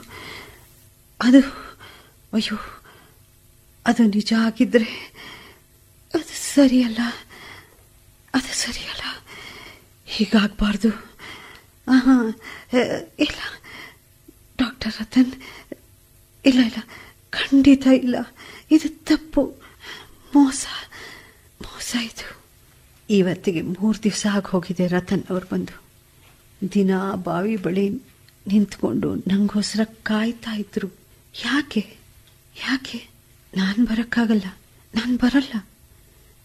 S2: ಅದು, ಅಯ್ಯೋ, ಅದು ನಿಜ ಆಗಿದ್ರೆ ಅದು ಸರಿಯಲ್ಲ, ಅದು ಸರಿಯಲ್ಲ, ಹೀಗಾಗಬಾರ್ದು. ಇಲ್ಲ ಡಾಕ್ಟರ್ ರತನ್, ಇಲ್ಲ ಇಲ್ಲ, ಖಂಡಿತ ಇಲ್ಲ, ಇದು ತಪ್ಪು, ಮೋಸ ಮೋಸ ಇದು. ಇವತ್ತಿಗೆ 3 ದಿವಸ ಆಗಿ ಹೋಗಿದೆ ರತನ್ ಅವ್ರು ಬಂದು. ದಿನ ಬಾವಿ ಬಳಿ ನಿಂತ್ಕೊಂಡು ನಂಗೋಸ್ಕರ ಕಾಯ್ತಾ ಇದ್ರು. ಯಾಕೆ ಯಾಕೆ? ನಾನು ಬರೋಕ್ಕಾಗಲ್ಲ, ನಾನು ಬರಲ್ಲ,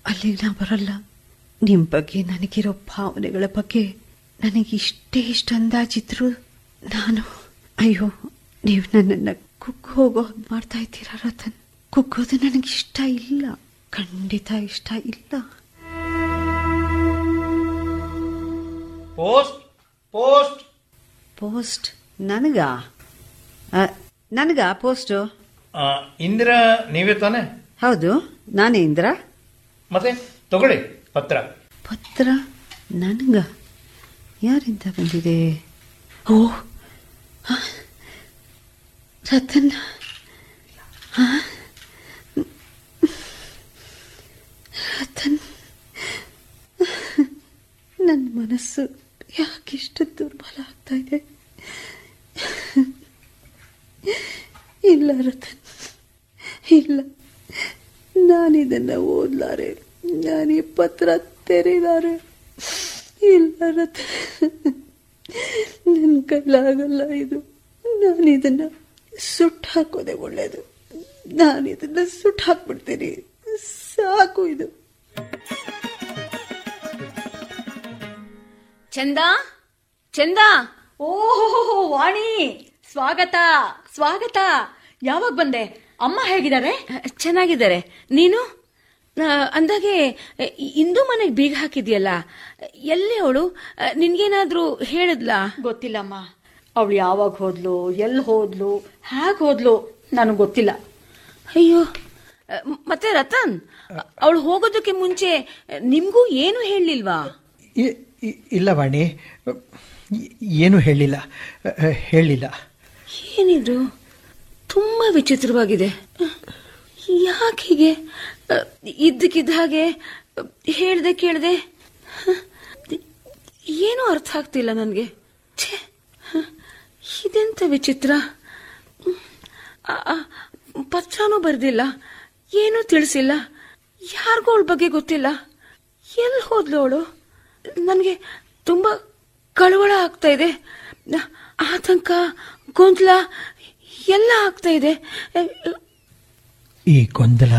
S2: ಅಲ್ಲಿಗೆ ನಾ ಬರಲ್ಲ. ನಿಮ್ಮ ಬಗ್ಗೆ ನನಗಿರೋ ಭಾವನೆಗಳ ಬಗ್ಗೆ ನನಗೆ ಇಷ್ಟ ಅಂದಾಜಿದ್ರು ನಾನು, ಅಯ್ಯೋ, ನೀವು ನನ್ನನ್ನು ಕುಗ್ಗಿ ಹೋಗೋ ಮಾಡ್ತಾ ಇದ್ದೀರಾ ರತನ್. ಕುಗ್ಗೋದು ನನಗಿಷ್ಟ ಇಲ್ಲ, ಖಂಡಿತ ಇಷ್ಟ ಇಲ್ಲ.
S5: ಪೋಸ್ಟ್ ಪೋಸ್ಟ್
S2: ಪೋಸ್ಟ್ ನನಗ ಪೋಸ್ಟು?
S5: ಇಂದಿರಾ ನೀವೇ ತಾನೆ?
S2: ಹೌದು, ನಾನೇ ಇಂದ್ರ.
S5: ಮತ್ತೆ ತಗೊಳ್ಳಿ ಪತ್ರ.
S2: ಪತ್ರ ನನಗ? ಯಾರಿಂದ ಬಂದಿದೆ? ಓ, ರತನ್. ರತನ್, ನನ್ನ ಮನಸ್ಸು ಯಾಕಿಷ್ಟು ದುರ್ಬಲ ಆಗ್ತಾ ಇದೆ? ಇಲ್ಲ ರತನ್, ಇಲ್ಲ, ನಾನಿದನ್ನು ಓದ್ಲಾರೆ, ನಾನು ಈ ಪತ್ರ ತೆರೀಲಾರೆ. ಇಲ್ಲ ರತನ್, ನನ್ನ ಕೈಲಾಗಲ್ಲ ಇದು. ನಾನಿದನ್ನು ಸುಟ್ಟು ಹಾಕೋದೆ ಒಳ್ಳೇದು. ನಾನಿದನ್ನು ಸುಟ್ಟು ಹಾಕ್ಬಿಡ್ತೀನಿ, ಸಾಕು ಇದು.
S3: ಚಂದ, ಚಂದ.
S1: ಓಹೋ ವಾಣಿ, ಸ್ವಾಗತ ಸ್ವಾಗತ. ಯಾವಾಗ ಬಂದೆ? ಅಮ್ಮ ಹೇಗಿದ್ದಾರೆ?
S3: ಚೆನ್ನಾಗಿದ್ದಾರೆ. ನೀನು? ಅಂದಾಗೆ ಇಂದು ಮನೆಗೆ ಬೀಗ ಹಾಕಿದ್ಯಲ್ಲ, ಎಲ್ಲಿ ಅವಳು? ನಿನ್ಗೇನಾದ್ರೂ ಹೇಳಿದ್ಲಾ?
S1: ಗೊತ್ತಿಲ್ಲಮ್ಮ. ಅವಳು ಯಾವಾಗ ಹೋದ್ಲು, ಎಲ್ಲಿ ಹೋದ್ಲು, ಹೇಗೆ ಹೋದ್ಲು, ನನಗೆ ಗೊತ್ತಿಲ್ಲ.
S3: ಅಯ್ಯೋ, ಮತ್ತೆ ರತನ್, ಅವಳು ಹೋಗೋದಕ್ಕೆ ಮುಂಚೆ ನಿಮ್ಗೂ ಏನು ಹೇಳಿಲ್ವಾ?
S4: ಇಲ್ಲ ವಾಣಿ, ಏನು ಹೇಳಿಲ್ಲ.
S3: ಏನಿದು ತುಂಬಾ ವಿಚಿತ್ರವಾಗಿದೆ. ಯಾಕೆ ಹೀಗೆ ಇದ್ದಕ್ಕಿದ್ದ ಹಾಗೆ ಹೇಳ್ದೆ ಕೇಳ್ದೆ? ಏನೂ ಅರ್ಥ ಆಗ್ತಿಲ್ಲ ನನಗೆ. ಇದೆಂತ ವಿಚಿತ್ರ. ಪತ್ರನೂ ಬರ್ದಿಲ್ಲ, ಏನೂ ತಿಳಿಸಿಲ್ಲ, ಯಾರಿಗೂ ಅವಳ ಬಗ್ಗೆ ಗೊತ್ತಿಲ್ಲ. ಎಲ್ಲಿ ಹೋದ್ಲು ಅವಳು? ನನಗೆ ತುಂಬಾ ಕಳವಳ ಆಗ್ತಾ ಇದೆ, ಆತಂಕ, ಗೊಂದಲ ಎಲ್ಲ ಆಗ್ತಾ ಇದೆ.
S4: ಈ ಗೊಂದಲ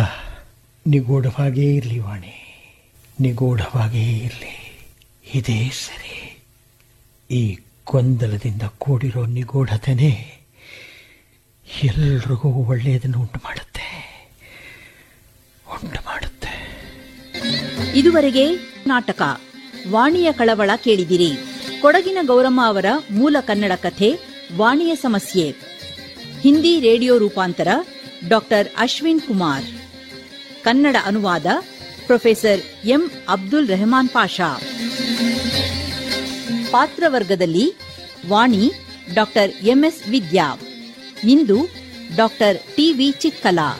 S4: ನಿಗೂಢವಾಗೇ ಇರಲಿ ವಾಣಿ, ನಿಗೂಢವಾಗೇ ಇರಲಿ. ಇದೇ ಸರಿ. ಈ ಗೊಂದಲದಿಂದ ಕೂಡಿರೋ ನಿಗೂಢತೆನೇ ಎಲ್ರಿಗೂ ಒಳ್ಳೆಯದನ್ನು ಉಂಟು ಮಾಡುತ್ತೆ.
S6: ಇದುವರೆಗೆ ನಾಟಕ ವಾಣಿಯ ಕಳವಳ ಕೇಳಿದಿರಿ. ಕೊಡಗಿನ ಗೌರಮ್ಮ ಅವರ ಮೂಲ ಕನ್ನಡ ಕಥೆ ವಾಣಿಯ ಸಮಸ್ಯೆ. ಹಿಂದಿ ರೇಡಿಯೋ ರೂಪಾಂತರ ಡಾಕ್ಟರ್ ಅಶ್ವಿನ್ ಕುಮಾರ್. ಕನ್ನಡ ಅನುವಾದ ಪ್ರೊಫೆಸರ್ ಎಂ ಅಬ್ದುಲ್ ರೆಹಮಾನ್ ಪಾಷಾ. ಪಾತ್ರವರ್ಗದಲ್ಲಿ ವಾಣಿ ಡಾಕ್ಟರ್ ಎಂಎಸ್ ವಿದ್ಯಾ, ಇಂದು ಡಾಕ್ಟರ್ ಟಿವಿ ಚಿಕ್ಕಲಾ,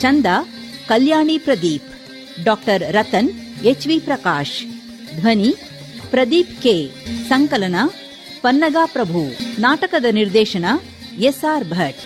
S6: ಚಂದ ಕಲ್ಯಾಣಿ ಪ್ರದೀಪ್, ಡಾಕ್ಟರ್ ರತನ್ ಎಚ್ವಿ ಪ್ರಕಾಶ್, ಧ್ವನಿ ಪ್ರದೀಪ್ ಕೆ, ಸಂಕಲನ ಪನ್ನಗಾ ಪ್ರಭು, ನಾಟಕದ ನಿರ್ದೇಶನ ಎಸ್ಆರ್ ಭಟ್.